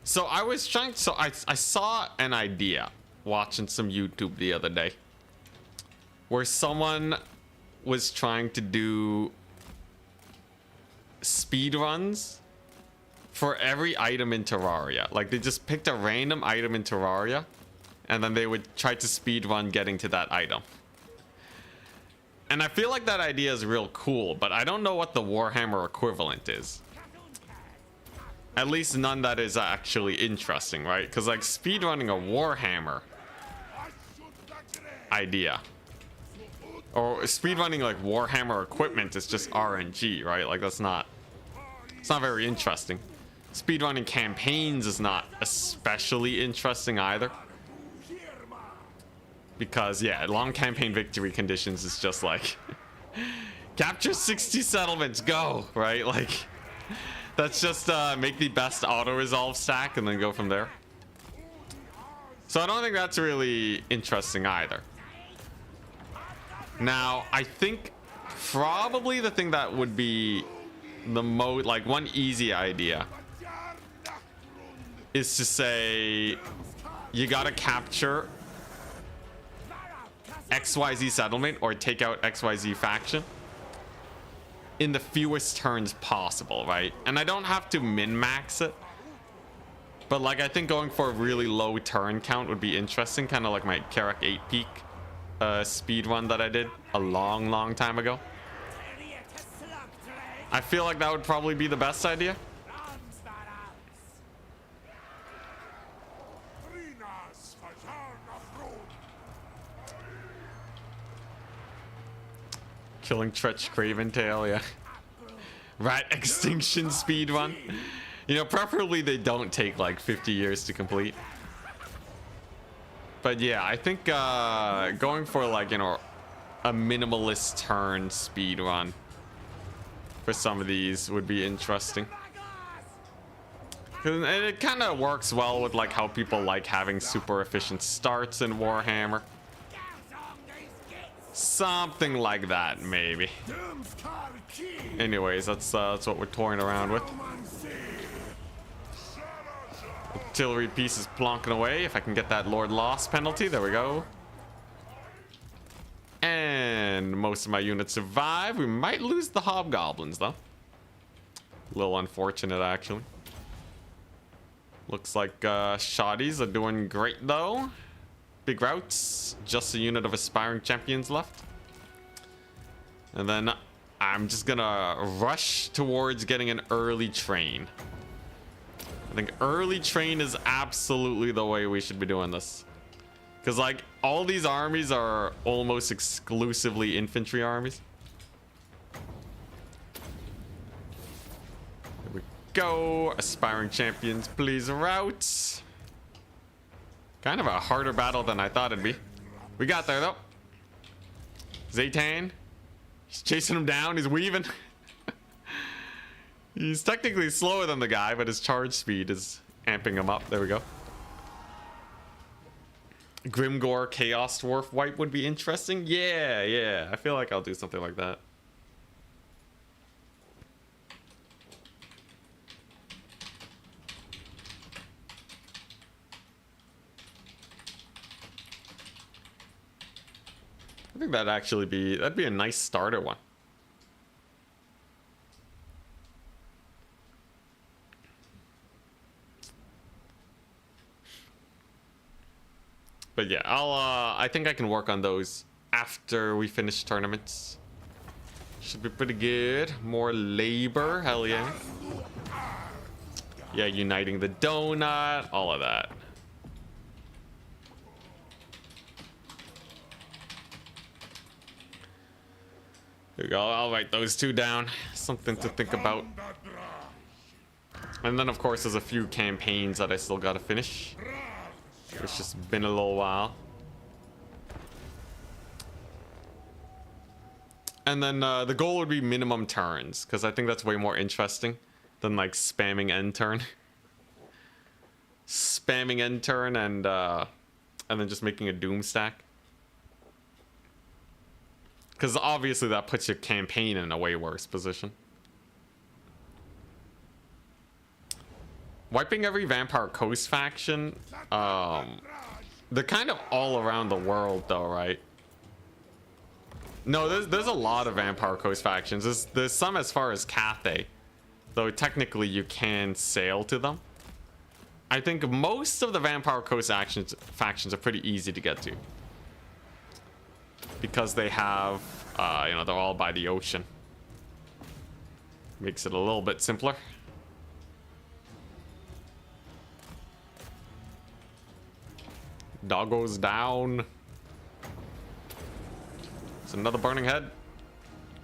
So I was trying... So I saw an idea watching some YouTube the other day. Where someone was trying to do speed runs for every item in Terraria. Like they just picked a random item in Terraria. And then they would try to speed run getting to that item. And I feel like that idea is real cool, but I don't know what the Warhammer equivalent is. At least none that is actually interesting, right? Because like speedrunning a Warhammer idea. Or speedrunning like Warhammer equipment is just RNG, right? Like that's not... It's not very interesting. Speedrunning campaigns is not especially interesting either. Because, yeah, long campaign victory conditions is just like... capture 60 settlements, go! Right? Like, that's just make the best auto-resolve stack and then go from there. So I don't think that's really interesting either. Now, I think probably the thing that would be the most... Like, one easy idea is to say... You gotta capture... XYZ settlement or take out XYZ faction in the fewest turns possible, right? And I don't have to min-max it, but like I think going for a really low turn count would be interesting, kind of like my Karak 8 peak speed run that I did a long time ago. I feel like that would probably be the best idea. Killing Tretch Craven Tail, yeah. Rat extinction speed run. You know, preferably they don't take like 50 years to complete. But yeah, I think going for like, you know, a minimalist turn speed run for some of these would be interesting. And it kind of works well with like how people like having super efficient starts in Warhammer. Something like that, maybe. Anyways, that's what we're toying around with. Artillery pieces plonking away. If I can get that Lord Loss penalty, there we go. And most of my units survive. We might lose the hobgoblins, though. A little unfortunate, actually. Looks like shotties are doing great, though. Big routes, just a unit of aspiring champions left. And then I'm just gonna rush towards getting an early train. I think early train is absolutely the way we should be doing this. Because like all these armies are almost exclusively infantry armies. There we go. Aspiring champions, please route. Kind of a harder battle than I thought it'd be. We got there, though. Zhatan. He's chasing him down. He's weaving. He's technically slower than the guy, but his charge speed is amping him up. There we go. Grimgore Chaos Dwarf wipe would be interesting. Yeah. I feel like I'll do something like that. I think that'd be a nice starter one. But yeah, I think I can work on those after we finish tournaments. Should be pretty good. More labor, hell yeah. Yeah, uniting the donut, all of that. There you go, I'll write those two down. Something to think about. And then of course there's a few campaigns that I still gotta finish. It's just been a little while. And then the goal would be minimum turns, because I think that's way more interesting than like spamming end turn. Spamming end turn and then just making a doom stack. Because obviously that puts your campaign in a way worse position. Wiping every Vampire Coast faction, they're kind of all around the world though, right? No, there's a lot of Vampire Coast factions. There's some as far as Cathay, though technically you can sail to them. I think most of the Vampire Coast factions are pretty easy to get to. Because they have, you know, they're all by the ocean. Makes it a little bit simpler. Doggo's down. It's another burning head.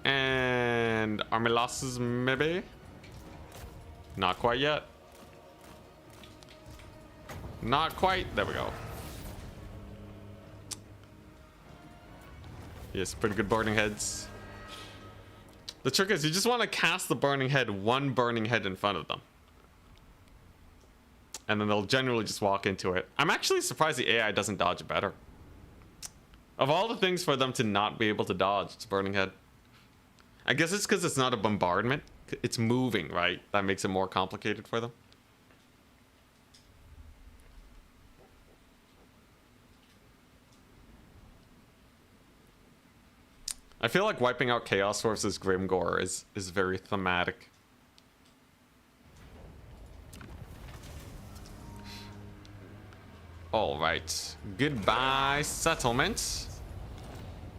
And army losses, maybe? Not quite yet. Not quite. There we go. Yes, pretty good burning heads. The trick is you just want to cast the burning head, one burning head in front of them. And then they'll generally just walk into it. I'm actually surprised the AI doesn't dodge better. Of all the things for them to not be able to dodge, it's burning head. I guess it's because it's not a bombardment. It's moving, right? That makes it more complicated for them. I feel like wiping out Chaos Forces Grimgore is very thematic. Alright. Goodbye, settlement.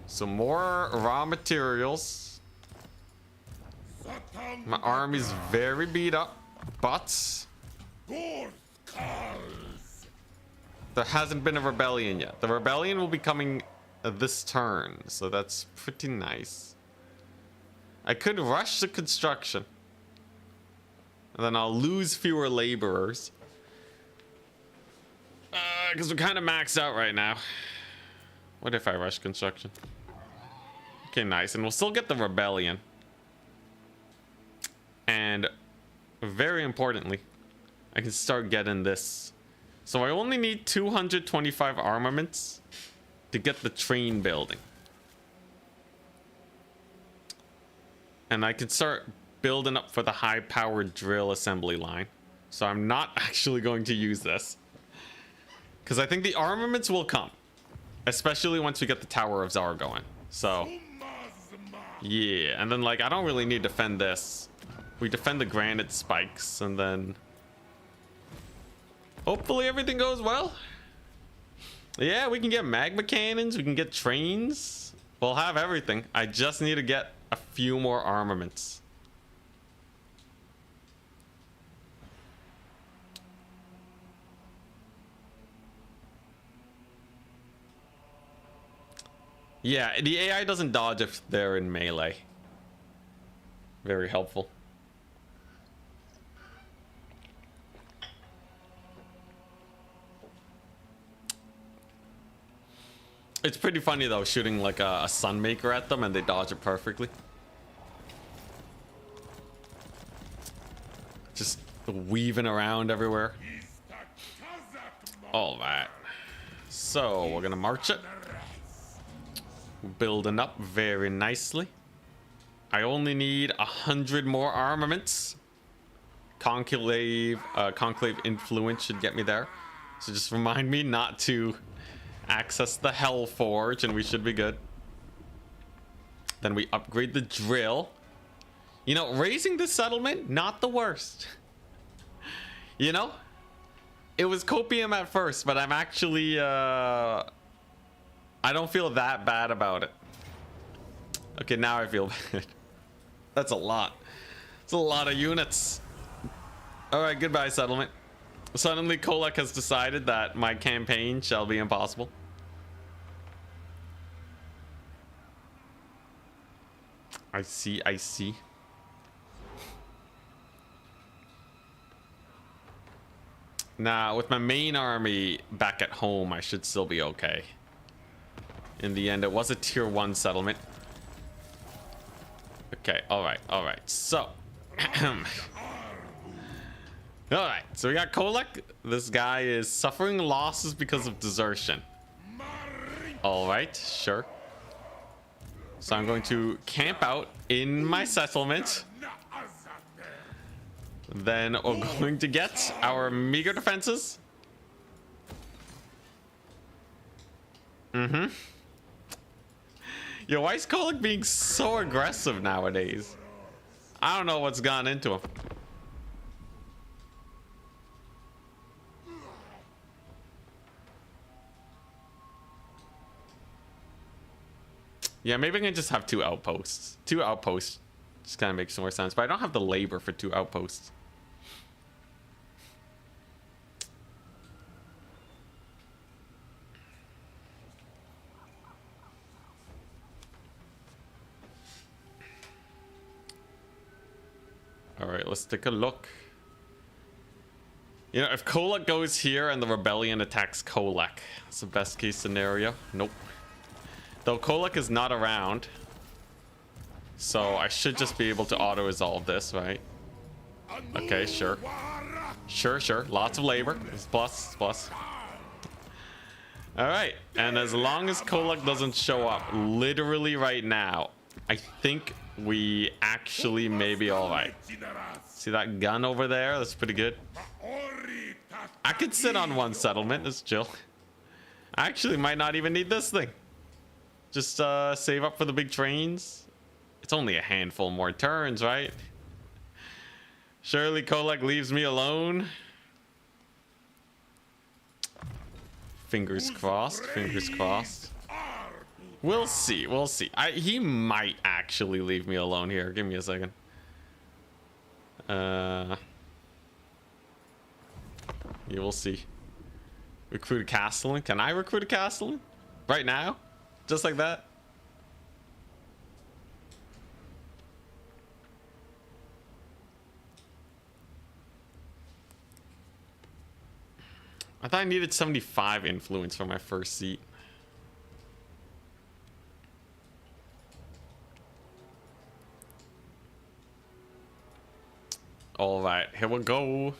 Some more raw materials. My army's very beat up, but there hasn't been a rebellion yet. The rebellion will be coming this turn, so that's pretty nice. I could rush the construction, and then I'll lose fewer laborers. Because we're kind of maxed out right now. What if I rush construction? Okay, nice. And we'll still get the rebellion. And very importantly, I can start getting this. So I only need 225 armaments to get the train building. And I can start building up for the high-powered drill assembly line. So I'm not actually going to use this. Because I think the armaments will come. Especially once we get the Tower of Zar going. So, yeah. And then, like, I don't really need to defend this. We defend the granite spikes, and then hopefully everything goes well. Yeah, we can get magma cannons. We can get trains. We'll have everything. I just need to get a few more armaments. Yeah, the AI doesn't dodge if they're in melee. Very helpful. It's pretty funny though, shooting like a Sunmaker at them and they dodge it perfectly. Just weaving around everywhere. All right. So we're gonna march it. Building up very nicely. I only need 100 more armaments. Conclave influence should get me there. So just remind me not to access the Hell Forge and we should be good. Then we upgrade the drill. You know, raising the settlement, not the worst. You know? It was copium at first, but I'm actually I don't feel that bad about it. Okay, now I feel bad. That's a lot. It's a lot of units. All right, goodbye, settlement. Suddenly, Kolek has decided that my campaign shall be impossible. I see, I see. Now, with my main army back at home, I should still be okay. In the end, it was a tier 1 settlement. Okay, alright, alright. So. Alright, so we got Kolek. This guy is suffering losses because of desertion. Alright, sure. So I'm going to camp out in my settlement. Then we're going to get our meager defenses. Yo, why is Kolek being so aggressive nowadays? I don't know what's gone into him. Yeah, maybe I can just have 2 outposts. 2 outposts just kind of makes more sense. But I don't have the labor for 2 outposts. All right, let's take a look. You know, if Kolek goes here and the rebellion attacks Kolek, that's the best case scenario. Nope. Though Kolek is not around, so I should just be able to auto-resolve this, right? Okay, sure. Sure, sure. Lots of labor. It's plus, plus. All right, and as long as Kolek doesn't show up literally right now, I think we actually may be all right. See that gun over there? That's pretty good. I could sit on 1 settlement. It's chill. I actually might not even need this thing. Just save up for the big trains. It's only a handful more turns, right? Surely Kolek leaves me alone. Fingers crossed. Fingers crossed. We'll see. We'll see. He might actually leave me alone here. Give me a second. You will see. Recruit a Castellan. Can I recruit a Castellan? Right now? Just like that? I thought I needed 75 influence for my first seat. All right, here we go.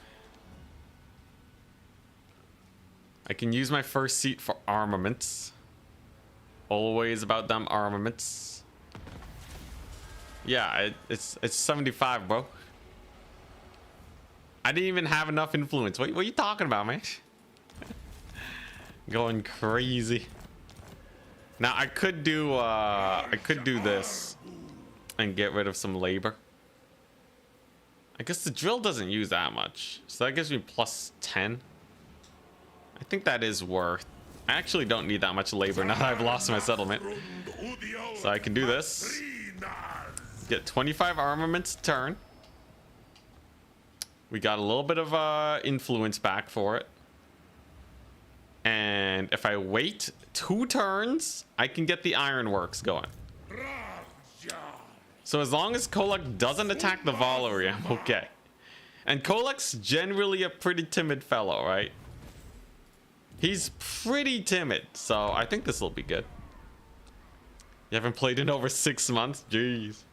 I can use my first seat for armaments. Always about them armaments. Yeah, it's 75, bro. I didn't even have enough influence. What are you talking about, man? Going crazy. Now I could do this and get rid of some labor. I guess the drill doesn't use that much, so that gives me plus 10. I think that is worth. I actually don't need that much labor now that I've lost my settlement, so I can do this. Get 25 armaments a turn. We got a little bit of influence back for it. And if I wait 2 turns, I can get the ironworks going. So as long as Kolek doesn't attack the Valerie, I'm okay. And Kolek's generally a pretty timid fellow, right? He's pretty timid, so I think this will be good. You haven't played in over 6 months? Jeez.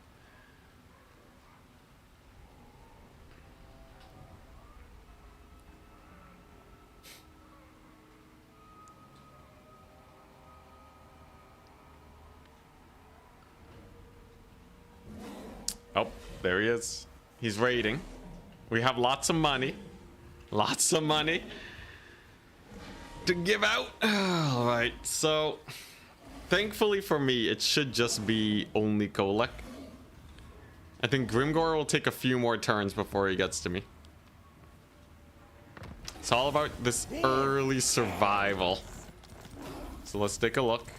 Oh, there he is. He's raiding. We have lots of money. Lots of money to give out. All right, so thankfully for me, it should just be only Kolek. I think Grimgor will take a few more turns before he gets to me. It's all about this early survival. So let's take a look.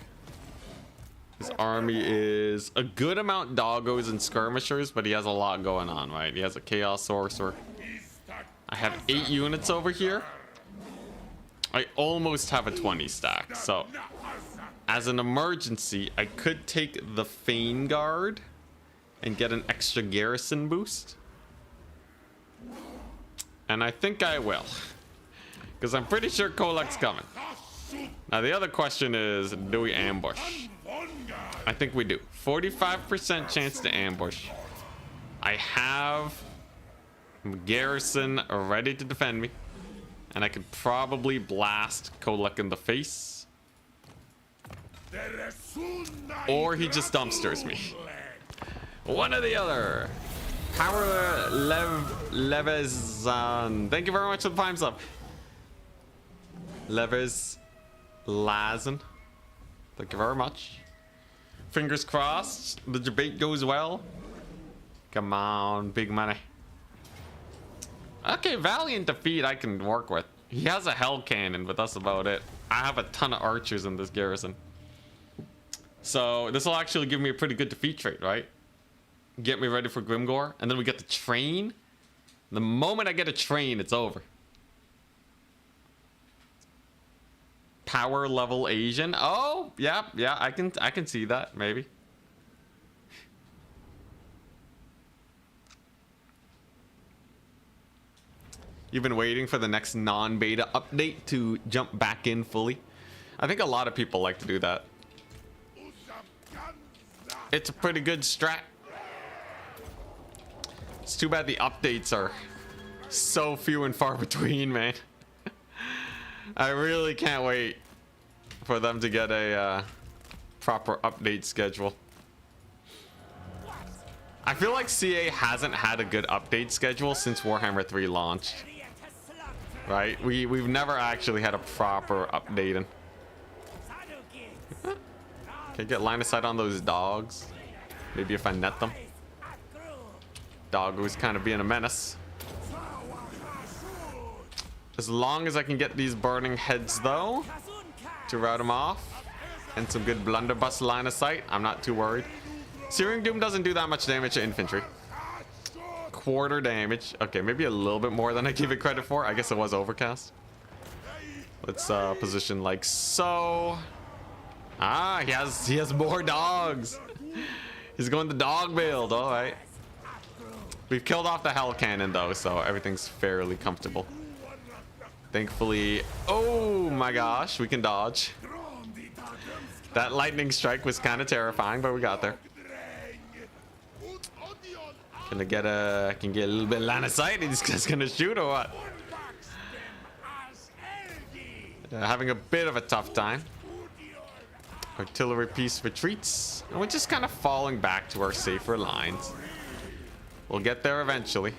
His army is a good amount doggos and skirmishers, but he has a lot going on, right? He has a chaos sorcerer. I have 8 units over here. I almost have a 20 stack, so as an emergency, I could take the Fane Guard and get an extra garrison boost. And I think I will, because I'm pretty sure Kolak's coming. Now the other question is, do we ambush? I think we do. 45% chance to ambush. I have garrison ready to defend me, and I could probably blast Kolak in the face, or he just dumpsters me. One or the other. Power Levezan. Thank you very much for the Prime sub. Leves Lazen. Thank you very much. Fingers crossed the debate goes well. Come on, big money. Okay, Valiant defeat I can work with. He has a hell cannon, but that's about it. I have a ton of archers in this garrison. So this will actually give me a pretty good defeat trait, right? Get me ready for Grimgore, and then we get the train. The moment I get a train, it's over. Power level Asian. Oh, yeah, I can see that, maybe. You've been waiting for the next non-beta update to jump back in fully. I think a lot of people like to do that. It's a pretty good strat. It's too bad the updates are so few and far between, man. I really can't wait for them to get a proper update schedule. I feel like CA hasn't had a good update schedule since Warhammer 3 launched. Right? We've never actually had a proper updating. Okay, get line of sight on those dogs. Maybe if I net them. Doggo's kind of being a menace. As long as I can get these burning heads though, to rout them off, and some good blunderbuss line of sight, I'm not too worried. Searing Doom doesn't do that much damage to infantry. Quarter damage. Okay, maybe a little bit more than I give it credit for. I guess it was overcast. Let's position like so. Ah, he has more dogs. He's going the dog build. All right. We've killed off the hell cannon though, so everything's fairly comfortable. Thankfully, oh my gosh, we can dodge. That lightning strike was kind of terrifying, but we got there. Can I get a little bit of line of sight? He's just gonna shoot or what? Having a bit of a tough time. Artillery piece retreats, and we're just kind of falling back to our safer lines. We'll get there eventually.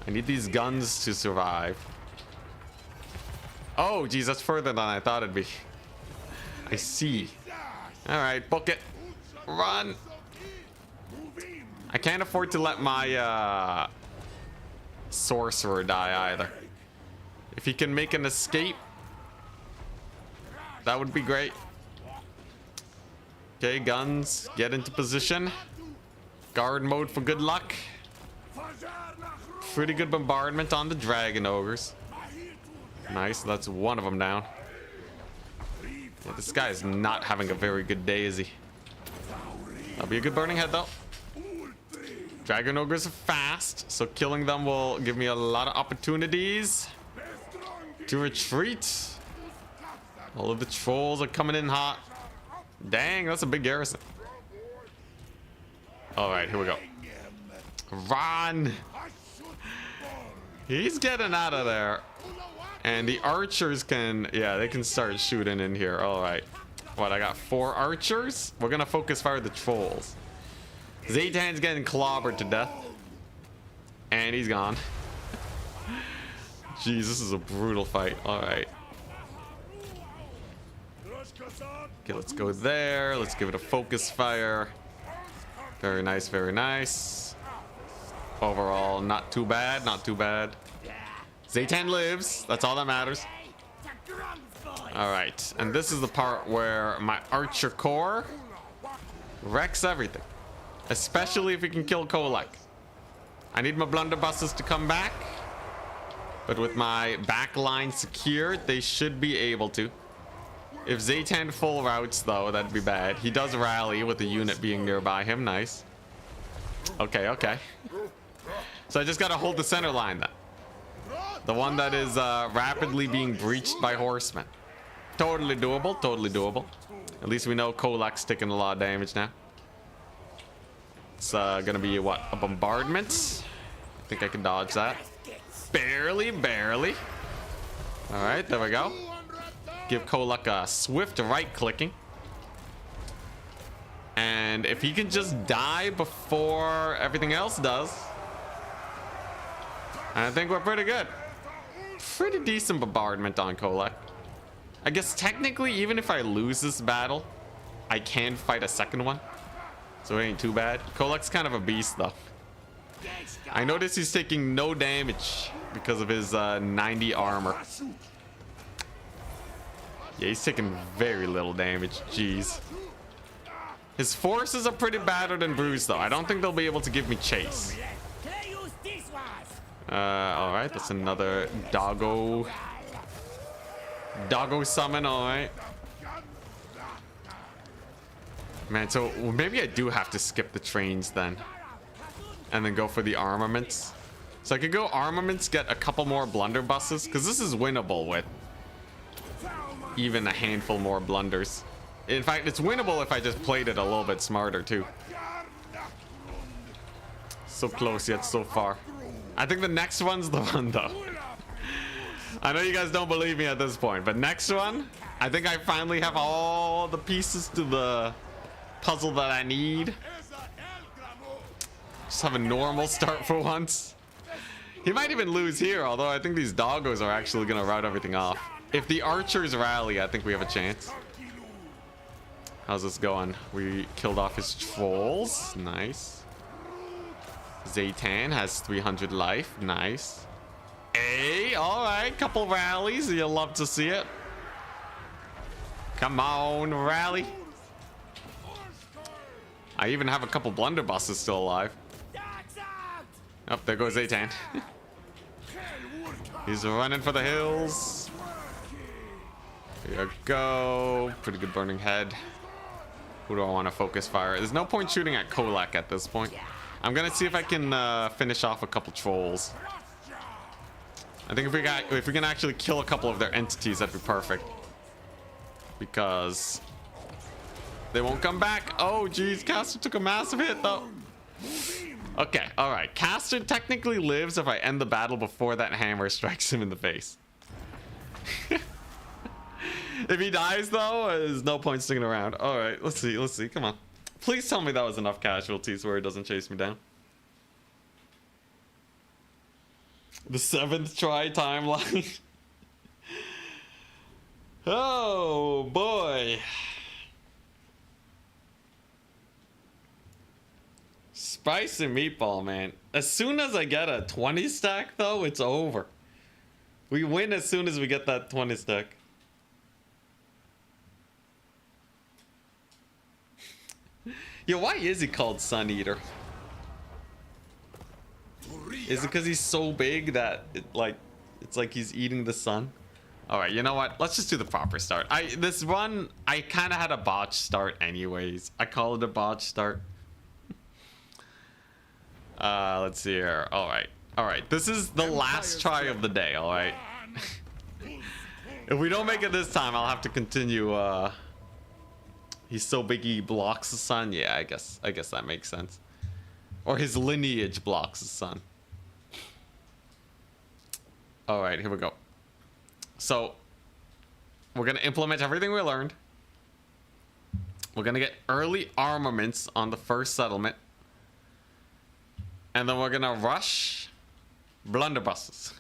I need these guns to survive. Oh, geez, that's further than I thought it'd be. I see. All right, book it. Run. I can't afford to let my sorcerer die either. If he can make an escape, that would be great. Okay, guns, get into position. Guard mode for good luck. Pretty good bombardment on the dragon ogres. Nice, that's one of them down. Yeah, this guy is not having a very good day, is he? That'll be a good burning head though. Dragon ogres are fast, so killing them will give me a lot of opportunities to retreat. All of the trolls are coming in hot. Dang, that's a big garrison. All right, here we go. Run! He's getting out of there. And the archers can, yeah, they can start shooting in here. All right. What, I got 4 archers? We're gonna focus fire the trolls. Zhatan's getting clobbered to death. And he's gone. Jeez, this is a brutal fight. All right. Okay, let's go there. Let's give it a focus fire. Very nice, very nice. Overall, not too bad, not too bad. Zhatan lives. That's all that matters. All right, and this is the part where my Archer Core wrecks everything, especially if we can kill Kolak. I need my blunderbusses to come back, but with my back line secured, they should be able to. If Zhatan full routes, though, that'd be bad. He does rally with the unit being nearby him. Nice. Okay, okay. So I just gotta hold the center line then. The one that is rapidly being breached by horsemen. Totally doable, totally doable. At least we know Kolak's taking a lot of damage now. It's gonna be, what, a bombardment? I think I can dodge that. Barely, barely. All right, there we go. Give Kolak a swift right-clicking. And if he can just die before everything else does, I think we're pretty good. Pretty decent bombardment on Kolak. I guess technically, even if I lose this battle, I can fight a second one. So it ain't too bad. Kolak's kind of a beast, though. I notice he's taking no damage because of his 90 armor. Yeah, he's taking very little damage. Jeez. His forces are pretty battered and bruised, though. I don't think they'll be able to give me chase. Alright, that's another doggo summon. Alright, man, so maybe I do have to skip the trains then and then go for the armaments. So I could go armaments, get a couple more blunderbusses, because this is winnable with even a handful more blunders. In fact, it's winnable if I just played it a little bit smarter too. So close yet so far. I think the next one's the one, though. I know you guys don't believe me at this point, but next one, I think I finally have all the pieces to the puzzle that I need. Just have a normal start for once. He might even lose here, although I think these doggos are actually going to rout everything off. If the archers rally, I think we have a chance. How's this going? We killed off his trolls. Nice. Zhatan has 300 life. Nice. Hey, all right, couple rallies. You'll love to see it. Come on, rally. I even have a couple blunderbusses still alive. Oh, there goes Zhatan. He's running for the hills. Here you go. Pretty good burning head. Who do I want to focus fire? There's no point shooting at Kolak at this point. I'm gonna see if I can finish off a couple trolls. I think if we can actually kill a couple of their entities, that'd be perfect. Because they won't come back. Oh, geez, Caster took a massive hit though. Okay, all right. Caster technically lives if I end the battle before that hammer strikes him in the face. If he dies though, there's no point sticking around. All right, let's see. Let's see. Come on. Please tell me that was enough casualties where it doesn't chase me down. The 7th try timeline. Oh boy. Spicy meatball, man. As soon as I get a 20 stack though, it's over. We win as soon as we get that 20 stack. Yo, why is he called Sun Eater? Is it because he's so big that it's like he's eating the sun? All right, you know what? Let's just do the proper start. This run, I kind of had a botch start anyways. I call it a botch start. Let's see here. All right. This is the last try of the day. All right. If we don't make it this time, I'll have to continue. He's so big he blocks the sun. Yeah, I guess that makes sense. Or his lineage blocks the sun. All right, here we go. So we're gonna implement everything we learned. We're gonna get early armaments on the first settlement, and then we're gonna rush blunderbusses.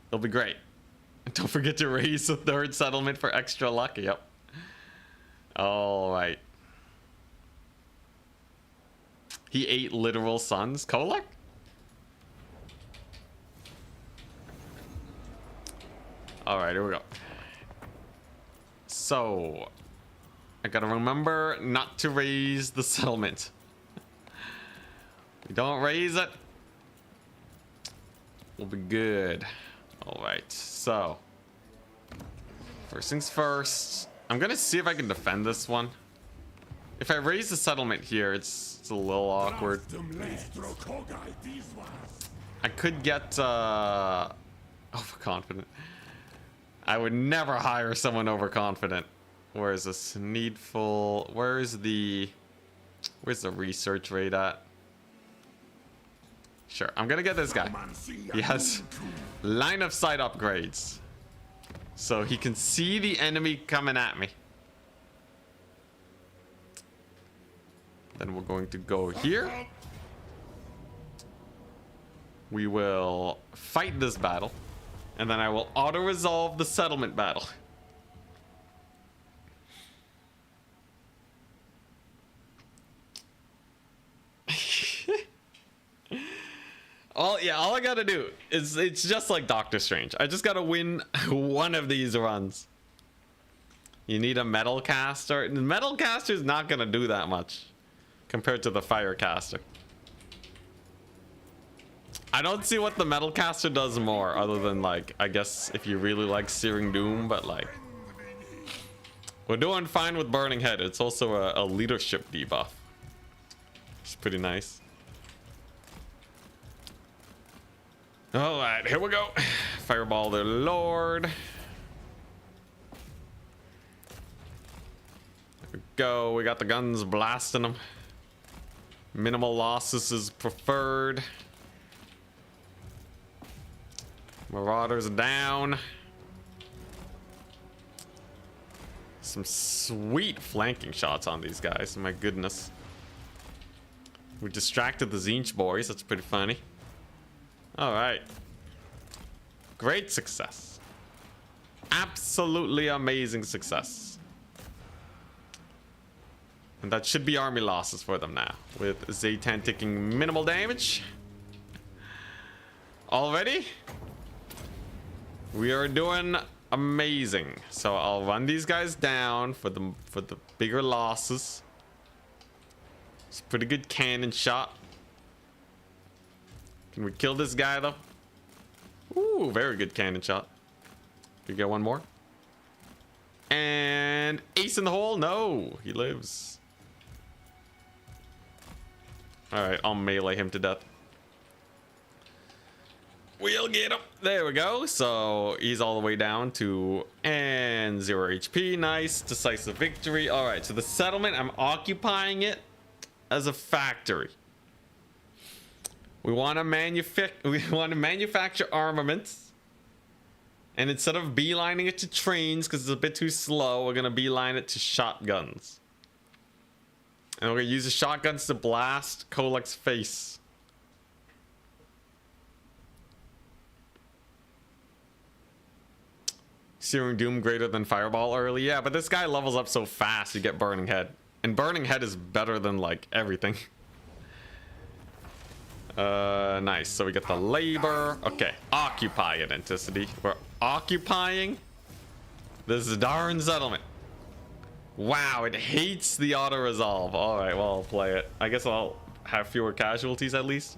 It'll be great. Don't forget to raise the 3rd settlement for extra luck. Yep. All right. He ate literal suns. Kolak? All right, here we go. So, I gotta remember not to raise the settlement. We don't raise it, we'll be good. All right, so first things first, I'm gonna see if I can defend this one. If I raise the settlement here, it's a little awkward. I could get overconfident. I would never hire someone overconfident. Where is this? Needful. Where's the research rate at? Sure, I'm gonna get this guy. He has line of sight upgrades, so he can see the enemy coming at me. Then we're going to go here. We will fight this battle, and then I will auto-resolve the settlement battle. All I gotta do is, it's just like Doctor Strange. I just gotta win one of these runs. You need a metal caster. The metal caster is not gonna do that much compared to the fire caster. I don't see what the metal caster does more, other than, like, I guess if you really like Searing Doom, but like, we're doing fine with Burning Head. It's also a leadership debuff. It's pretty nice. All right, here we go. Fireball their lord. There we go. We got the guns blasting them. Minimal losses is preferred. Marauders down. Some sweet flanking shots on these guys. My goodness. We distracted the Zinch boys. That's pretty funny. All right. Great success. Absolutely amazing success. And that should be army losses for them now, with Zhatan taking minimal damage. Already? We are doing amazing. So I'll run these guys down for the bigger losses. It's a pretty good cannon shot. Can we kill this guy though? Ooh, very good cannon shot. Can we get one more? And ace in the hole? No, he lives. All right, I'll melee him to death. We'll get him. There we go. So he's all the way down to 0 HP. Nice, decisive victory. All right, so the settlement, I'm occupying it as a factory. We want to manufacture armaments, and instead of beelining it to trains because it's a bit too slow, we're gonna beeline it to shotguns, and we're gonna use the shotguns to blast Kolek's face. Searing Doom greater than Fireball early, yeah, but this guy levels up so fast you get Burning Head, and Burning Head is better than like everything. Nice. So we get the labor. Okay, occupy identity. We're occupying this darn settlement. Wow, it hates the auto resolve. All right, well, I'll play it. I guess I'll have fewer casualties at least.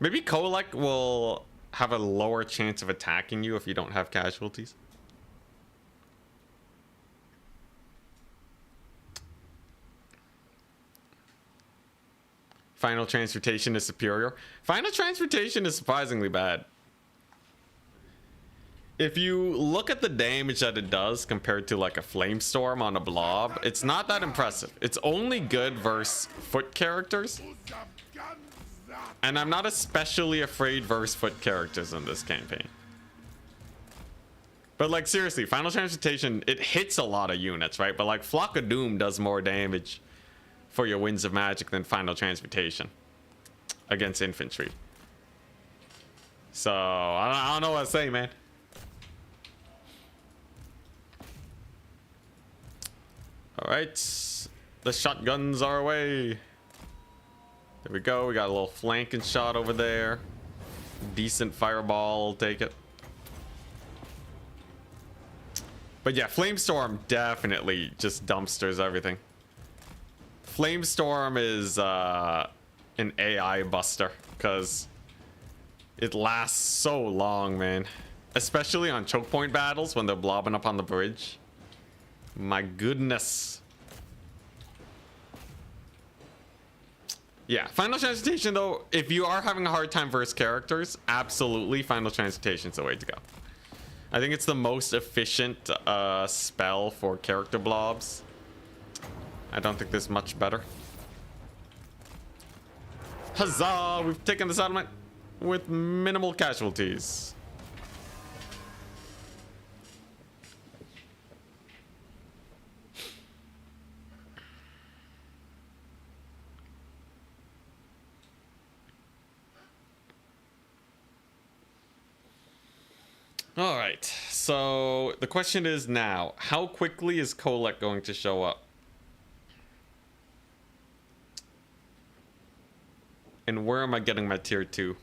Maybe Kolek will have a lower chance of attacking you if you don't have casualties. Final Transmutation is superior. Final Transmutation is surprisingly bad. If you look at the damage that it does compared to like a Flamestorm on a blob, it's not that impressive. It's only good versus foot characters. And I'm not especially afraid versus foot characters in this campaign. But like seriously, Final Transmutation, it hits a lot of units, right? But like Flock of Doom does more damage for your Winds of Magic than Final Transmutation against infantry. So I don't know what to say, man. All right, the shotguns are away. There we go. We got a little flanking shot over there. Decent fireball, take it. But yeah, Flamestorm definitely just dumpsters everything. Flamestorm is an AI buster because it lasts so long, man. Especially on choke point battles when they're blobbing up on the bridge. My goodness. Yeah, Final Transmutation though, if you are having a hard time versus characters, absolutely Final Transmutation is the way to go. I think it's the most efficient spell for character blobs. I don't think there's much better. Huzzah! We've taken the settlement with minimal casualties. All right, so the question is now, how quickly is Kolek going to show up? And where am I getting my tier 2?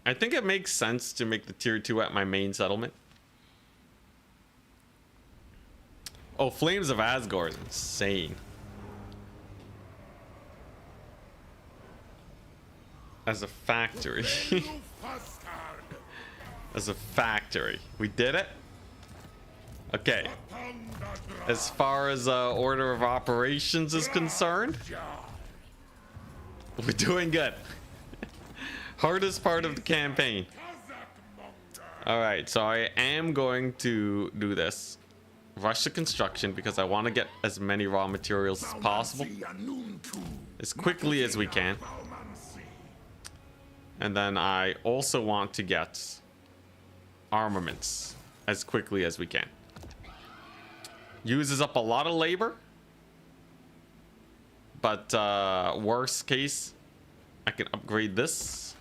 I think it makes sense to make the tier 2 at my main settlement. Oh, Flames of Asgore is insane. As a factory. As a factory. We did it? Okay. As far as order of operations is concerned, we're doing good. Hardest part of the campaign. Alright, so I am going to do this. Rush the construction because I want to get as many raw materials as possible. As quickly as we can. And then I also want to get armaments as quickly as we can. Uses up a lot of labor. But worst case, I can upgrade this.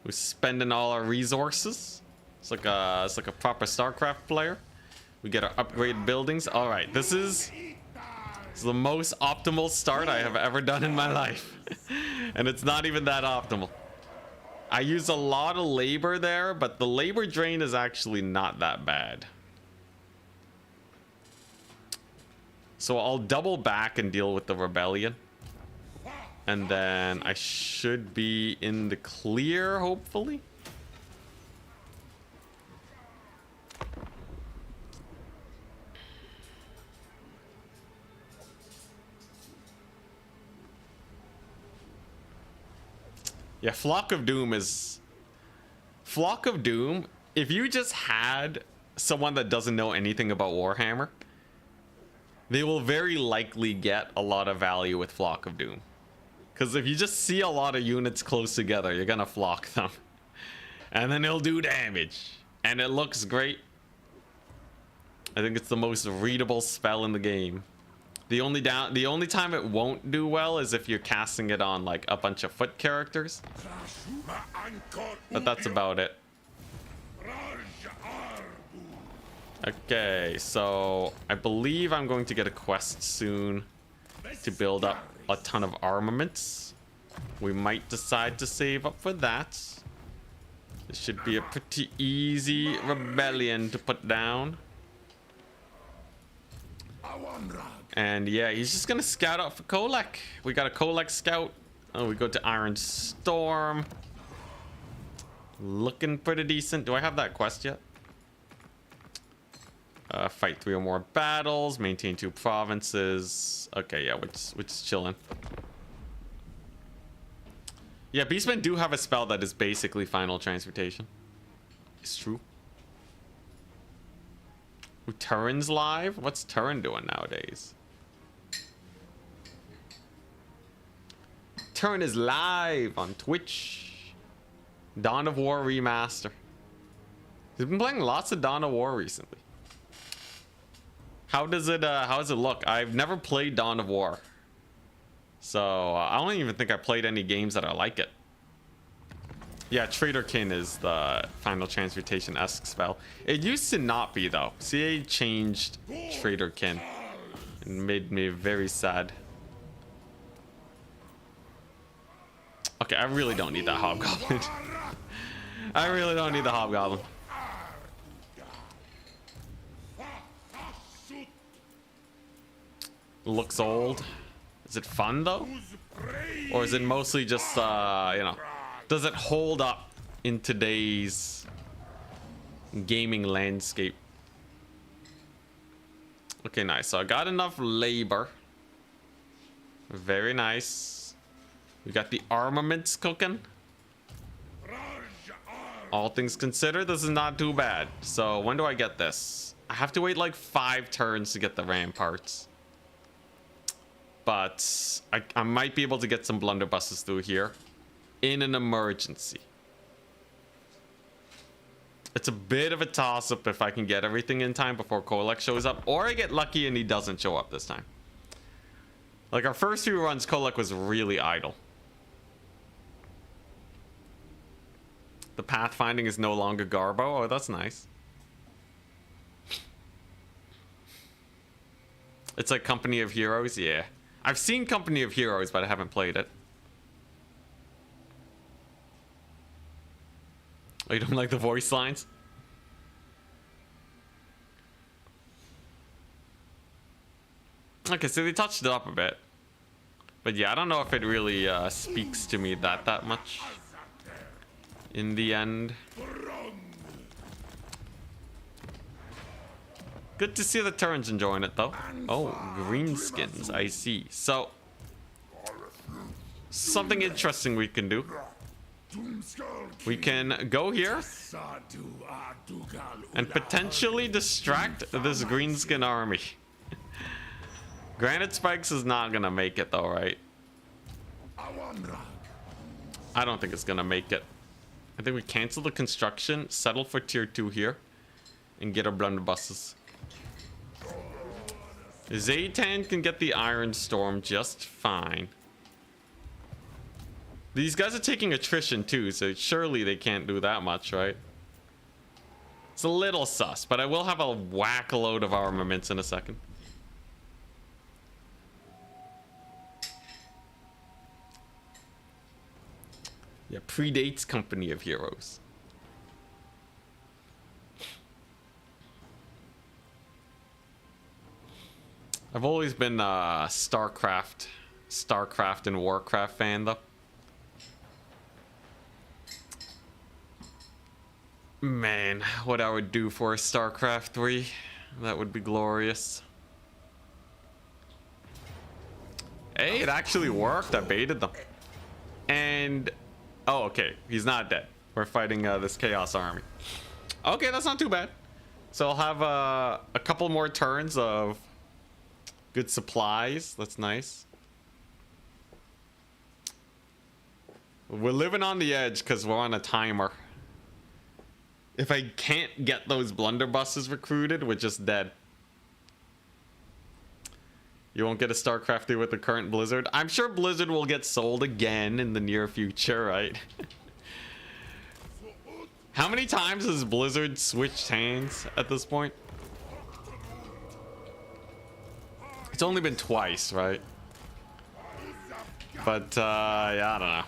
We're spending all our resources. It's like a proper StarCraft player. We get our upgraded buildings. All right, this is the most optimal start I have ever done in my life. And it's not even that optimal. I use a lot of labor there, but the labor drain is actually not that bad. So I'll double back and deal with the rebellion. And then I should be in the clear, hopefully. Yeah, Flock of Doom, if you just had someone that doesn't know anything about Warhammer, they will very likely get a lot of value with Flock of Doom. Because if you just see a lot of units close together, you're gonna flock them. And then it'll do damage. And it looks great. I think it's the most readable spell in the game. The only time it won't do well is if you're casting it on like a bunch of foot characters. But that's about it. Okay, so I believe I'm going to get a quest soon to build up a ton of armaments. We might decide to save up for that. This should be a pretty easy rebellion to put down. And yeah, he's just gonna scout out for Kolek. We got a Kolek scout. Oh, we go to Iron Storm. Looking pretty decent. Do I have that quest yet? Fight 3 or more battles. Maintain 2 provinces. Okay, yeah, which is chilling. Yeah, Beastmen do have a spell that is basically Final Transmutation. It's true. Ooh, Turin's live? What's Turin doing nowadays? Turin is live on Twitch. Dawn of War remaster. He's been playing lots of Dawn of War recently. How does it look? I've never played Dawn of War. So I don't even think I played any games that are like it. Yeah, Traderkin is the Final Transmutation-esque spell. It used to not be though. CA changed Traderkin and made me very sad. Okay, I really don't need that Hobgoblin. I really don't need the Hobgoblin. looks old. Is it fun though? Or is it mostly just, you know, does it hold up in today's gaming landscape? Okay, nice. So I got enough labor. Very nice. We got the armaments cooking. All things considered, this is not too bad. So when do I get this? I have to wait like 5 turns to get the ramparts. But I might be able to get some blunderbusses through here in an emergency. It's a bit of a toss-up if I can get everything in time before Kolek shows up, or I get lucky and he doesn't show up this time. Like our first few runs, Kolek was really idle. The pathfinding is no longer Garbo. Oh, that's nice. It's like Company of Heroes, yeah. I've seen Company of Heroes, but I haven't played it. Oh, you don't like the voice lines? Okay, so they touched it up a bit. But yeah, I don't know if it really speaks to me that much. In the end. Good to see the Terrans enjoying it, though. Oh, greenskins, I see. So, something interesting we can do. We can go here and potentially distract this greenskin army. Granite Spikes is not gonna make it though, right? I don't think it's gonna make it. I think we cancel the construction, settle for tier 2 here, and get our blunderbusses. Zhatan can get the Iron Storm just fine. These guys are taking attrition too, so surely they can't do that much, right? It's a little sus, but I will have a whack load of armaments in a second. Yeah, predates Company of Heroes. I've always been a StarCraft and Warcraft fan though. Man, what I would do for a StarCraft 3. That would be glorious. Hey, it actually worked. I baited them. And... oh, okay. He's not dead. We're fighting this Chaos Army. Okay, that's not too bad. So I'll have a couple more turns of good supplies. That's nice. We're living on the edge because we're on a timer. If I can't get those blunderbusses recruited, we're just dead. You won't get a StarCraft 3 with the current Blizzard. I'm sure Blizzard will get sold again in the near future, right? How many times has Blizzard switched hands at this point? It's only been twice, right? But, yeah, I don't know.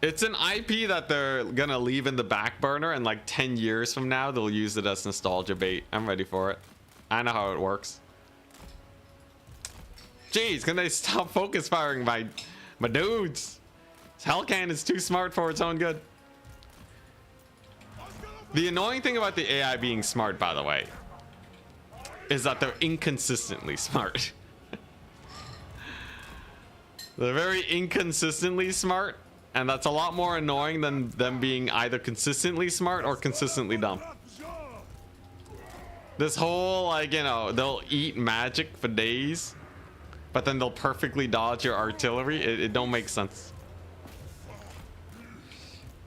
It's an IP that they're gonna leave in the back burner, and like 10 years from now, they'll use it as nostalgia bait. I'm ready for it. I know how it works. Jeez, can they stop focus firing my dudes? This Hellcan is too smart for its own good. The annoying thing about the AI being smart, by the way, is that they're inconsistently smart. They're very inconsistently smart, and that's a lot more annoying than them being either consistently smart or consistently dumb. This whole, like, you know, they'll eat magic for days, but then they'll perfectly dodge your artillery. It don't make sense.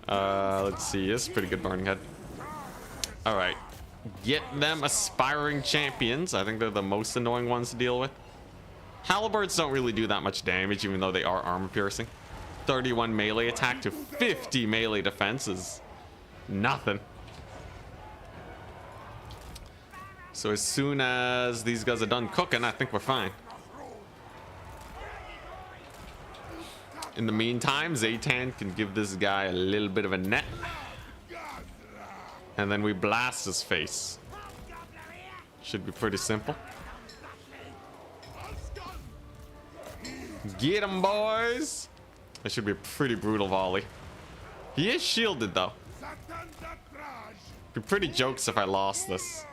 Let's see. This is pretty good Burning Head. All right. Get them aspiring champions. I think they're the most annoying ones to deal with. Halberds don't really do that much damage, even though they are armor piercing. 31 melee attack to 50 melee defense is nothing. So as soon as these guys are done cooking, I think we're fine. In the meantime, Zhatan can give this guy a little bit of a net. And then we blast his face. Should be pretty simple. Get him, boys. That should be a pretty brutal volley. He is shielded though. Be pretty jokes if I lost this.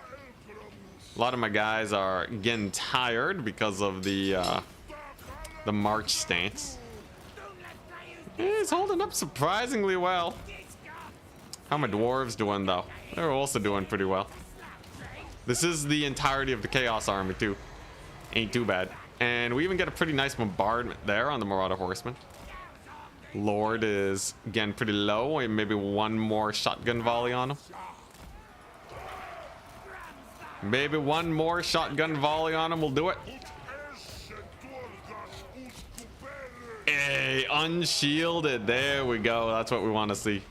A lot of my guys are getting tired because of the march stance. He's holding up surprisingly well. How my dwarves doing though? They're also doing pretty well. This is the entirety of the Chaos Army too. Ain't too bad. And we even get a pretty nice bombardment there on the Marauder Horseman. Lord is getting pretty low, and maybe one more shotgun volley on him. Maybe one more shotgun volley on him will do it. Hey, unshielded. There we go. That's what we want to see.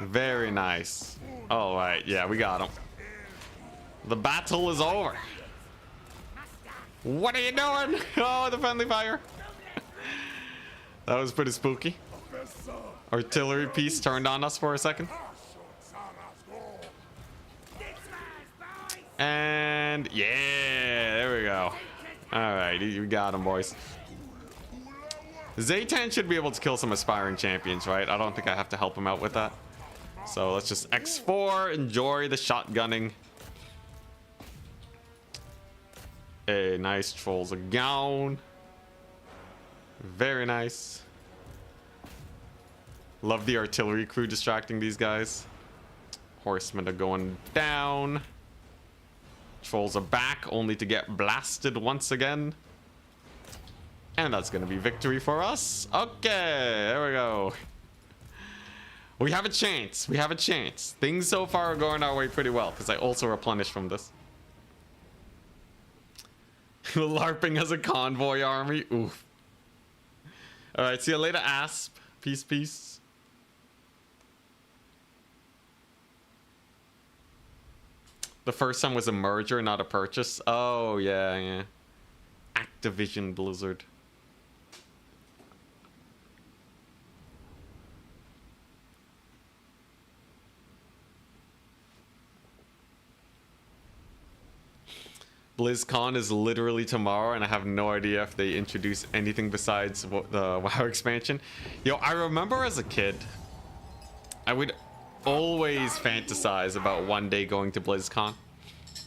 Very nice. All right. Yeah, we got him. The battle is over. What are you doing? Oh, the friendly fire. That was pretty spooky. Artillery piece turned on us for a second. And yeah, there we go. All right, you got him, boys. Zhatan should be able to kill some aspiring champions, right? I don't think I have to help him out with that. So let's just X4, enjoy the shotgunning. Hey, nice. Trolls are gone. Very nice. Love the artillery crew distracting these guys. Horsemen are going down. Trolls are back, only to get blasted once again. And that's going to be victory for us. Okay, there we go. We have a chance. We have a chance. Things so far are going our way pretty well, because I also replenish from this. LARPing as a convoy army. Oof. Alright, see you later, Asp. Peace, peace. The first time was a merger, not a purchase. Oh, yeah, yeah. Activision Blizzard. BlizzCon is literally tomorrow, and I have no idea if they introduce anything besides the WoW expansion. Yo, I remember as a kid, I would always fantasize about one day going to BlizzCon.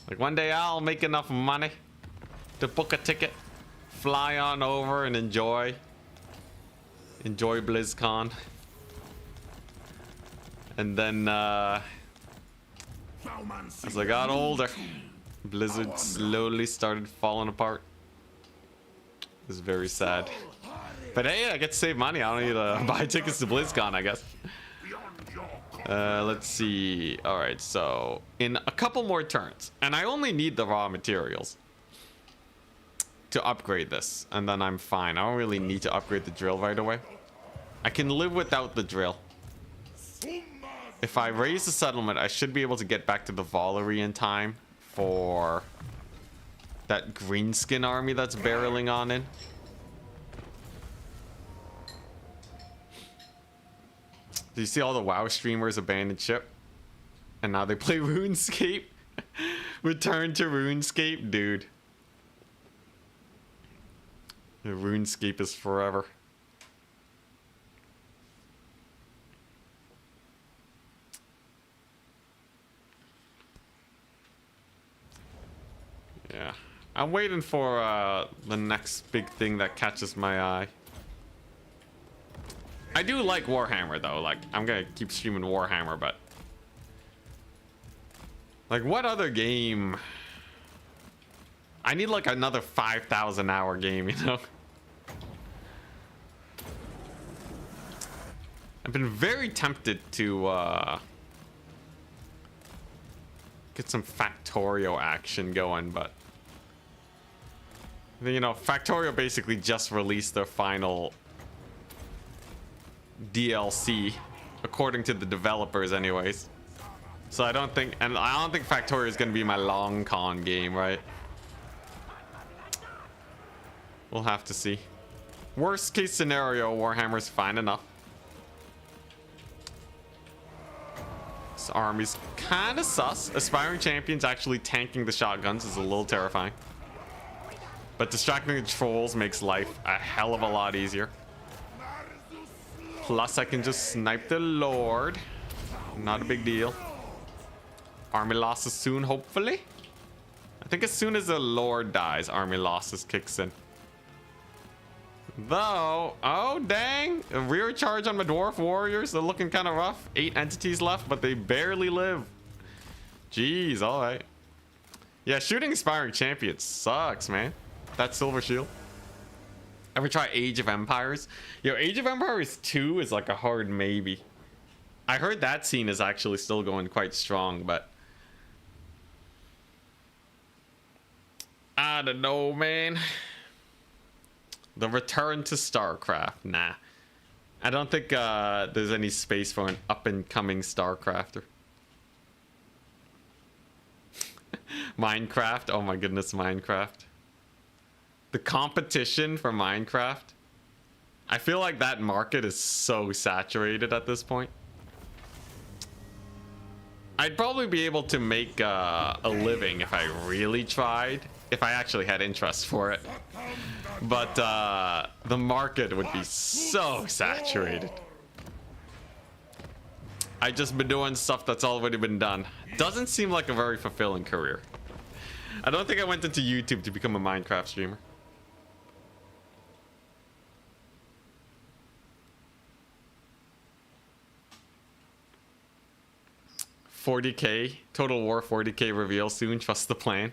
Like, one day I'll make enough money to book a ticket, fly on over, and enjoy BlizzCon. And then, as I got older, Blizzard slowly started falling apart. It was very sad. But hey, I get to save money. I don't need to buy tickets to BlizzCon, I guess. Let's see. Alright, so in a couple more turns, and I only need the raw materials to upgrade this, and then I'm fine. I don't really need to upgrade the drill right away. I can live without the drill. If I raise the settlement, I should be able to get back to the Valerie in time for that greenskin army that's barreling on in. Do you see all the WoW streamers abandon ship? And now they play RuneScape? Return to RuneScape? Dude. The RuneScape is forever. Yeah. I'm waiting for the next big thing that catches my eye. I do like Warhammer though. Like, I'm gonna keep streaming Warhammer, but like, what other game? I need like another 5,000 hour game, you know? I've been very tempted to get some Factorio action going, but you know, Factorio basically just released their final DLC, according to the developers anyways. So I don't think Factorio is going to be my long con game, right? We'll have to see. Worst case scenario, Warhammer's fine enough. This army's kind of sus. Aspiring champions actually tanking the shotguns is a little terrifying. But distracting the trolls makes life a hell of a lot easier. Plus, I can just snipe the Lord. Not a big deal. Army losses soon, hopefully. I think as soon as the Lord dies, army losses kicks in. Though, oh dang, a rear charge on my dwarf warriors. They're looking kind of rough. 8 entities left, but they barely live. Jeez, all right. Yeah, shooting Inspiring Champions sucks, man. That silver shield. Ever try Age of Empires? Yo, Age of Empires 2 is like a hard maybe. I heard that scene is actually still going quite strong, but I don't know, man. The return to StarCraft. Nah. I don't think there's any space for an up-and-coming StarCrafter. Minecraft. Oh my goodness, Minecraft. The competition for Minecraft. I feel like that market is so saturated at this point. I'd probably be able to make a living if I really tried. If I actually had interest for it. But the market would be so saturated. I just been doing stuff that's already been done. Doesn't seem like a very fulfilling career. I don't think I went into YouTube to become a Minecraft streamer. $40K Total War 40K reveal soon. Trust the plan.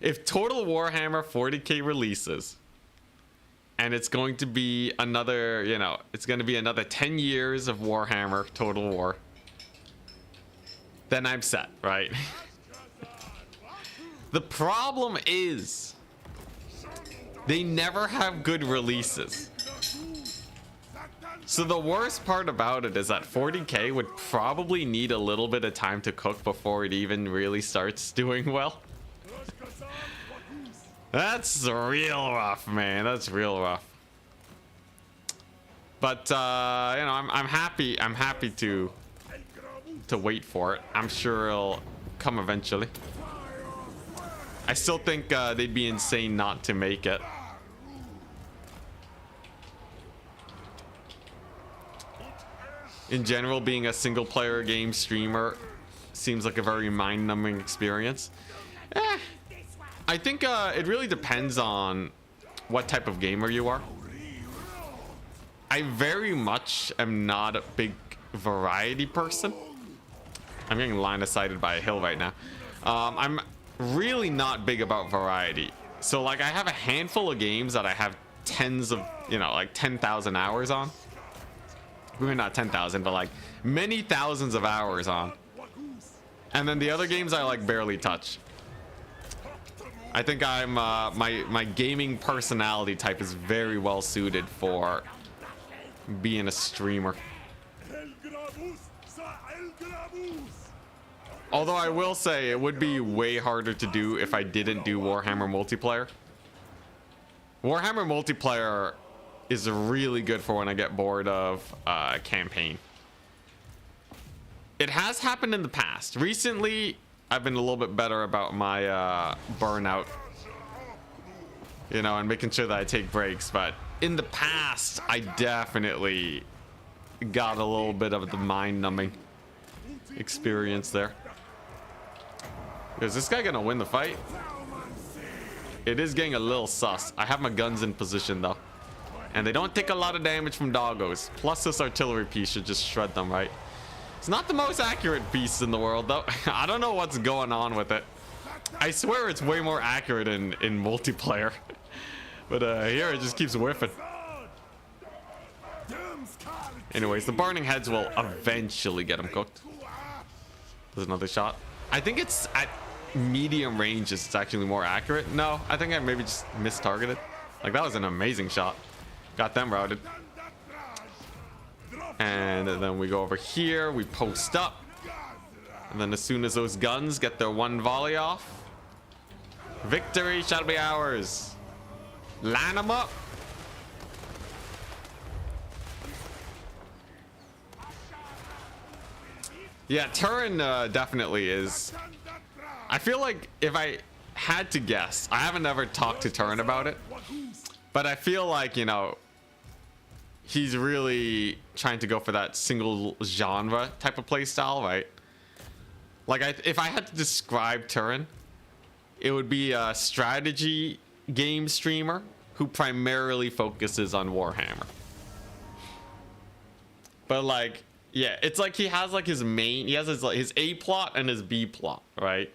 If Total Warhammer 40K releases, and it's going to be another, you know, it's going to be another 10 years of Warhammer Total War, then I'm set, right? The problem is they never have good releases. So the worst part about it is that 40K would probably need a little bit of time to cook before it even really starts doing well. That's real rough, man. That's real rough. But you know, I'm happy to wait for it. I'm sure it'll come eventually. I still think they'd be insane not to make it. In general, being a single player game streamer seems like a very mind-numbing experience. I think it really depends on what type of gamer you are. I very much am not a big variety person. I'm getting line of sighted by a hill right now. I'm really not big about variety. So like I have a handful of games that I have tens of, you know, like 10,000 hours on. Maybe not 10,000, but like many thousands of hours on. And then the other games I like barely touch. I think I'm my gaming personality type is very well suited for being a streamer. Although I will say it would be way harder to do if I didn't do Warhammer multiplayer. Warhammer multiplayer is really good for when I get bored of campaign. It has happened in the past. Recently, I've been a little bit better about my burnout, you know, and making sure that I take breaks. But in the past, I definitely got a little bit of the mind-numbing experience there. Is this guy gonna win the fight? It is getting a little sus. I have my guns in position though, and they don't take a lot of damage from doggos. Plus this artillery piece should just shred them, right? It's not the most accurate piece in the world though. I don't know what's going on with it. I swear it's way more accurate in multiplayer. But here it just keeps whiffing. Anyways, the burning heads will eventually get him cooked. There's another shot. I think it's at medium range it's actually more accurate. No, I think I maybe just mistargeted. Like that was an amazing shot. Got them routed. And then we go over here, we post up. And then as soon as those guns get their one volley off, victory shall be ours. Line them up. Yeah, Turin definitely is. I feel like if I had to guess, I haven't ever talked to Turin about it, but I feel like, you know, he's really trying to go for that single genre type of playstyle, right? Like, if I had to describe Turin, it would be a strategy game streamer who primarily focuses on Warhammer. But like, yeah, it's like he has like his main, he has his like his A plot and his B plot, right?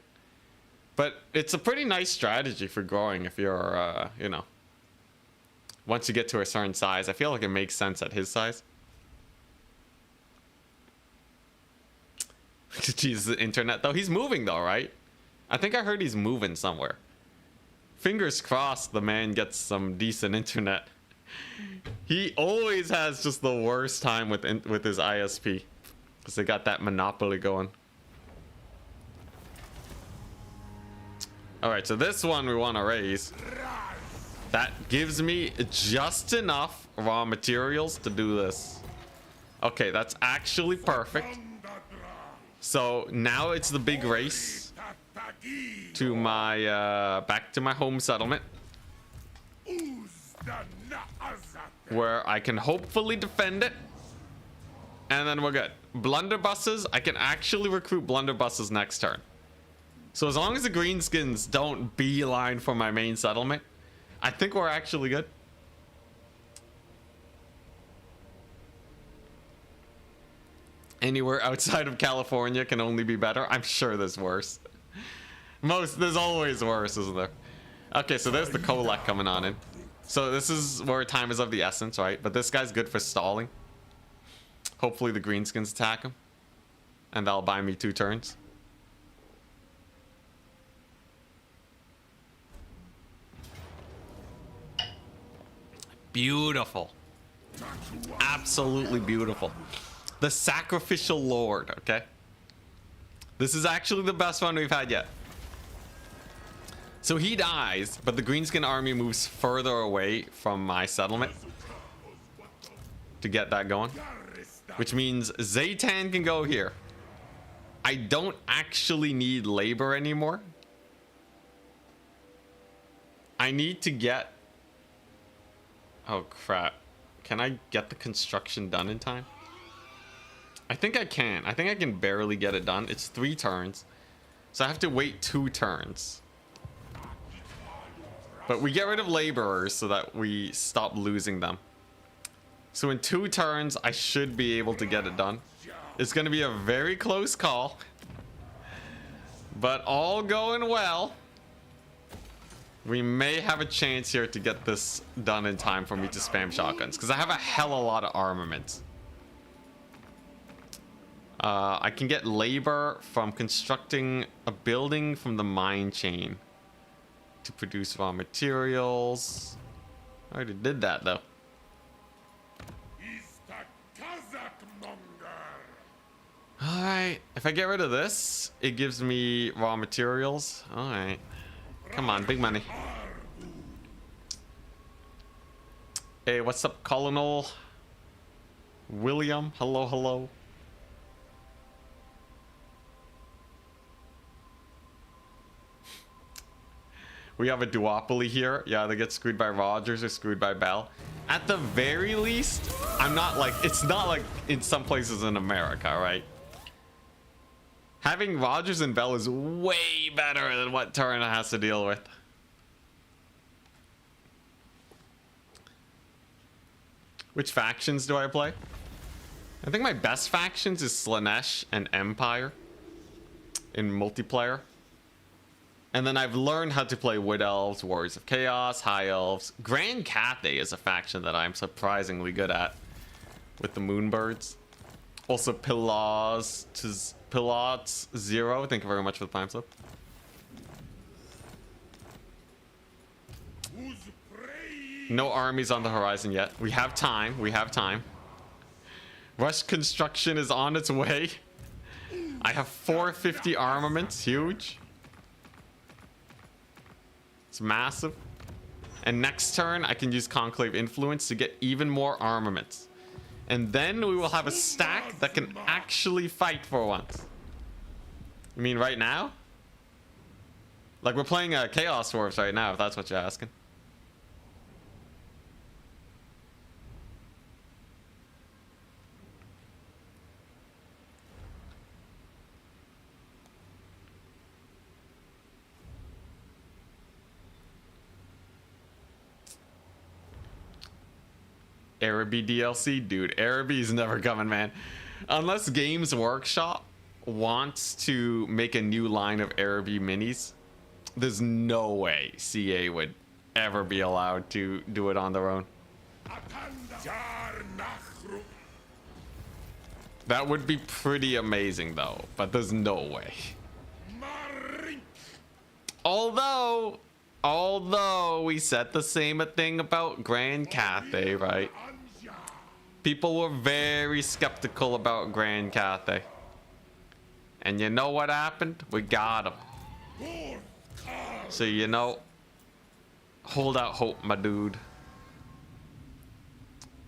But it's a pretty nice strategy for growing if you're, you know, once you get to a certain size. I feel like it makes sense at his size. Jesus, the internet though. He's moving though, right? I think I heard he's moving somewhere. Fingers crossed the man gets some decent internet. He always has just the worst time with his ISP because they got that monopoly going. All right, so this one we want to raise. That gives me just enough raw materials to do this. Okay, that's actually perfect. So now it's the big race to my back to my home settlement, where I can hopefully defend it, and then we're good. Blunderbusses, I can actually recruit blunderbusses next turn. So as long as the greenskins don't beeline for my main settlement, I think we're actually good. Anywhere outside of California can only be better. I'm sure there's worse. There's always worse, isn't there? Okay, so there's the Kolek coming on in. So this is where time is of the essence, right? But this guy's good for stalling. Hopefully the greenskins attack him, and that'll buy me 2 turns. Beautiful. Absolutely beautiful. The Sacrificial Lord, okay? This is actually the best one we've had yet. So he dies, but the greenskin army moves further away from my settlement to get that going, which means Zhatan can go here. I don't actually need labor anymore. I need to get... Oh, crap. Can I get the construction done in time? I think I can. I think I can barely get it done. It's 3 turns. So I have to wait 2 turns. But we get rid of laborers so that we stop losing them. So in 2 turns, I should be able to get it done. It's going to be a very close call. But all going well. We may have a chance here to get this done in time for me to spam shotguns, because I have a hell of a lot of armament. I can get labor from constructing a building from the mine chain to produce raw materials. I already did that though. Alright, if I get rid of this, it gives me raw materials. Alright. Come on, big money. Hey, what's up, Colonel William? Hello, hello. We have a duopoly here. Yeah, they get screwed by Rogers or screwed by Bell. At the very least, I'm not like... It's not like in some places in America, right? Having Rogers and Bell is way better than what Turin has to deal with. Which factions do I play? I think my best factions is Slaanesh and Empire in multiplayer. And then I've learned how to play Wood Elves, Warriors of Chaos, High Elves. Grand Cathay is a faction that I'm surprisingly good at with the Moonbirds. Also Pilots 0. Thank you very much for the time slip. No armies on the horizon yet. We have time. We have time. Rush construction is on its way. I have 450 armaments. Huge. It's massive. And next turn, I can use Conclave Influence to get even more armaments. And then we will have a stack that can actually fight for once. You mean right now? Like, we're playing Chaos Dwarfs right now, if that's what you're asking. Araby DLC? Dude, Araby's never coming, man. Unless Games Workshop wants to make a new line of Araby minis, there's no way CA would ever be allowed to do it on their own. That would be pretty amazing though, but there's no way. Although we said the same thing about Grand Cathay, right? People were very skeptical about Grand Cathay. And you know what happened? We got him. So, you know, hold out hope, my dude.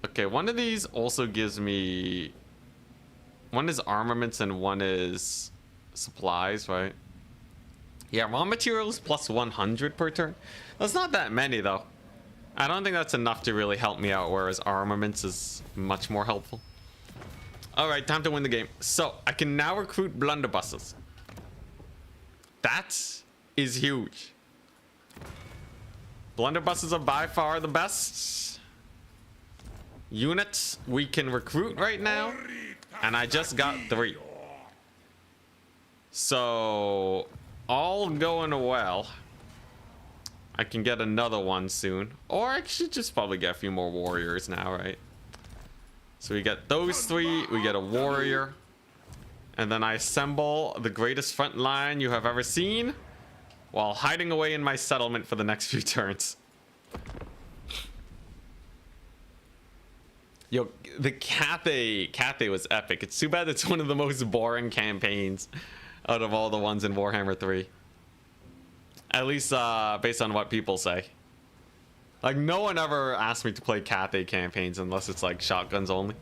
Okay, one of these also gives me... One is armaments and one is supplies, right? Yeah, raw materials plus 100 per turn. That's not that many, though. I don't think that's enough to really help me out, whereas armaments is much more helpful. Alright, time to win the game. So, I can now recruit blunderbusses. That is huge. Blunderbusses are by far the best units we can recruit right now. And I just got 3. So, all going well. I can get another one soon. Or I should just probably get a few more warriors now, right? So we get those 3, we get a warrior. And then I assemble the greatest front line you have ever seen while hiding away in my settlement for the next few turns. Yo, the Cathay was epic. It's too bad it's one of the most boring campaigns out of all the ones in Warhammer 3. At least based on what people say. Like, no one ever asked me to play Cathay campaigns unless it's like shotguns only.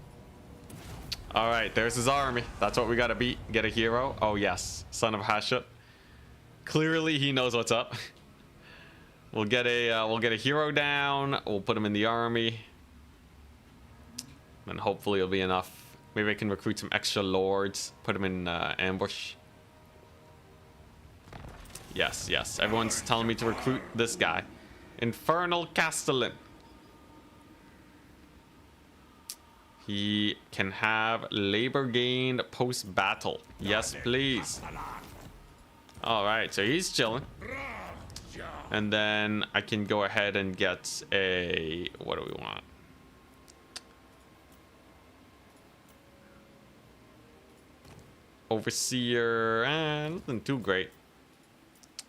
Alright, there's his army. That's what we gotta beat. Get a hero. Oh yes, son of Hashut. Clearly he knows what's up. We'll get a hero down. We'll put him in the army. And hopefully it'll be enough. Maybe I can recruit some extra lords. Put him in ambush. Yes, yes. Everyone's telling me to recruit this guy. Infernal Castellan. He can have labor gained post-battle. Yes, please. Alright, so he's chilling. And then I can go ahead and get a... What do we want? Overseer. Nothing too great.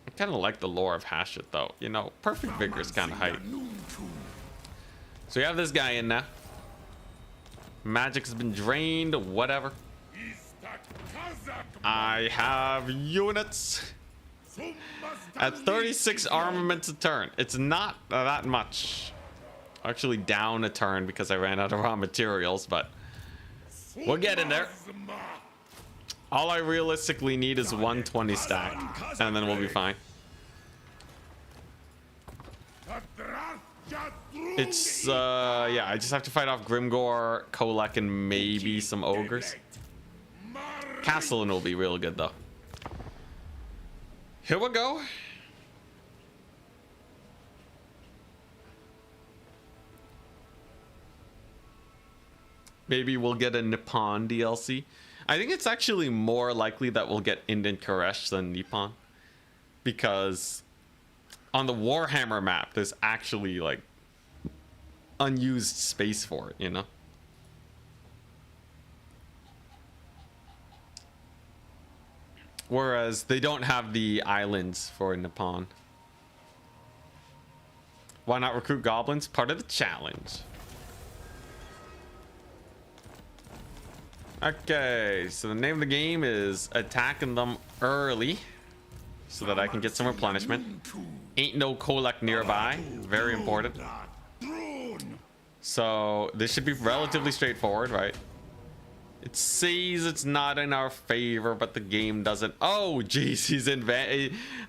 I kind of like the lore of Hashut, though. You know, perfect vigor is kind of hype. So we have this guy in now. Magic has been drained. Whatever. I have units at 36 armaments a turn. It's not that much. Actually, down a turn because I ran out of raw materials, but we'll get in there. All I realistically need is 120 stack, and then we'll be fine. It's, yeah, I just have to fight off Grimgor, Kolek, and maybe some ogres. Castellan will be real good, though. Here we go. Maybe we'll get a Nippon DLC. I think it's actually more likely that we'll get Indian Koresh than Nippon. Because on the Warhammer map, there's actually, like, unused space for it, you know? Whereas they don't have the islands for Nippon. Why not recruit goblins? Part of the challenge. Okay, so the name of the game is attacking them early so that I can get some replenishment. Ain't no Kolek nearby. Very important. So this should be relatively straightforward, right? It says it's not in our favor, but the game doesn't. Oh, jeez, he's in.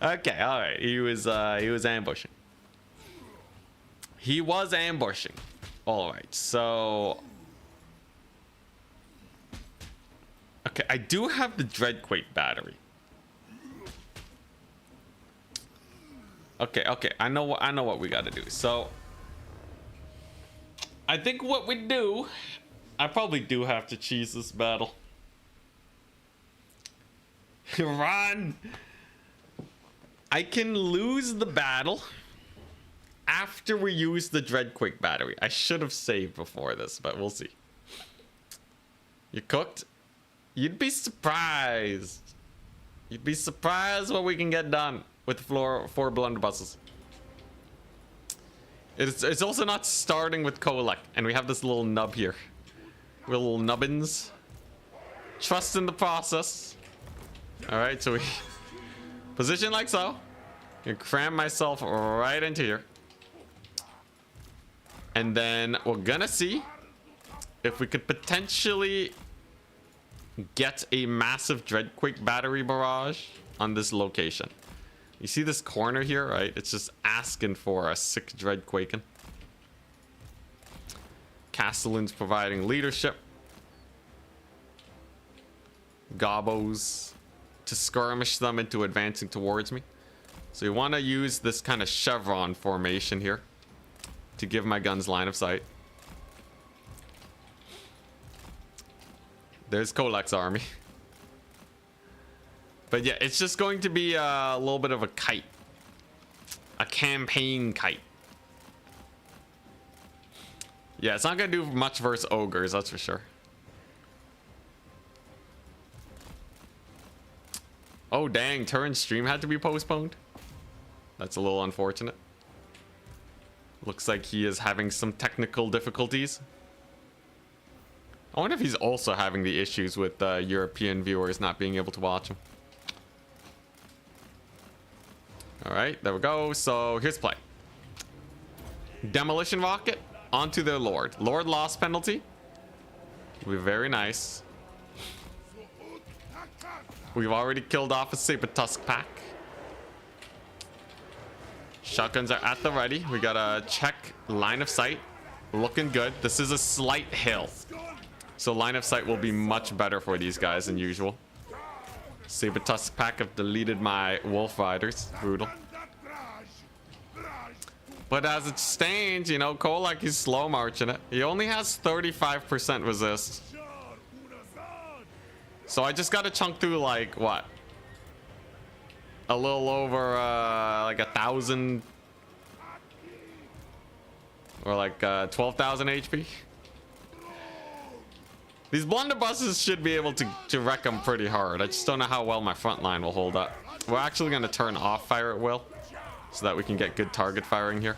Okay, all right. He was ambushing. He was ambushing. All right, so. Okay, I do have the Dreadquake battery. Okay, I know what we got to do. So, I think what we do. I probably do have to cheese this battle. Run! I can lose the battle after we use the Dreadquake battery. I should have saved before this, but we'll see. You cooked? You'd be surprised. You'd be surprised what we can get done with the four blunderbusses. It's also not starting with Kolek, and we have this little nub here. Little nubbins. Trust in the process. Alright, so we position like so. You cram myself right into here. And then we're gonna see if we could potentially get a massive Dreadquake battery barrage on this location. You see this corner here, right? It's just asking for a sick Dreadquaking. Castellan's providing leadership. Gobos to skirmish them into advancing towards me. So you want to use this kind of chevron formation here to give my guns line of sight. There's Kolek's army. But yeah, it's just going to be a little bit of a kite. A campaign kite. Yeah, it's not going to do much versus ogres, that's for sure. Oh, dang. Turin's stream had to be postponed. That's a little unfortunate. Looks like he is having some technical difficulties. I wonder if he's also having the issues with European viewers not being able to watch him. Alright, there we go. So here's play. Demolition rocket onto their lord. Lord loss penalty. Will be very nice. We've already killed off a Saber Tusk pack. Shotguns are at the ready. We gotta check line of sight. Looking good. This is a slight hill, so line of sight will be much better for these guys than usual. Saber Tusk pack have deleted my Wolf Riders. Brutal. But as it stands, you know, Kolek is slow marching it. He only has 35% resist. So I just gotta chunk through like what? A little over like 1,000 or like 12,000 HP. These blunderbusses should be able to wreck them pretty hard. I just don't know how well my front line will hold up. We're actually gonna turn off fire at will so that we can get good target firing here.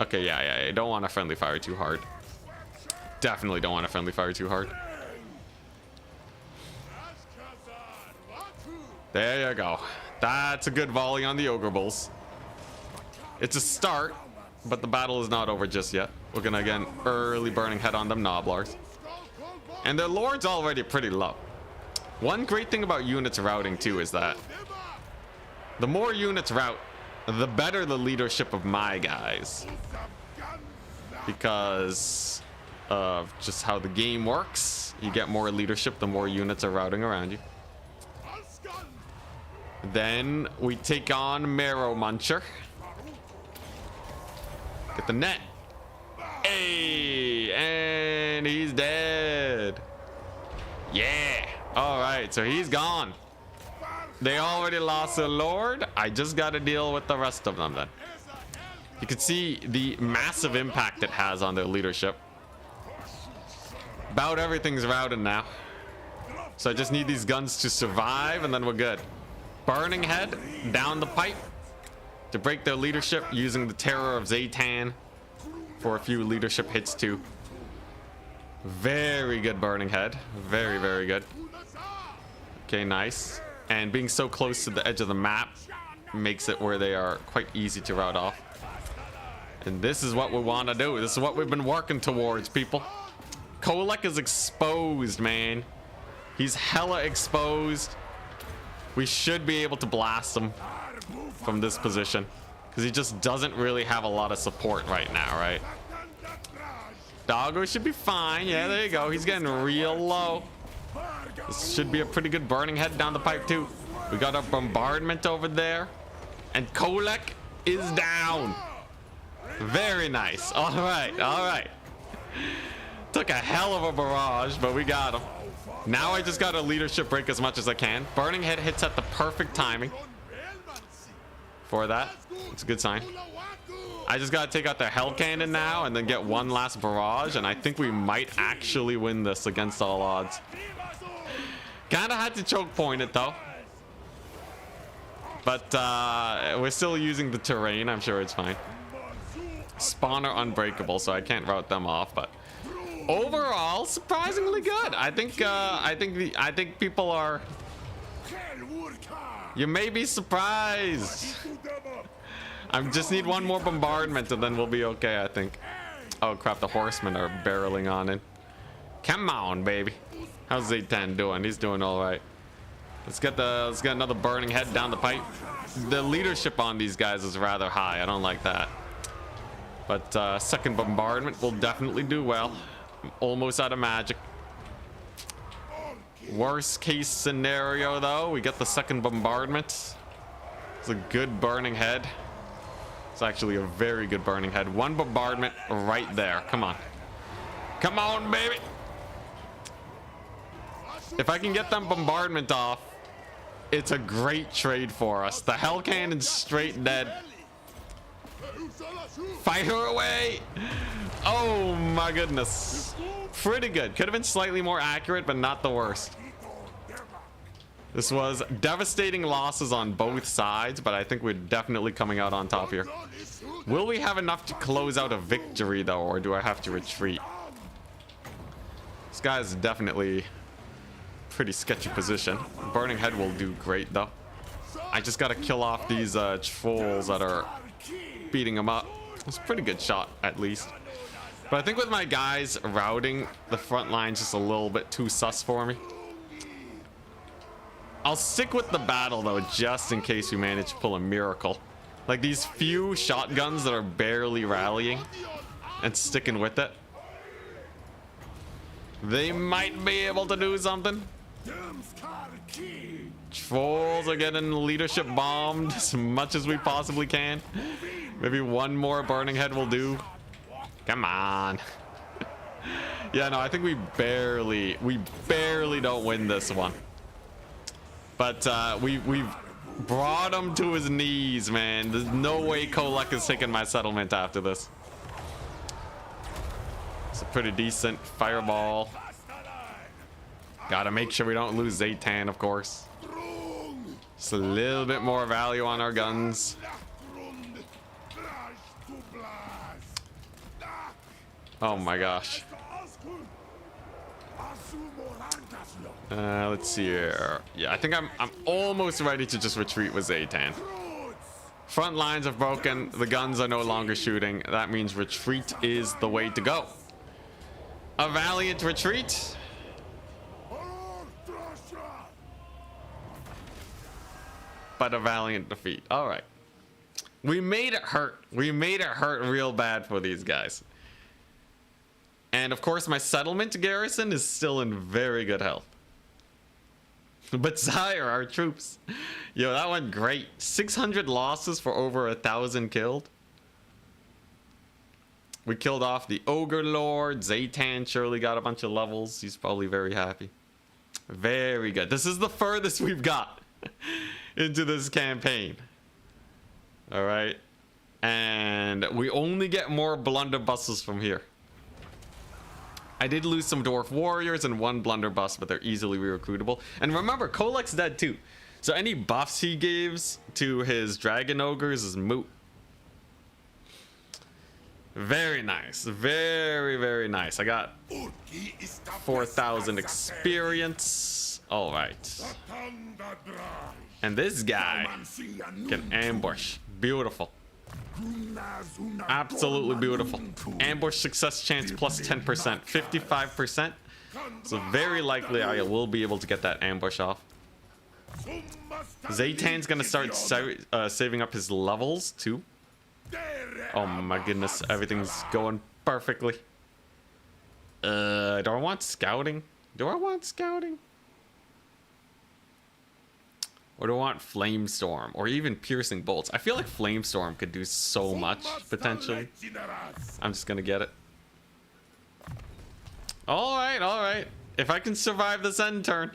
Okay, yeah, I don't want to friendly fire too hard. Definitely don't want to friendly fire too hard. There you go. That's a good volley on the Ogre Bulls. It's a start, but the battle is not over just yet. We're gonna again early burning head on them Noblars. And their lord's already pretty low. One great thing about units routing too is that the more units route, the better the leadership of my guys. Because of just how the game works, you get more leadership the more units are routing around you. Then we take on Marrow Muncher. Get the net. Hey, and he's dead. Yeah. All right, so he's gone. They already lost their lord. I just got to deal with the rest of them then. You can see the massive impact it has on their leadership. About everything's routed now. So I just need these guns to survive and then we're good. Burning head down the pipe to break their leadership using the terror of Zhatan for a few leadership hits too. Very good burning head. Very, very good. Okay, nice. And being so close to the edge of the map makes it where they are quite easy to rout off. And this is what we want to do. This is what we've been working towards, people. Kolek is exposed, man. He's hella exposed. We should be able to blast him from this position because he just doesn't really have a lot of support right now, right? Doggo should be fine. Yeah, there you go. He's getting real low. This should be a pretty good burning head down the pipe too. We got our bombardment over there, and Kolek is down. Very nice. All right, all right. Took a hell of a barrage, but we got him. Now I just got a leadership break as much as I can. Burning head hits at the perfect timing for that. It's a good sign. I just gotta take out the hell cannon now and then get one last barrage, and I think we might actually win this against all odds. Kinda had to choke point it though, but we're still using the terrain. I'm sure it's fine. Spawner unbreakable, so I can't route them off, but overall surprisingly good. I think people are, you may be surprised. I just need one more bombardment and then we'll be okay, I think. Oh crap, the horsemen are barreling on in. Come on, baby. How's Zhatan doing? He's doing all right. Let's get another burning head down the pipe. The leadership on these guys is rather high. I don't like that. But second bombardment will definitely do well. I'm almost out of magic. Worst case scenario though, we get the second bombardment. It's a good burning head. It's actually a very good burning head. One bombardment right there. Come on. Come on, baby. If I can get them bombardment off, it's a great trade for us. The hell cannon's straight dead. Fight her away. Oh my goodness. Pretty good. Could have been slightly more accurate, but not the worst. This was devastating losses on both sides, but I think we're definitely coming out on top here. Will we have enough to close out a victory though, or do I have to retreat? This guy's definitely pretty sketchy position. Burning head will do great though. I just gotta kill off these trolls that are beating him up. It's a pretty good shot at least. But I think with my guys routing the front line just a little bit too sus for me. I'll stick with the battle though, just in case we manage to pull a miracle. Like these few shotguns that are barely rallying and sticking with it. They might be able to do something. Trolls are getting leadership bombed as much as we possibly can. Maybe one more burning head will do. Come on. Yeah, no, I think we barely don't win this one. But we've brought him to his knees, man. There's no way Kolek is taking my settlement after this. It's a pretty decent fireball. Gotta make sure we don't lose Zhatan, of course. Just a little bit more value on our guns. Oh my gosh. Let's see here. Yeah, I think I'm almost ready to just retreat with Zhatan. Front lines have broken. The guns are no longer shooting. That means retreat is the way to go. A valiant retreat. But a valiant defeat. All right. We made it hurt. We made it hurt real bad for these guys. And of course, my settlement garrison is still in very good health. But sire, our troops. Yo, that went great. 600 losses for over 1,000 killed. We killed off the Ogre Lord. Zhatan surely got a bunch of levels. He's probably very happy. Very good. This is the furthest we've got into this campaign. All right. And we only get more blunderbusses from here. I did lose some dwarf warriors and one blunderbuss, but they're easily re-recruitable. And remember, Kolek's dead too. So any buffs he gives to his dragon ogres is moot. Very nice. Very, very nice. I got 4,000 experience. All right. And this guy can ambush. Beautiful. Absolutely beautiful. Ambush success chance plus 10%, 55%. So very likely I will be able to get that ambush off. Zhatan's gonna start saving up his levels too. Oh my goodness, everything's going perfectly. Do I want scouting? Do I want scouting? Or do I want Flamestorm? Or even Piercing Bolts? I feel like Flamestorm could do so much, potentially. I'm just gonna get it. Alright, alright. If I can survive this end turn,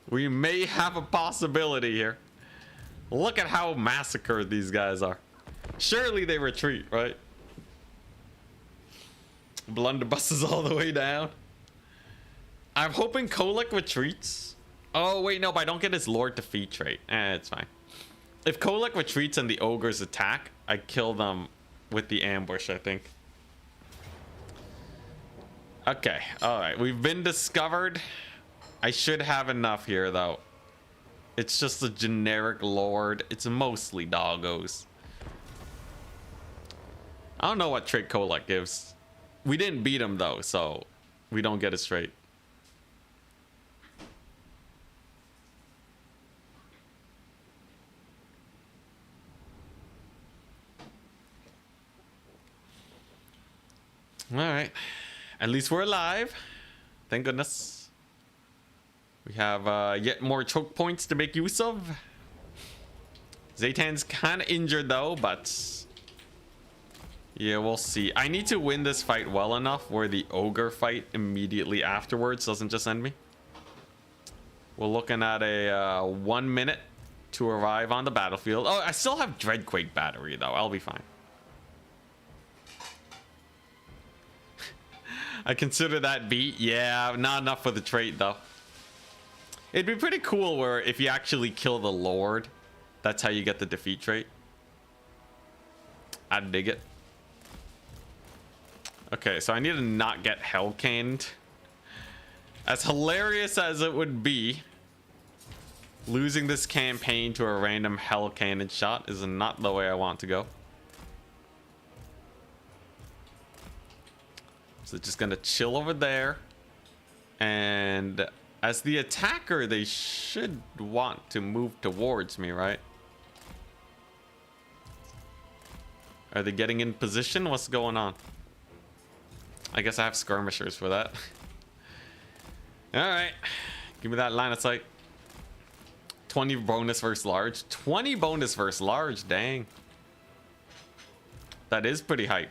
we may have a possibility here. Look at how massacred these guys are. Surely they retreat, right? Blunderbusses all the way down. I'm hoping Kolek retreats. Oh, wait, no, but I don't get his Lord Defeat trait. It's fine. If Kolek retreats and the ogres attack, I kill them with the ambush, I think. Okay, alright. We've been discovered. I should have enough here, though. It's just a generic Lord. It's mostly doggos. I don't know what trait Kolek gives. We didn't beat him, though, so we don't get it straight. Alright. At least we're alive. Thank goodness. We have yet more choke points to make use of. Zhatan's kind of injured though, but yeah, we'll see. I need to win this fight well enough where the ogre fight immediately afterwards doesn't just end me. We're looking at a 1 minute to arrive on the battlefield. Oh, I still have Dreadquake battery though. I'll be fine. I consider that beat. Yeah, not enough for the trait though. It'd be pretty cool where if you actually kill the Lord, that's how you get the defeat trait. I'd dig it. Okay, so I need to not get hell canned. As hilarious as it would be, losing this campaign to a random hell cannon shot is not the way I want to go. So just gonna chill over there, and as the attacker they should want to move towards me, right? Are they getting in position? What's going on? I guess I have skirmishers for that. All right, give me that line of sight. 20 bonus versus large. 20 bonus versus large, dang. That is pretty hype.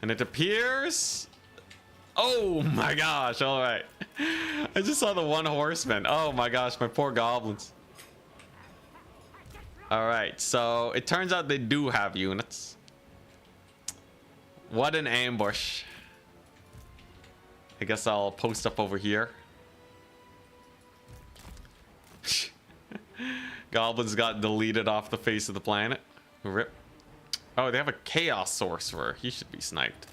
And it appears... Oh my gosh, all right. I just saw the one horseman. Oh my gosh, my poor goblins. All right, so it turns out they do have units. What an ambush. I guess I'll post up over here. Goblins got deleted off the face of the planet. Rip. Oh, they have a chaos sorcerer. He should be sniped.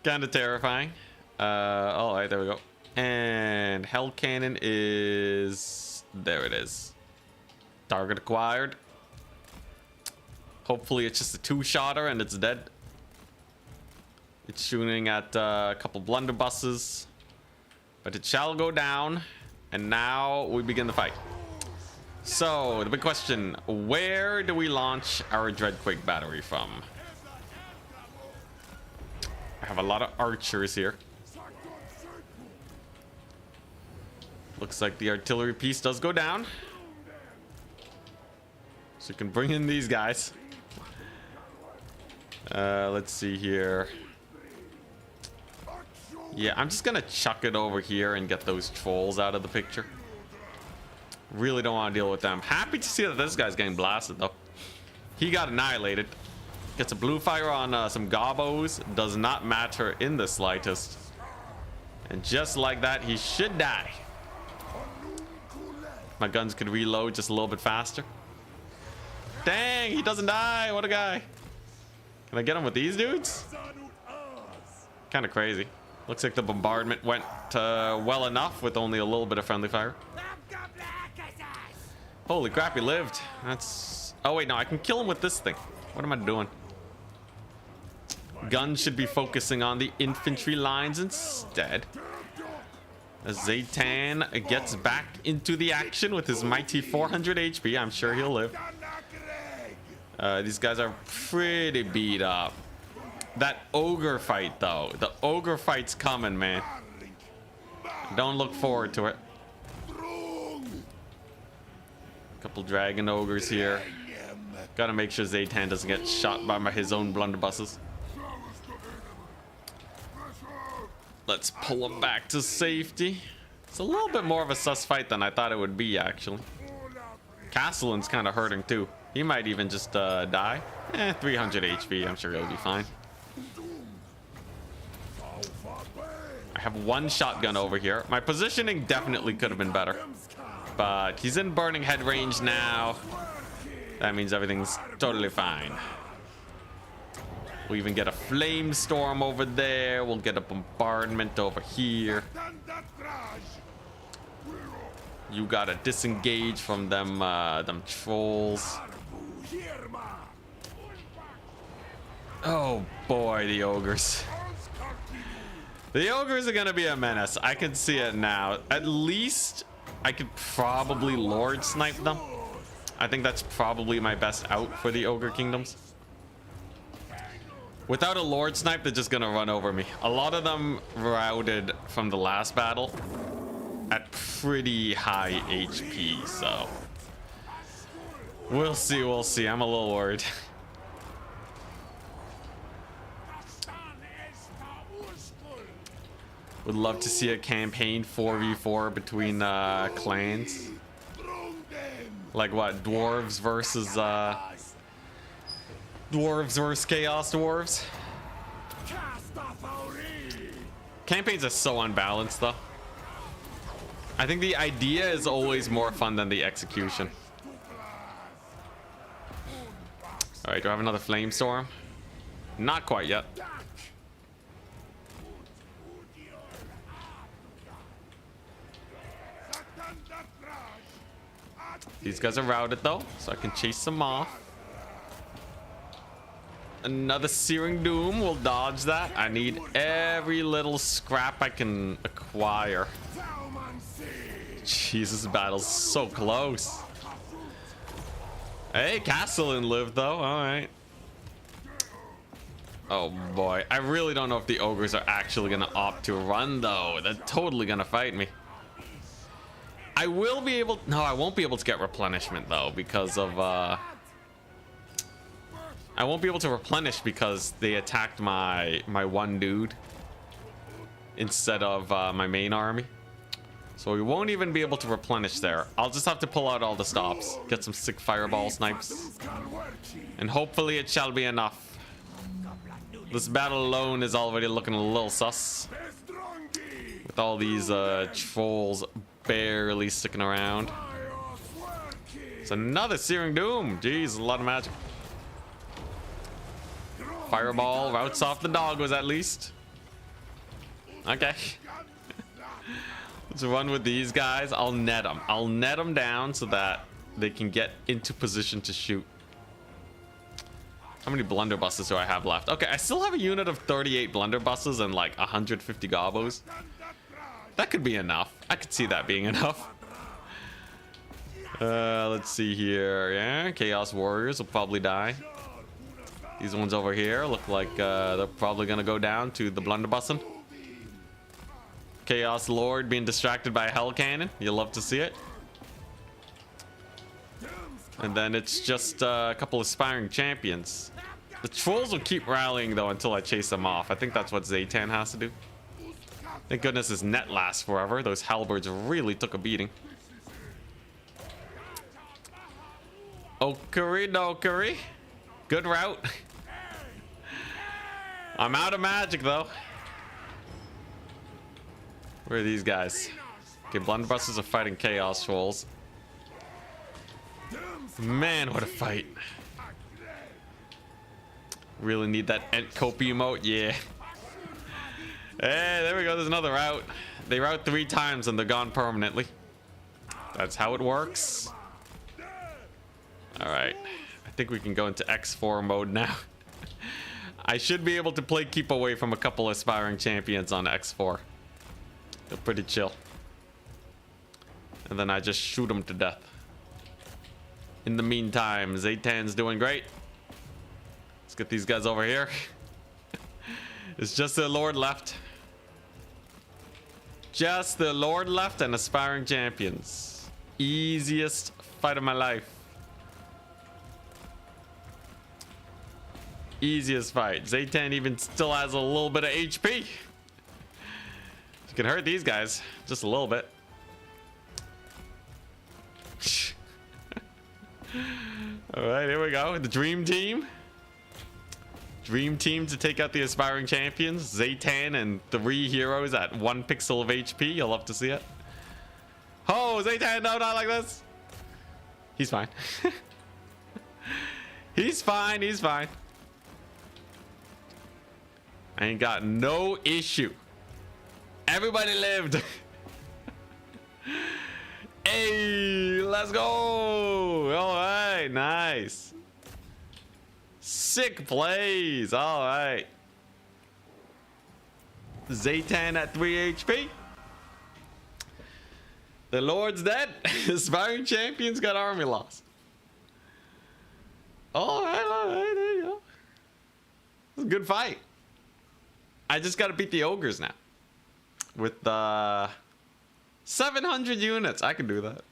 Kind of terrifying. All right, there we go. And hell cannon is... There it is. Target acquired. Hopefully it's just a two-shotter and it's dead. It's shooting at a couple blunderbusses. But it shall go down. And now we begin the fight. So, the big question, where do we launch our Dreadquake battery from? I have a lot of archers here. Looks like the artillery piece does go down. So you can bring in these guys. Let's see here. Yeah, I'm just gonna chuck it over here and get those trolls out of the picture. Really don't want to deal with them. Happy to see that this guy's getting blasted though. He got annihilated. Gets a blue fire on some gobos. Does not matter in the slightest. And just like that, he should die. My guns could reload just a little bit faster. Dang, he doesn't die. What a guy. Can I get him with these dudes? Kind of crazy. Looks like the bombardment went well enough with only a little bit of friendly fire. Holy crap, he lived. That's... Oh, wait, no, I can kill him with this thing. What am I doing? Guns should be focusing on the infantry lines instead. As Zhatan gets back into the action with his mighty 400 HP, I'm sure he'll live. These guys are pretty beat up. That ogre fight, though. The ogre fight's coming, man. Don't look forward to it. Couple dragon ogres here. Gotta make sure Zhatan doesn't get shot by his own blunderbusses. Let's pull him back to safety. It's a little bit more of a sus fight than I thought it would be, actually. Castellan's kind of hurting, too. He might even just die. 300 HP. I'm sure he'll be fine. I have one shotgun over here. My positioning definitely could have been better. But he's in burning head range now. That means everything's totally fine. We'll even get a flame storm over there. We'll get a bombardment over here. You gotta disengage from them trolls. Oh boy, the ogres. The ogres are gonna be a menace. I can see it now. At least I could probably Lord snipe them. I think that's probably my best out for the ogre kingdoms. Without a Lord snipe, they're just gonna run over me. A lot of them routed from the last battle at pretty high HP, so we'll see, we'll see. I'm a little worried. Would love to see a campaign 4v4 between clans. Like what? Dwarves versus Chaos Dwarves. Campaigns are so unbalanced, though. I think the idea is always more fun than the execution. All right, do I have another flame storm? Not quite yet. These guys are routed though, so I can chase them off. Another Searing Doom will dodge that. I need every little scrap I can acquire. Jesus, this battle's so close. Hey, Castellan lived though. All right. Oh boy, I really don't know if the ogres are actually gonna opt to run though. They're totally gonna fight me. I will be able... No, I won't be able to get replenishment, though, because of... I won't be able to replenish because they attacked my one dude instead of my main army. So we won't even be able to replenish there. I'll just have to pull out all the stops, get some sick fireball snipes, and hopefully it shall be enough. This battle alone is already looking a little sus, with all these trolls barely sticking around. It's another Searing Doom. Jeez, a lot of magic. Fireball routes off the doggos at least. Okay. Let's run with these guys. I'll net them. I'll net them down so that they can get into position to shoot. How many blunderbusses do I have left? Okay, I still have a unit of 38 blunderbusses and like 150 gobos. That could be enough. I could see that being enough. Let's see here. Yeah, Chaos Warriors will probably die. These ones over here look like they're probably gonna go down to the blunderbussing. Chaos Lord being distracted by a Hell Cannon. You'll love to see it. And then it's just a couple aspiring champions. The trolls will keep rallying though until I chase them off. I think that's what Zhatan has to do. Thank goodness his net lasts forever. Those halberds really took a beating. Okery dokery. Good route. I'm out of magic though. Where are these guys? Okay, blunderbusters are fighting chaos trolls. Man, what a fight. Really need that Ent Copy emote? Yeah. Hey, there we go. There's another route. They route 3 times and they're gone permanently. That's how it works. All right. I think we can go into X4 mode now. I should be able to keep away from a couple aspiring champions on X4. They're pretty chill. And then I just shoot them to death. In the meantime, Zhatan's doing great. Let's get these guys over here. It's just the Lord left. Just the Lord left and aspiring champions. Easiest fight of my life. Easiest fight. Zhatan even still has a little bit of HP. You can hurt these guys just a little bit. All right, here we go. The dream team. Dream team to take out the aspiring champions. Zhatan and 3 heroes at 1 pixel of HP. You'll love to see it. Oh, Zhatan, no, not like this. He's fine. He's fine. He's fine. I ain't got no issue. Everybody lived. Hey, let's go. All right, nice. Sick plays. All right. Zhatan at 3 HP. The Lord's dead. Aspiring champions got army lost. All right, there you go. It's a good fight. I just got to beat the ogres now. With 700 units. I can do that.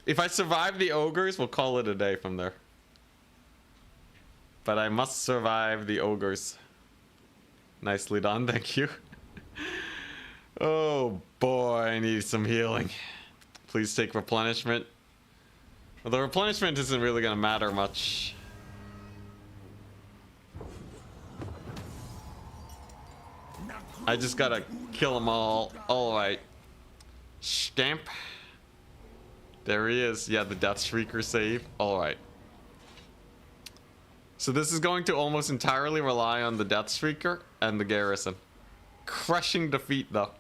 If I survive the ogres, we'll call it a day from there. But I must survive the ogres. Nicely done, thank you. Oh boy, I need some healing. Please take replenishment. Well, the replenishment isn't really gonna matter much. I just gotta kill them all. All right. Stamp. There he is. Yeah, the Death Shrieker save. All right. So this is going to almost entirely rely on the Death Shrieker and the garrison. Crushing defeat, though.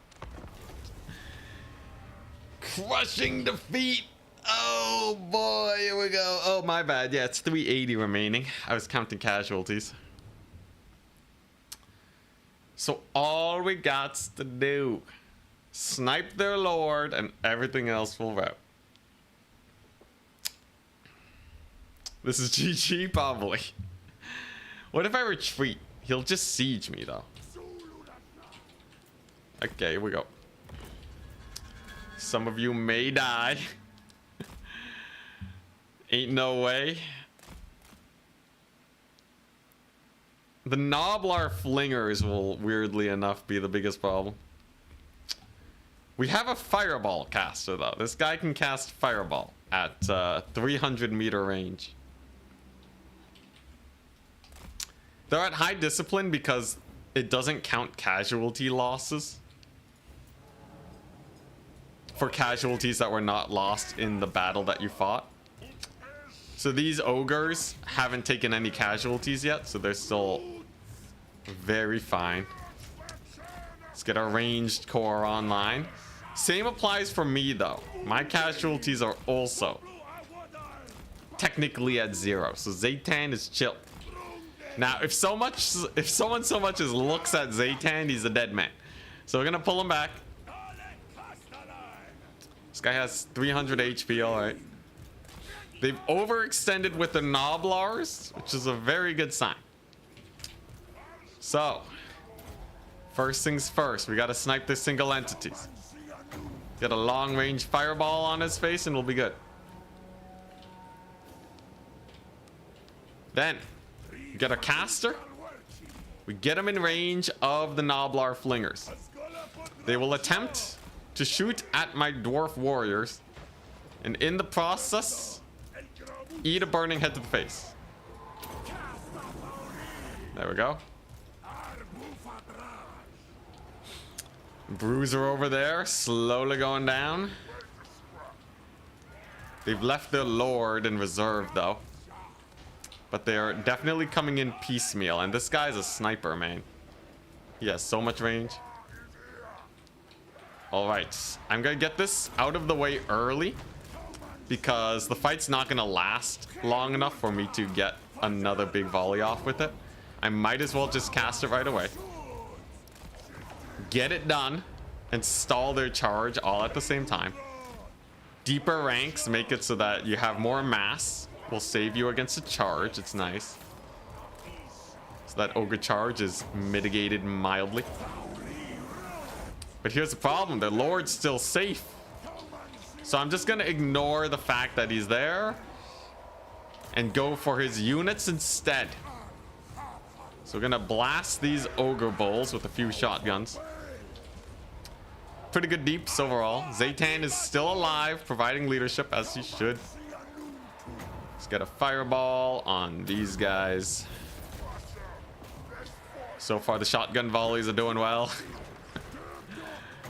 Crushing defeat. Oh boy, here we go. Oh, my bad. Yeah, it's 380 remaining. I was counting casualties. So all we got to do, snipe their lord and everything else will route. This is GG probably. What if I retreat? He'll just siege me though. Okay, here we go. Some of you may die. Ain't no way. The Noblar Flingers will, weirdly enough, be the biggest problem. We have a Fireball caster, though. This guy can cast Fireball at 300-meter range. They're at high discipline because it doesn't count casualty losses. For casualties that were not lost in the battle that you fought. So these ogres haven't taken any casualties yet, so they're still very fine. Let's get our ranged core online. Same applies for me though. My casualties are also technically at 0, so Zhatan is chill. Now, if someone so much as looks at Zhatan, he's a dead man. So we're gonna pull him back. This guy has 300 HP, all right. They've overextended with the Noblars, which is a very good sign. So, first things first, we gotta snipe their single entities. Get a long range fireball on his face and we'll be good. Then, we get a caster. We get him in range of the Noblar Flingers. They will attempt to shoot at my dwarf warriors. And in the process, eat a burning head to the face. There we go. Bruiser over there, slowly going down. They've left their lord in reserve though. But they are definitely coming in piecemeal. And this guy's a sniper, man. He has so much range. All right, I'm gonna get this out of the way early because the fight's not gonna last long enough for me to get another big volley off with it. I might as well just cast it right away. Get it done and stall their charge all at the same time. Deeper ranks make it so that you have more mass. Will save you against a charge. It's nice. So that ogre charge is mitigated mildly. But here's the problem. The Lord's still safe. So I'm just going to ignore the fact that he's there and go for his units instead. So we're going to blast these ogre bulls with a few shotguns. Pretty good deeps overall. Zhatan is still alive, providing leadership as he should. Let's get a fireball on these guys. So far the shotgun volleys are doing well.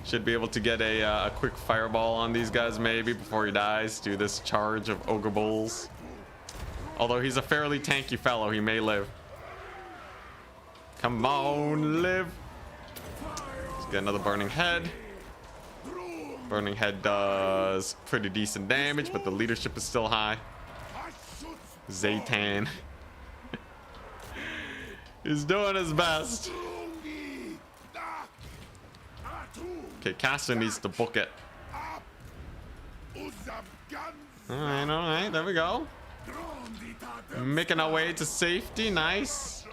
Should be able to get a quick fireball on these guys maybe before he dies to this charge of ogre bulls. Although he's a fairly tanky fellow, he may live. Come on, live. Let's get another burning head. Burning head does pretty decent damage, but the leadership is still high. Zhatan is doing his best. Okay, Caster needs to book it. Alright, there we go. Making our way to safety, nice.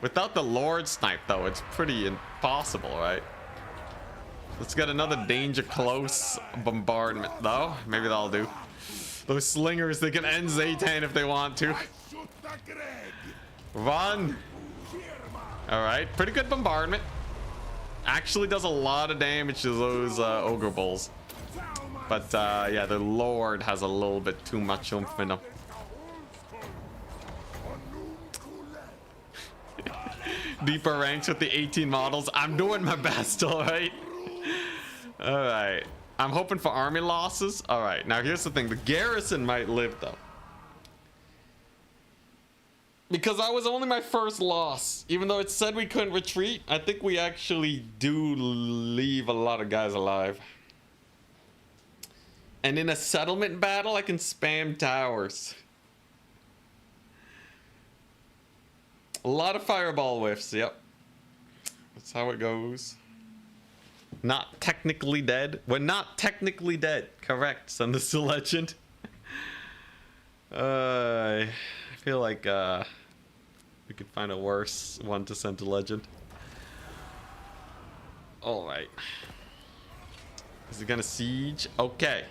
Without the Lord snipe though, it's pretty impossible, right? Let's get another danger close bombardment though. Maybe that'll do. Those slingers, they can end Zhatan if they want to. Run! Alright, pretty good bombardment. Actually does a lot of damage to those ogre bulls. But yeah, the Lord has a little bit too much oomph in him. Deeper ranks with the 18 models. I'm doing my best, alright? Alright. I'm hoping for army losses. Alright, now here's the thing. The garrison might live, though. Because that was only my first loss. Even though it said we couldn't retreat, I think we actually do leave a lot of guys alive. And in a settlement battle, I can spam towers. A lot of fireball whiffs, yep. That's how it goes. Not technically dead. We're not technically dead. Correct. Send this to legend. I feel like we could find a worse one to send to legend. Alright. Is he gonna siege? Okay.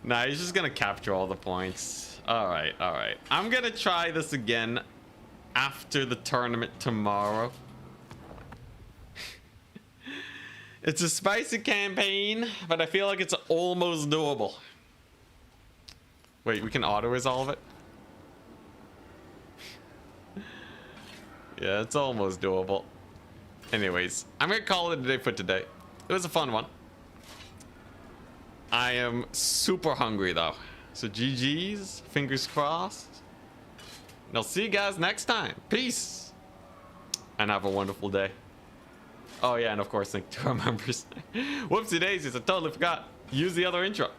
Nah, he's just gonna capture all the points. Alright, alright. I'm gonna try this again after the tournament tomorrow. It's a spicy campaign, but I feel like it's almost doable. Wait, we can auto-resolve it? Yeah, it's almost doable. Anyways, I'm gonna call it a day for today. It was a fun one. I am super hungry though. So GG's, fingers crossed. And I'll see you guys next time. Peace. And have a wonderful day. Oh yeah, and of course, thank you to our members. Whoopsie daisies, I totally forgot. Use the other intro.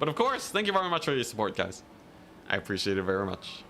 But of course, thank you very much for your support, guys. I appreciate it very much.